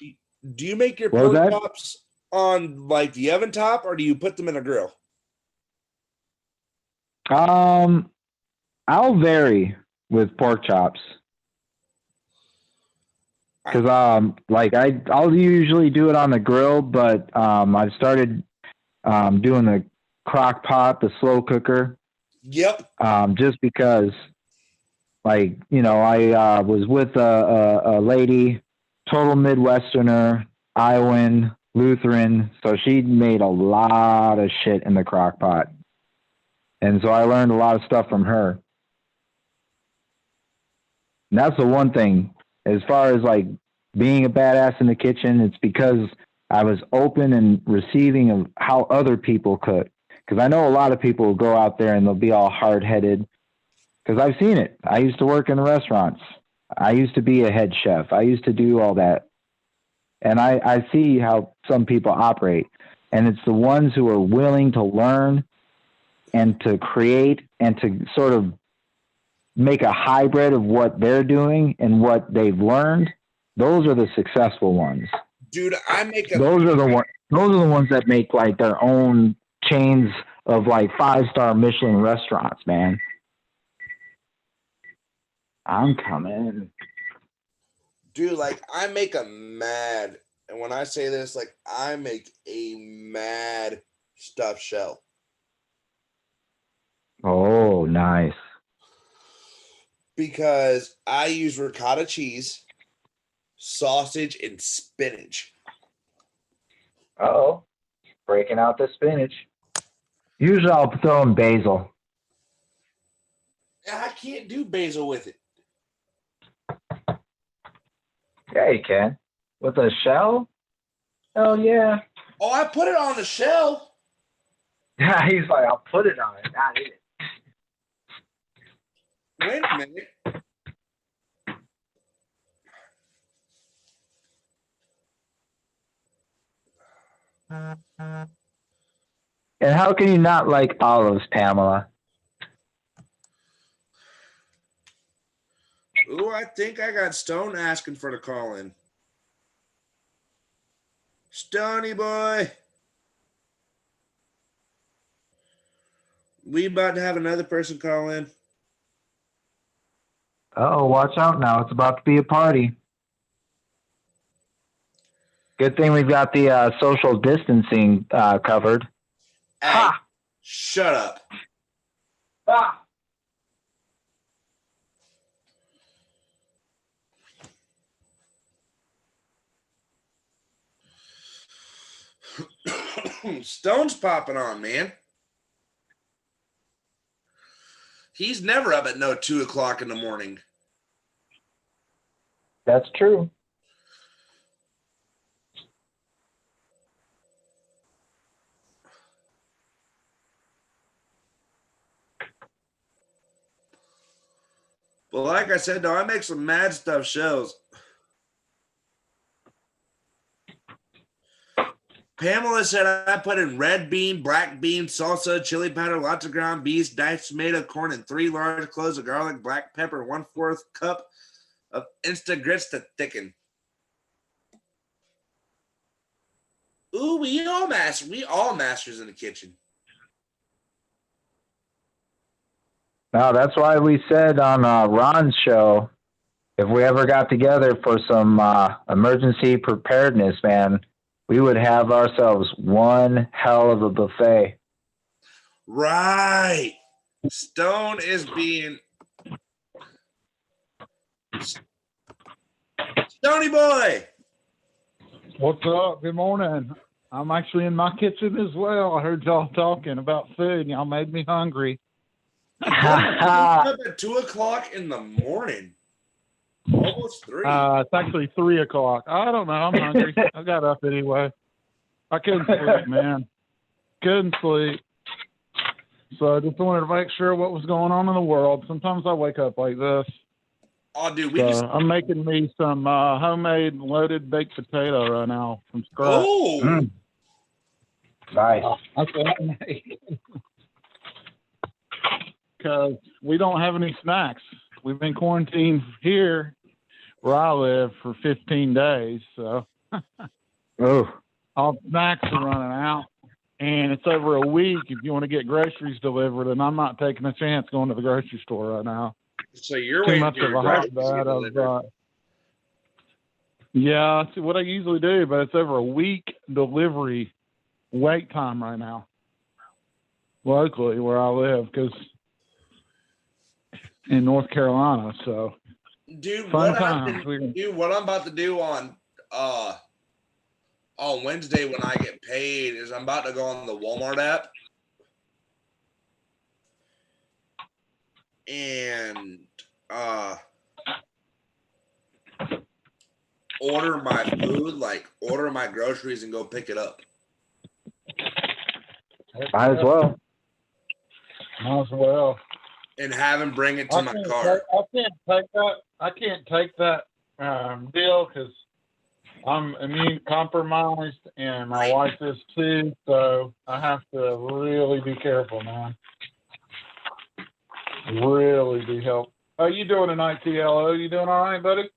Do you make your pork chops on like the oven top, or do you put them in a grill? I'll vary with pork chops. Because like I'll usually do it on the grill, but I've started doing the crock pot, the slow cooker. Yep. Just because Like, you know, I was with a lady, total Midwesterner, Iowan, Lutheran. So she made a lot of shit in the crock pot. And so I learned a lot of stuff from her. And that's the one thing, as far as like being a badass in the kitchen, it's because I was open and receiving of how other people cook. Because I know a lot of people will go out there and they'll be all hard headed. Because I've seen it. I used to work in the restaurants. I used to be a head chef. I used to do all that. And I see how some people operate. And it's the ones who are willing to learn and to create and to sort of make a hybrid of what they're doing and what they've learned. Those are the successful ones. Dude, those are the ones that make like their own chains of like 5-star Michelin restaurants, man. I'm coming. Dude, like, I make a mad, and when I say this, like, I make a mad stuffed shell. Oh, nice. Because I use ricotta cheese, sausage, and spinach. Uh-oh. Breaking out the spinach. Usually I'll throw in basil. I can't do basil with it. Yeah, you can. With a shell? Oh, yeah. Oh, I put it on the shell. Yeah, he's like, I'll put it on it, not eat it. Wait a minute. And how can you not like olives, Pamela? Ooh, I think I got Stone asking for the call in. Stony boy. We about to have another person call in. Oh, watch out now. It's about to be a party. Good thing we've got the social distancing covered. Hey, ha! Shut up. Ah! Stone's popping on, man. He's never up at 2 o'clock in the morning. That's true. But like I said, though, I make some mad stuff shells. Pamela said I put in red bean, black bean, salsa, chili powder, lots of ground beef, diced tomato, corn, and 3 large cloves of garlic, black pepper, 1/4 cup of instant grits to thicken. Ooh, we all masters in the kitchen. Now, that's why we said on Ron's show, if we ever got together for some emergency preparedness, man, we would have ourselves one hell of a buffet. Right. Stone is being... Stony boy! What's up? Good morning. I'm actually in my kitchen as well. I heard y'all talking about food, and y'all made me hungry. Up at 2 o'clock in the morning. Almost 3. It's actually 3 o'clock. I don't know. I'm hungry. I got up anyway. I couldn't sleep, man. Couldn't sleep. So I just wanted to make sure what was going on in the world. Sometimes I wake up like this. Oh, dude, I'm making me some homemade loaded baked potato right now from scratch. Oh! Mm. Nice. That's what I make. Because we don't have any snacks. We've been quarantined here where I live for 15 days. So Oh, all snacks are running out. And it's over a week if you want to get groceries delivered. And I'm not taking a chance going to the grocery store right now. So you're Too waiting much for of your a groceries to get hotbed delivered. of yeah, that's what I usually do, but it's over a week delivery wait time right now locally where I live because in North Carolina. So Dude, fun what times. what I'm about to do on Wednesday when I get paid is I'm about to go on the Walmart app and order my food, like order my groceries and go pick it up. Might as well. Might as well. And have him bring it to my car. I can't take that deal because I'm immune compromised and my wife is too. So I have to really be careful, man. Really be helpful. How you doing tonight, TLO? You doing all right, buddy?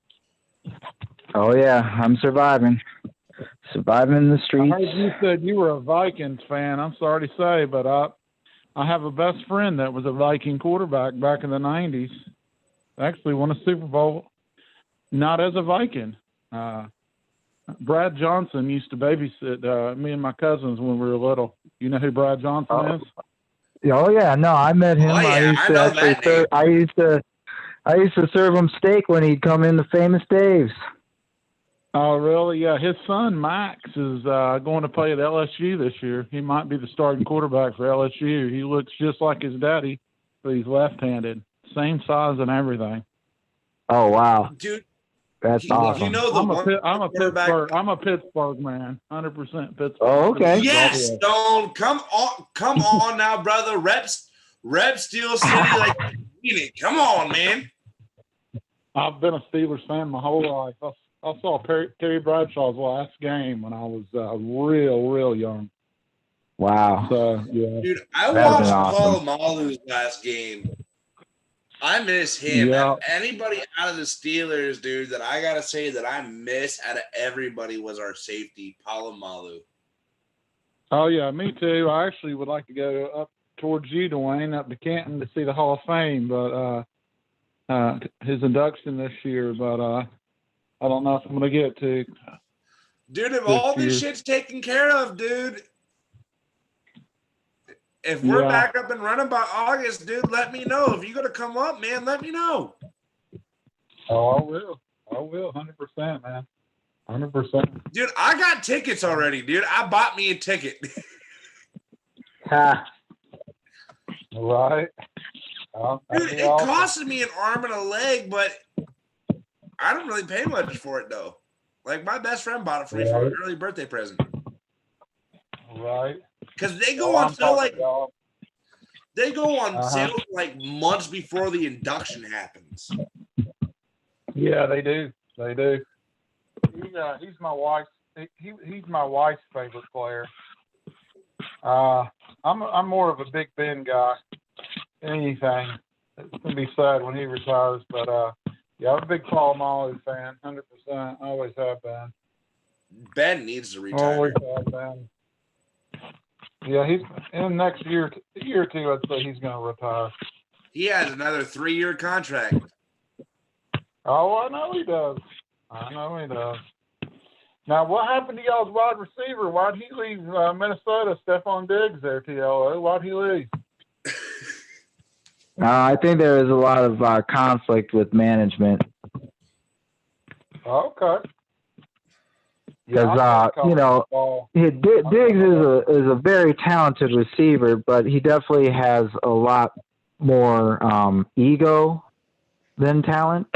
Oh yeah, I'm surviving. Surviving in the I streets. heard you said you were a Vikings fan. I'm sorry to say, but I have a best friend that was a Viking quarterback back in the 90s. Actually won a Super Bowl, not as a Viking. Brad Johnson used to babysit me and my cousins when we were little. You know who Brad Johnson is? Oh yeah, no, I met him. Oh, yeah, I know that name. I used to serve him steak when he'd come in the Famous Dave's. Oh, really? Yeah, his son Max is going to play at LSU this year. He might be the starting quarterback for LSU. He looks just like his daddy, but he's left-handed, same size and everything. Oh wow, Dude, that's awesome. You know I'm a Pittsburgh man, 100% Pittsburgh. Oh, okay. Yes, Stone. Come on now, brother. Rep Steel City like you mean it. Come on, man. I've been a Steelers fan my whole life. I saw Terry Bradshaw's last game when I was real young. Wow. So yeah, dude, I That'd watched awesome. Palomalu's last game. I miss him. Yeah. Anybody out of the Steelers, dude, that I gotta say that I miss out of everybody was our safety, Palomalu. Oh yeah, me too. I actually would like to go up towards you, Dwayne, up to Canton to see the Hall of Fame, but his induction this year. But I don't know if I'm gonna get to. Dude, if all this shit's taken care of, dude. If we're back up and running by August, dude, let me know. If you're gonna come up, man, let me know. Oh, I will, 100%, man, 100%. Dude, I got tickets already, dude. I bought me a ticket. Ha. Right. Dude, it costed me an arm and a leg, but I don't really pay much for it though. Like my best friend bought it for me for an early birthday present. Right. Because they go on sale sale like months before the induction happens. Yeah, they do. They do. He's my wife's. He's my wife's favorite player. I'm more of a Big Ben guy. Anything. It's gonna be sad when he retires, but yeah, I'm a big Paul Malu fan, 100%. Always have been. Ben needs to retire. Always have been. Yeah, he's in the next year or two. I'd say he's gonna retire. He has another 3-year contract. Oh, I know he does. Now, what happened to y'all's wide receiver? Why'd he leave Minnesota? Stephon Diggs there, TLO. Why'd he leave? I think there is a lot of conflict with management. Okay. Because Diggs is a very talented receiver, but he definitely has a lot more ego than talent.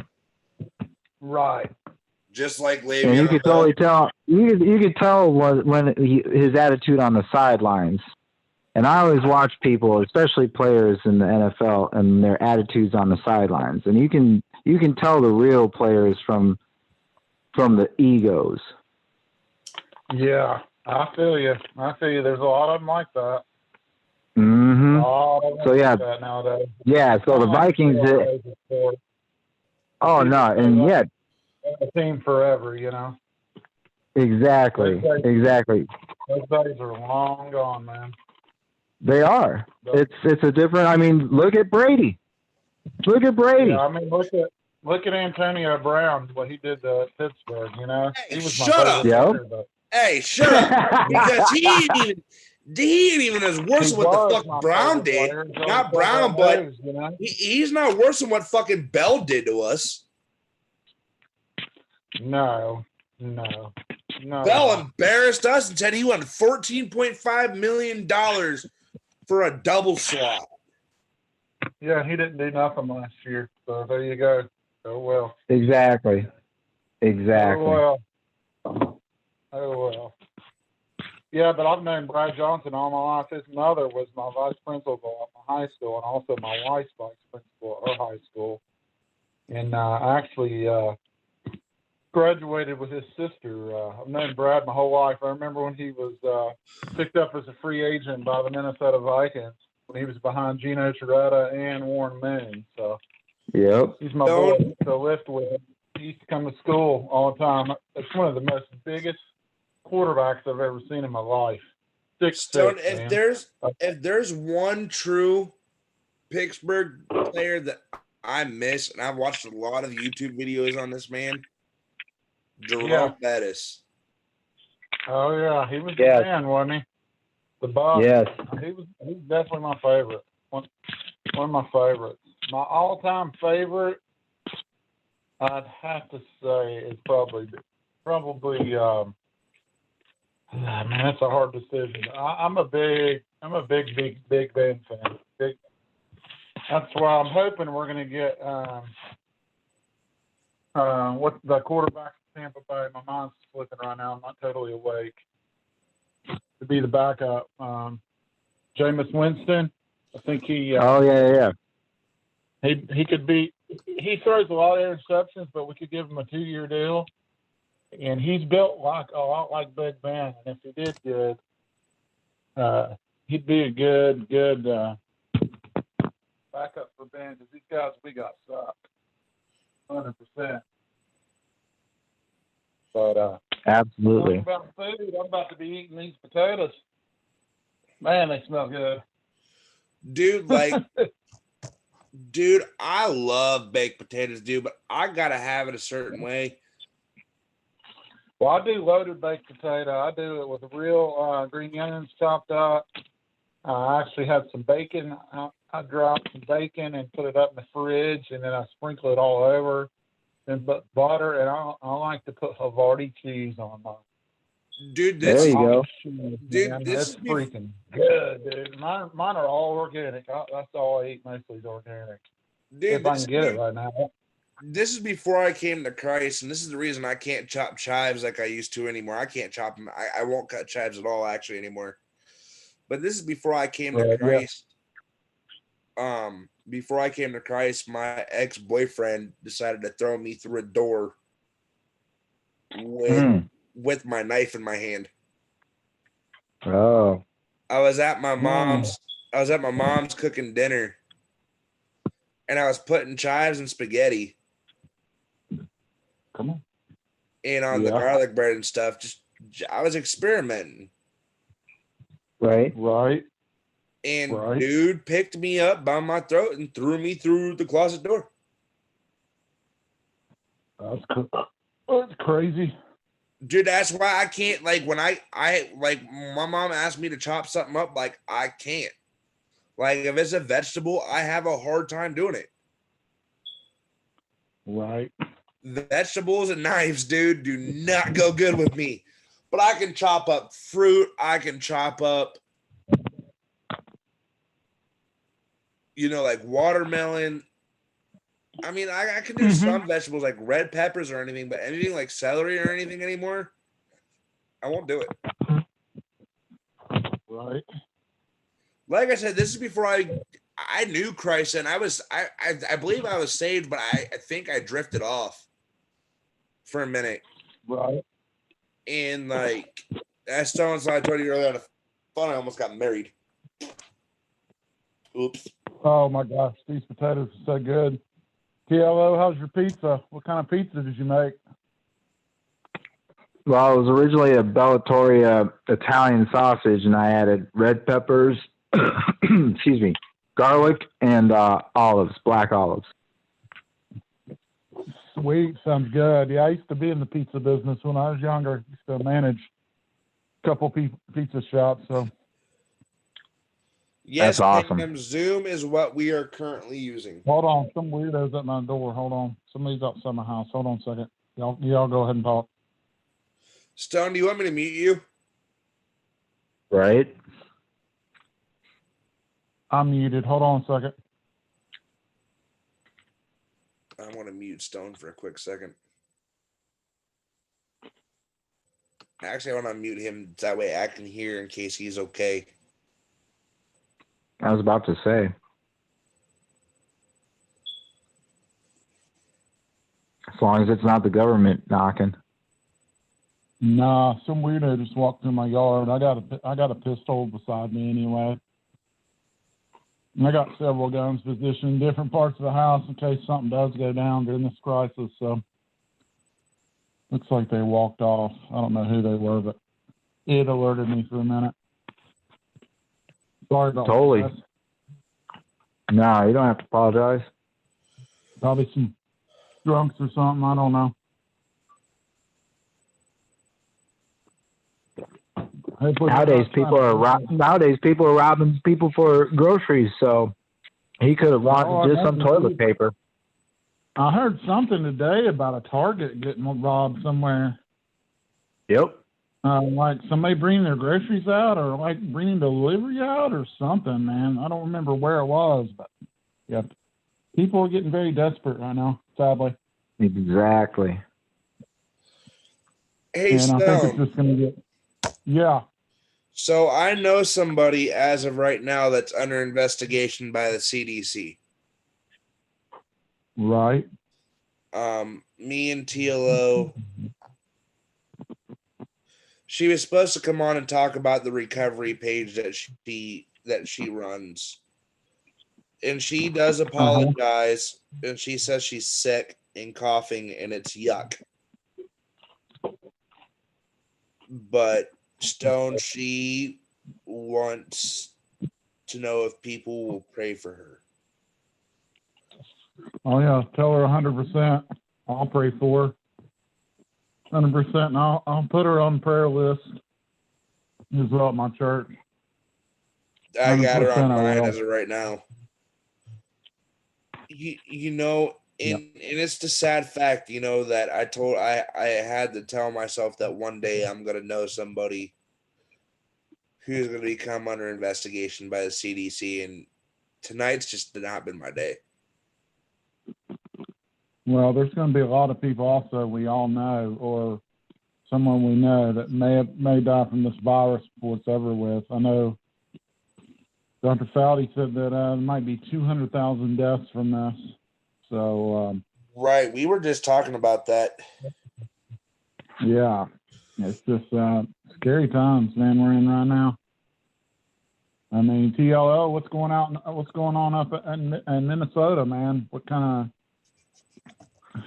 Right. Just like Le'Veon. And you could totally tell. You could tell when his attitude on the sidelines. And I always watch people, especially players in the NFL, and their attitudes on the sidelines. And you can tell the real players from the egos. Yeah, I feel you. There's a lot of them like that. Mm-hmm. So yeah, like that nowadays. Yeah. So the Vikings. Oh no, and yet a team forever, you know. Exactly. Those days are long gone, man. They are. It's a different. I mean, look at Brady. Yeah, I mean, look at Antonio Brown, what he did to Pittsburgh. You know, hey, he was shut up. Player, but... Hey, shut up! Because He ain't even as worse than what the fuck Brown did. Not Brown, but he's not worse than what fucking Bell did to us. No. Bell embarrassed us and said he won $14.5 million for a double slot. Yeah, he didn't do nothing last year. So there you go. Oh, well. Exactly. Oh, well. Yeah, but I've known Brad Johnson all my life. His mother was my vice principal at my high school and also my wife's vice principal at her high school. And I actually graduated with his sister. I've known Brad my whole life. I remember when he was picked up as a free agent by the Minnesota Vikings when he was behind Gino Torretta and Warren Moon. So yep, he's my boy to lift with. He used to come to school all the time. It's one of the most biggest quarterbacks I've ever seen in my life. Stone, if there's one true Pittsburgh player that I miss, and I've watched a lot of YouTube videos on this man, Jerome Bettis. Oh yeah, he was the man, wasn't he? The boss. Yes. He's definitely my favorite. One of my favorites. My all-time favorite, I'd have to say, is probably. Man, that's a hard decision. I'm a big Ben fan. That's why I'm hoping we're going to get what the quarterback from Tampa Bay. My mind's slipping right now. I'm not totally awake. To be the backup, Jameis Winston. I think he. Yeah. He could be. He throws a lot of interceptions, but we could give him a 2-year deal. And he's built a lot like Big Ben. And if he did good, he'd be a good backup for Ben. Because these guys we got sucked, 100%. But absolutely. About food, I'm about to be eating these potatoes. Man, they smell good, dude. Dude, I love baked potatoes, dude. But I gotta have it a certain way. Well, I do loaded baked potato. I do it with real green onions chopped up. I actually have some bacon. I drop some bacon and put it up in the fridge, and then I sprinkle it all over. And butter, and I like to put Havarti cheese on mine. Dude, there you go. Dude, this is freaking good, dude. Mine are all organic. That's all I eat. Mostly is organic. Dude, if I can get it right now. This is before I came to Christ, and this is the reason I can't chop chives like I used to anymore. I can't chop them. I won't cut chives at all, actually, anymore. But this is before I came to Christ. Yeah. Before I came to Christ, my ex-boyfriend decided to throw me through a door with my knife in my hand. Oh. I was at my mom's cooking dinner, and I was putting chives and spaghetti. Come on. And on the garlic bread and stuff, I was experimenting. Right. And dude picked me up by my throat and threw me through the closet door. That's crazy. Dude, that's why I can't, when I my mom asked me to chop something up, I can't. If it's a vegetable, I have a hard time doing it. Right. Vegetables and knives, dude, do not go good with me. But I can chop up fruit. I can chop up, watermelon. I mean, I can do some vegetables like red peppers or anything, but anything like celery or anything anymore, I won't do it. Right. Like I said, this is before I knew Christ, and I believe I was saved, but I think I drifted off for a minute. Right. And as Stone, I told you earlier on the phone, I almost got married. Oops. Oh my gosh, these potatoes are so good. TLO, how's your pizza? What kind of pizza did you make? Well, it was originally a Bellatoria Italian sausage, and I added red peppers, excuse me, garlic, and olives, black olives. Sweet, sounds good. Yeah, I used to be in the pizza business when I was younger. I used to manage a couple pizza shops, so Yes, awesome. Pam, Zoom is what we are currently using. Hold on. Some weirdo's at my door. Hold on. Somebody's outside my house. Hold on a second. Y'all go ahead and talk. Stone, do you want me to mute you? Right? I'm muted. Hold on a second. I want to mute Stone for a quick second. Actually, I want to mute him. That way I can hear in case he's okay. I was about to say. As long as it's not the government knocking. Nah, some weirdo just walked through my yard. I got a pistol beside me anyway. And I got several guns positioned in different parts of the house in case something does go down during this crisis. So looks like they walked off. I don't know who they were, but it alerted me for a minute. Sorry about Totally. that. No, you don't have to apologize. Probably some drunks or something. I don't know. Nowadays people are robbing people for groceries. So he could have wanted just some toilet paper. I heard something today about a Target getting robbed somewhere. Yep. Like somebody bringing their groceries out, or like bringing delivery out, or something. Man, I don't remember where it was, but yeah, people are getting very desperate right now. Sadly. Exactly. Hey, and Stone. I think it's just going to get. Yeah. So I know somebody as of right now that's under investigation by the CDC. Right. Me and TLO. She was supposed to come on and talk about the recovery page that she runs. And she does apologize, and she says she's sick and coughing, and it's yuck. But Stone, she wants to know if people will pray for her. Oh yeah, tell her 100%. I'll pray for her. 100%, and I'll put her on the prayer list as well at my church. I got her on 100% I mine will. as of right now. You know, and it's the sad fact, you know, that I had to tell myself that one day I'm gonna know somebody who's gonna become under investigation by the CDC, and tonight's just not been my day. Well, there's going to be a lot of people also we all know, or someone we know that may die from this virus before it's over with. I know Dr. Fauci said that there might be 200,000 deaths from this. So right, we were just talking about that. Yeah, it's just scary times, man. We're in right now. I mean, TLO, what's going on up in Minnesota, man? What kind of?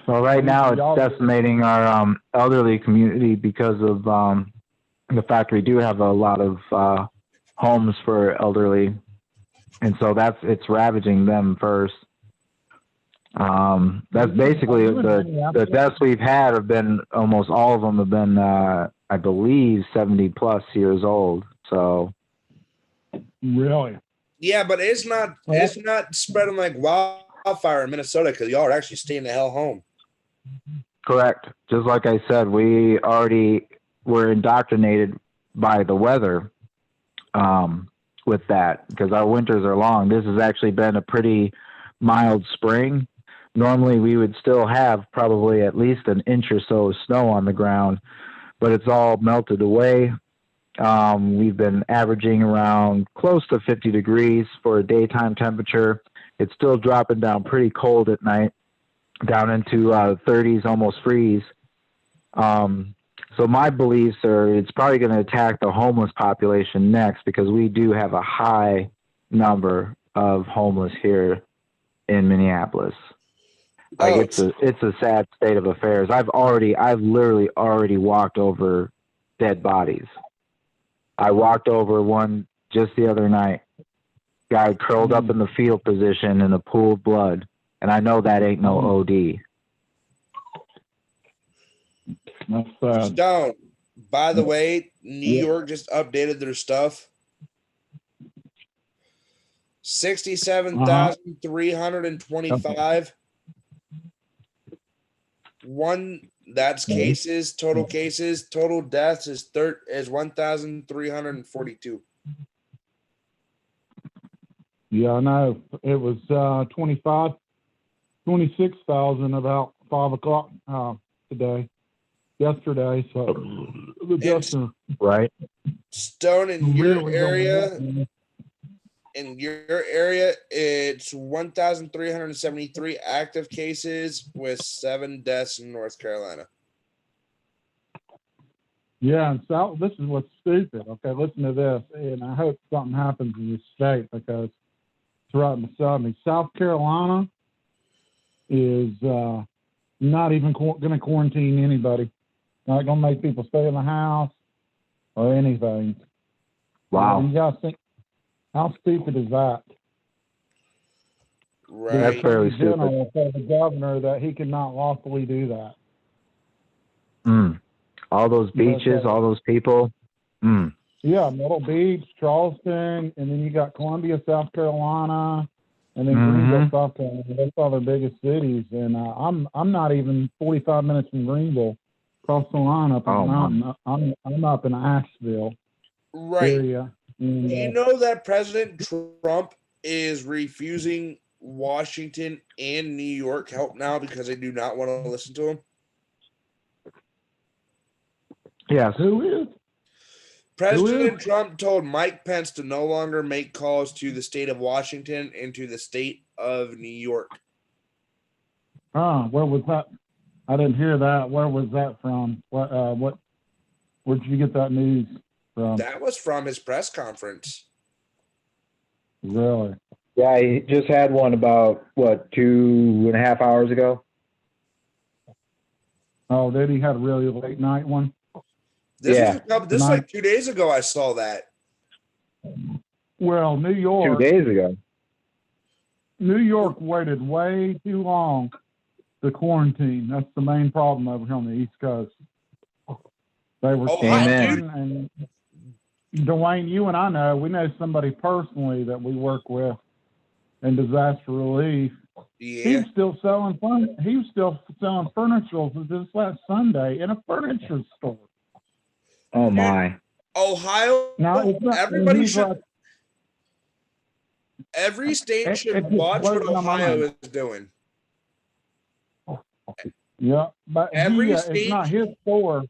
Well, right now it's decimating our elderly community because of the fact we do have a lot of homes for elderly, and so it's ravaging them first. That's basically the deaths we've had have been, almost all of them have been, I believe, 70 plus years old. So really, yeah, but it's not spreading like wildfire in Minnesota because y'all are actually staying the hell home. Correct. Just like I said, we already were indoctrinated by the weather with that, because our winters are long. This has actually been a pretty mild spring. Normally we would still have probably at least an inch or so of snow on the ground, but it's all melted away. We've been averaging around close to 50 degrees for a daytime temperature. It's still dropping down pretty cold at night, down into 30s, almost freeze. So my beliefs are it's probably going to attack the homeless population next, because we do have a high number of homeless here in Minneapolis. Like it's a sad state of affairs. I've literally already walked over dead bodies. I walked over one just the other night. Guy curled up in the fetal position in a pool of blood, and I know that ain't no OD. That's sad. Stone, by the way, New York just updated their stuff. 67,325. One that's cases, total cases, total deaths is 1,342. Yeah, I know. It was 26,000 about 5 o'clock yesterday. So the deaths are Right. Stone in really going up. in your area, it's 1,373 active cases with 7 deaths in North Carolina. Yeah, and so this is what's stupid. Okay, listen to this, and I hope something happens in this state because it's right beside me. South Carolina is not even going to quarantine anybody. Not going to make people stay in the house or anything. Wow. You guys think, how stupid is that? Right. That's fairly General told the governor that he could not lawfully do that. All those beaches, all those people. Yeah, Myrtle Beach, Charleston, and then you got Columbia, South Carolina, and then Greenville, South Carolina. Those are the biggest cities, and I'm not even 45 minutes from Greenville, across the line up in the mountain. I'm up in Asheville area. And, you know that President Trump is refusing Washington and New York help now because they do not want to listen to him? Yes. Who is? President Trump told Mike Pence to no longer make calls to the state of Washington and to the state of New York. Where was that? I didn't hear that. Where was that from? Where'd you get that news from? That was from his press conference. Really? Yeah, he just had one about, 2.5 hours ago? Oh, did he have a really late night one? This is like 2 days ago I saw that. Well, New York. 2 days ago. New York waited way too long to quarantine. That's the main problem over here on the East Coast. They were stubborn, and Dwayne, you and I know, we know somebody personally that we work with in disaster relief. Yeah. He was still selling furniture this last Sunday in a furniture store. Oh my! Ohio. Now everybody should. Every state should watch what Ohio is doing. Yeah, but it's not his store.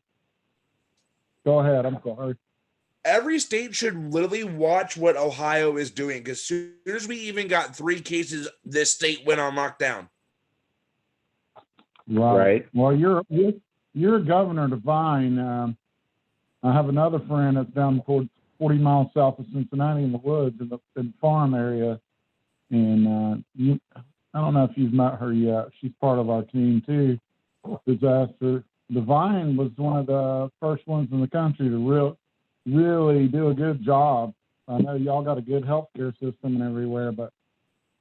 Go ahead. I'm sorry. Every state should literally watch what Ohio is doing because as soon as we even got 3 cases, this state went on lockdown. Right. Well, you're Governor Devine. I have another friend that's down towards 40 miles south of Cincinnati in the woods in the farm area. And I don't know if you've met her yet. She's part of our team too. Disaster. Devine was one of the first ones in the country to really do a good job. I know y'all got a good healthcare system and everywhere, but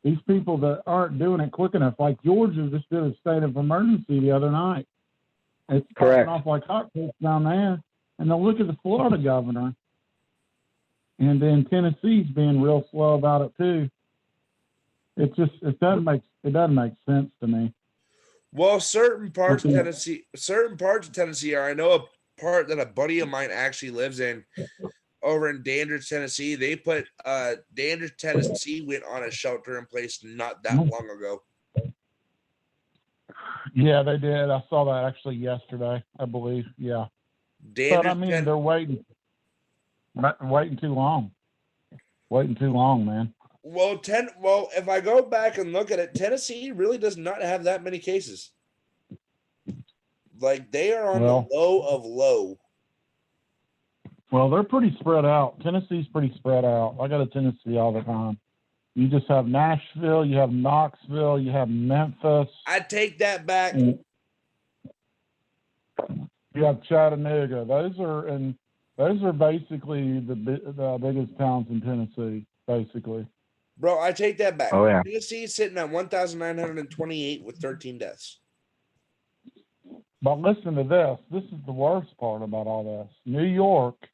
these people that aren't doing it quick enough, like Georgia just did a state of emergency the other night. It's popping off like hotcakes down there. And then look at the Florida governor. And then Tennessee's being real slow about it too. It doesn't make sense to me. Well, certain parts of Tennessee are. I know a part that a buddy of mine actually lives in over in Dandridge, Tennessee. They put Dandridge, Tennessee went on a shelter in place not that long ago. Yeah, they did. I saw that actually yesterday, I believe. Yeah. But I mean, they're waiting too long. Waiting too long, man. Well, if I go back and look at it, Tennessee really does not have that many cases. Like they are on the low of low. Well, they're pretty spread out. Tennessee's pretty spread out. I go to Tennessee all the time. You just have Nashville, you have Knoxville, you have Memphis. I take that back. You have Chattanooga. Those are basically the biggest towns in Tennessee, basically. Bro, I take that back. Oh yeah. Tennessee is sitting at 1,928 with 13 deaths. But listen to this. This is the worst part about all this. New York,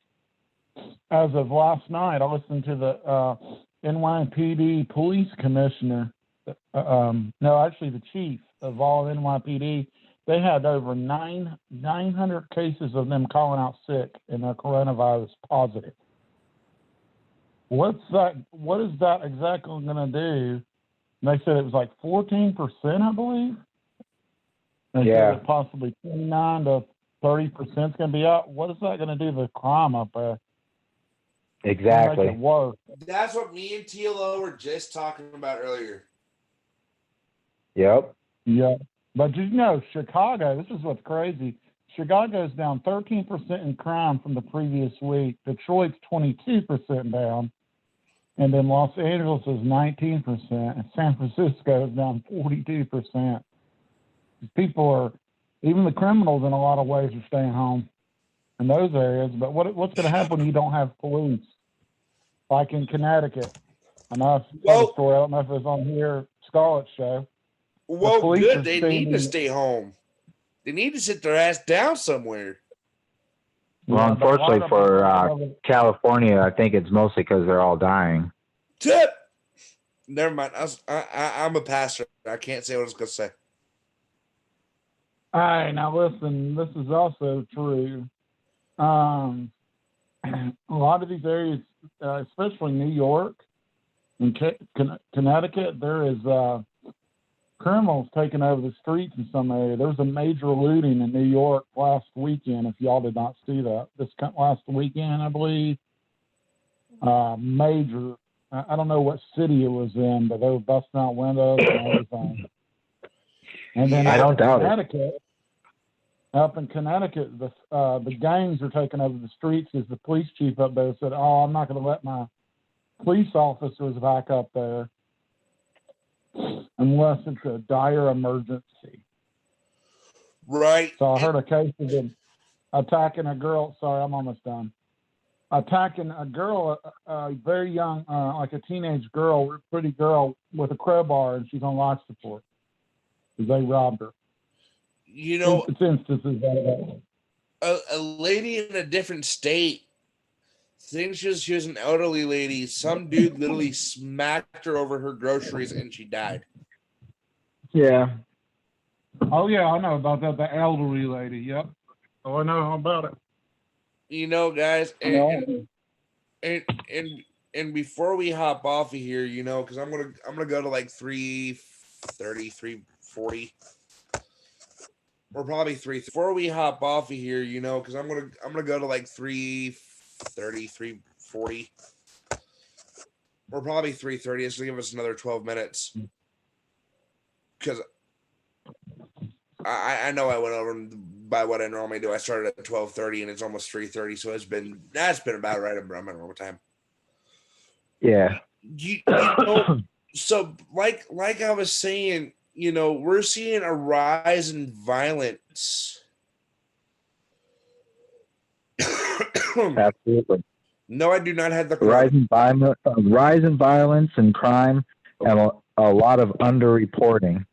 as of last night, I listened to the NYPD police commissioner, no, actually the chief of all of NYPD, they had over 900 cases of them calling out sick and their coronavirus positive. What is that exactly going to do? And they said it was like 14%, I believe. They said possibly 29 to 30% is going to be out. What is that going to do to the crime up there? Exactly. Make it worse. That's what me and TLO were just talking about earlier. Yep. Yeah. But Chicago, this is what's crazy. Chicago's down 13% in crime from the previous week. Detroit's 22% down. And then Los Angeles is 19%. And San Francisco is down 42%. People are, even the criminals in a lot of ways are staying home in those areas. But what's going to happen when you don't have police? Like in Connecticut. I know I've told a story. I don't know if it was on here, Scarlett's show. Well, good. They need to stay home. They need to sit their ass down somewhere. Well, unfortunately for California, I think it's mostly because they're all dying. Tip. Never mind. I'm a pastor. I can't say what I was going to say. All right, now listen. This is also true. A lot of these areas, especially New York and Connecticut, there is criminals taking over the streets in some area. There was a major looting in New York last weekend, if y'all did not see that. This last weekend, I believe. Major. I don't know what city it was in, but they were busting out windows and everything. And then I don't doubt it. Up in Connecticut, the gangs are taking over the streets. As the police chief up there said, "Oh, I'm not going to let my police officers back up there unless it's a dire emergency." Right. So I heard a case of them attacking a girl. Sorry, I'm almost done. Attacking a girl, a very young, like a teenage girl, pretty girl, with a crowbar, and she's on life support because they robbed her. It's instances like that. A lady in a different state thinks she was an elderly lady. Some dude literally smacked her over her groceries and she died. Yeah. Oh yeah, I know about that. The elderly lady. Yep. Oh, I know about it. Guys, and before we hop off of here, because I'm gonna go to like 3:30, 3:40. Or probably 3. Before we hop off of here, because I'm gonna go to like 3:30, 3:40. Or probably 3:30. It's gonna give us another 12 minutes. Because I know I went over by what I normally do. I started at 12:30 and it's almost 3:30, so that's been about right around my normal time. Yeah. So like I was saying, we're seeing a rise in violence. Absolutely. No, I do not have the rise in violence and crime, and a lot of underreporting.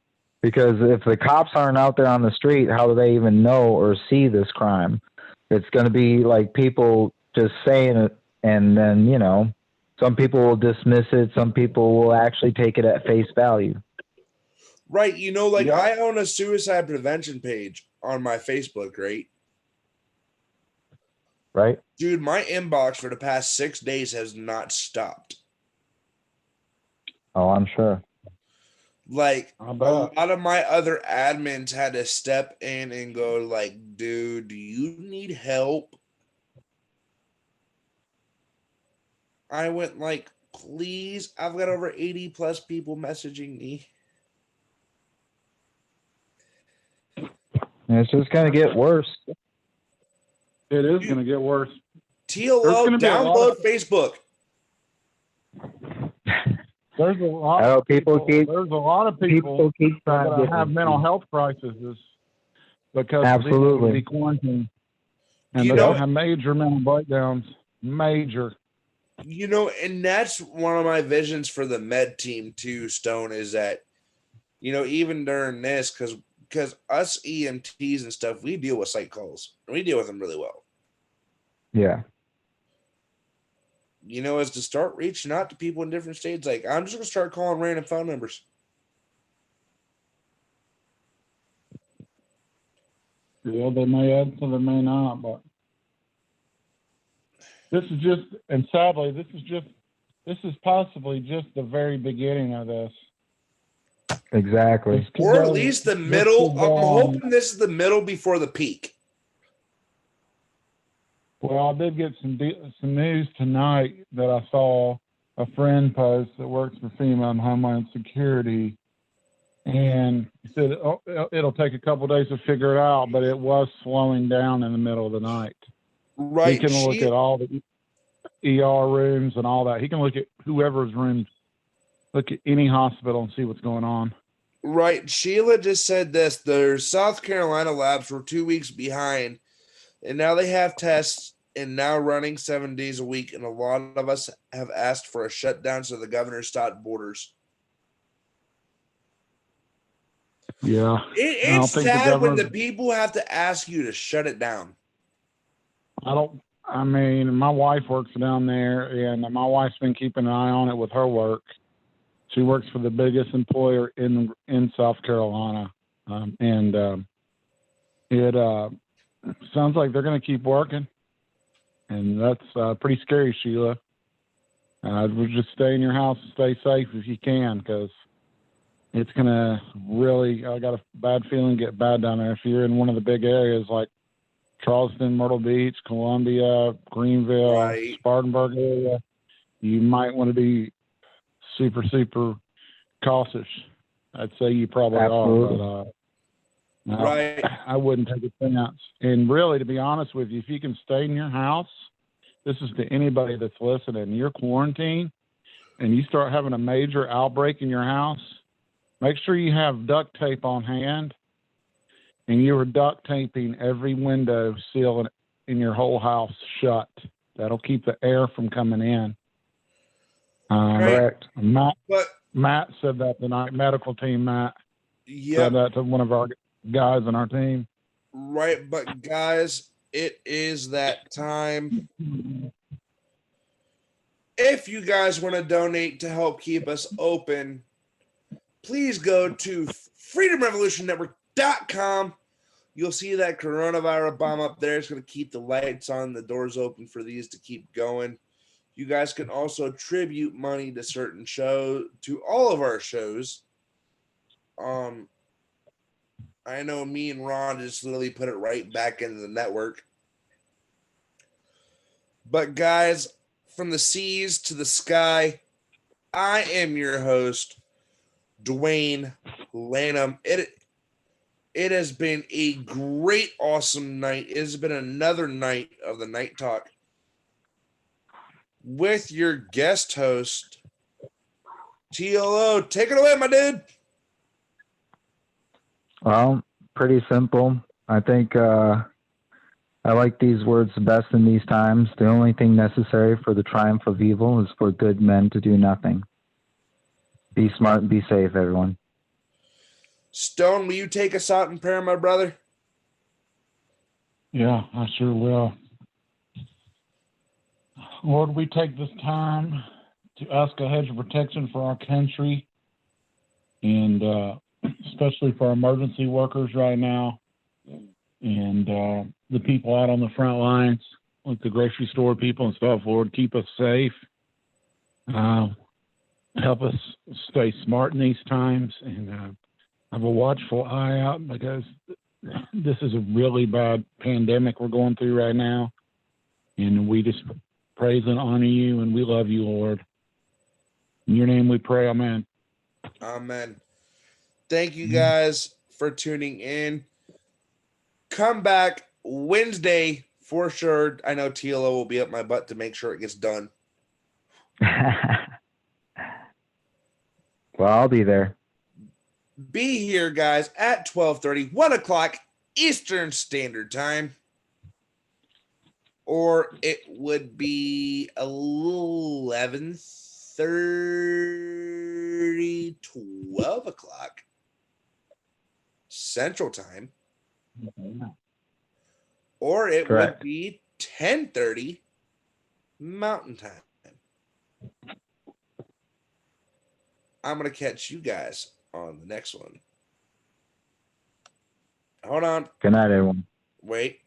Because if the cops aren't out there on the street, how do they even know or see this crime? It's going to be like people just saying it, and then, some people will dismiss it. Some people will actually take it at face value. Right. I own a suicide prevention page on my Facebook, right? Right. Dude, my inbox for the past 6 days has not stopped. Oh, I'm sure. Like, a lot of my other admins had to step in and go like, dude, do you need help? I went like, please, I've got over 80 plus people messaging me. And it's just going to get worse. It is going to get worse. TLO, download Facebook. There's a lot of people keep trying to have mental health crises because absolutely of quarantine. And they don't have major mental breakdowns. Major. And that's one of my visions for the med team too, Stone, is that, even during this, because us EMTs and stuff, we deal with psych calls. And we deal with them really well. Yeah. is to start reaching out to people in different states. Like, I'm just going to start calling random phone numbers. Yeah, they may answer, they may not, but this is possibly just the very beginning of this. Exactly. Or at least the middle. I'm hoping this is the middle before the peak. Well, I did get some news tonight that I saw a friend post that works for FEMA and Homeland Security, and he said it'll take a couple days to figure it out, but it was slowing down in the middle of the night. Right. He can look at all the ER rooms and all that. He can look at whoever's room, look at any hospital and see what's going on. Right. Sheila just said this. Their South Carolina labs were 2 weeks behind, and now they have tests and now running 7 days a week. And a lot of us have asked for a shutdown so the governor stopped borders. Yeah. It's sad when the people have to ask you to shut it down. I mean, my wife works down there, and my wife's been keeping an eye on it with her work. She works for the biggest employer in South Carolina, it sounds like they're going to keep working, and that's pretty scary, Sheila. Would just stay in your house and stay safe if you can, because it's going to really, I got a bad feeling, get bad down there. If you're in one of the big areas like Charleston, Myrtle Beach, Columbia, Greenville, right. Spartanburg area, you might want to be super, super cautious. I'd say you probably Absolutely. are, but right. I wouldn't take a chance. And really, to be honest with you, if you can stay in your house, this is to anybody that's listening, you're quarantined and you start having a major outbreak in your house, make sure you have duct tape on hand, and you are duct taping every window seal in your whole house shut. That'll keep the air from coming in. Correct. Matt said that tonight. Medical team Matt said that to one of our guys on our team. Right, but guys, it is that time. If you guys want to donate to help keep us open, please go to freedomrevolutionnetwork.com. You'll see that coronavirus bomb up there. It's going to keep the lights on, the doors open for these to keep going. You guys can also tribute money to certain shows, to all of our shows. I know me and Ron just literally put it right back into the network. But guys, from the seas to the sky, I am your host, Dwayne Lanham. It has been a great, awesome night. It has been another night of the Night Talk with your guest host, TLO. Take it away, my dude. Well, pretty simple. I think I like these words best in these times. The only thing necessary for the triumph of evil is for good men to do nothing. Be smart and be safe, everyone. Stone, will you take us out in prayer, my brother? Yeah, I sure will. Lord, we take this time to ask a hedge of protection for our country, and especially for our emergency workers right now, and the people out on the front lines, like the grocery store people and stuff. Lord, keep us safe. Help us stay smart in these times, and have a watchful eye out, because this is a really bad pandemic we're going through right now. And we just praise and honor you, and we love you, Lord. In your name we pray, amen. Amen. Thank you guys for tuning in. Come back Wednesday for sure. I know TLO will be up my butt to make sure it gets done. Well, I'll be there. Be here, guys, at 12:30, 1 o'clock Eastern Standard Time. Or it would be 11:30, 12 o'clock Central Time. Or it would be 10:30 Mountain Time. I'm going to catch you guys on the next one. Hold on. Good night, everyone. Wait.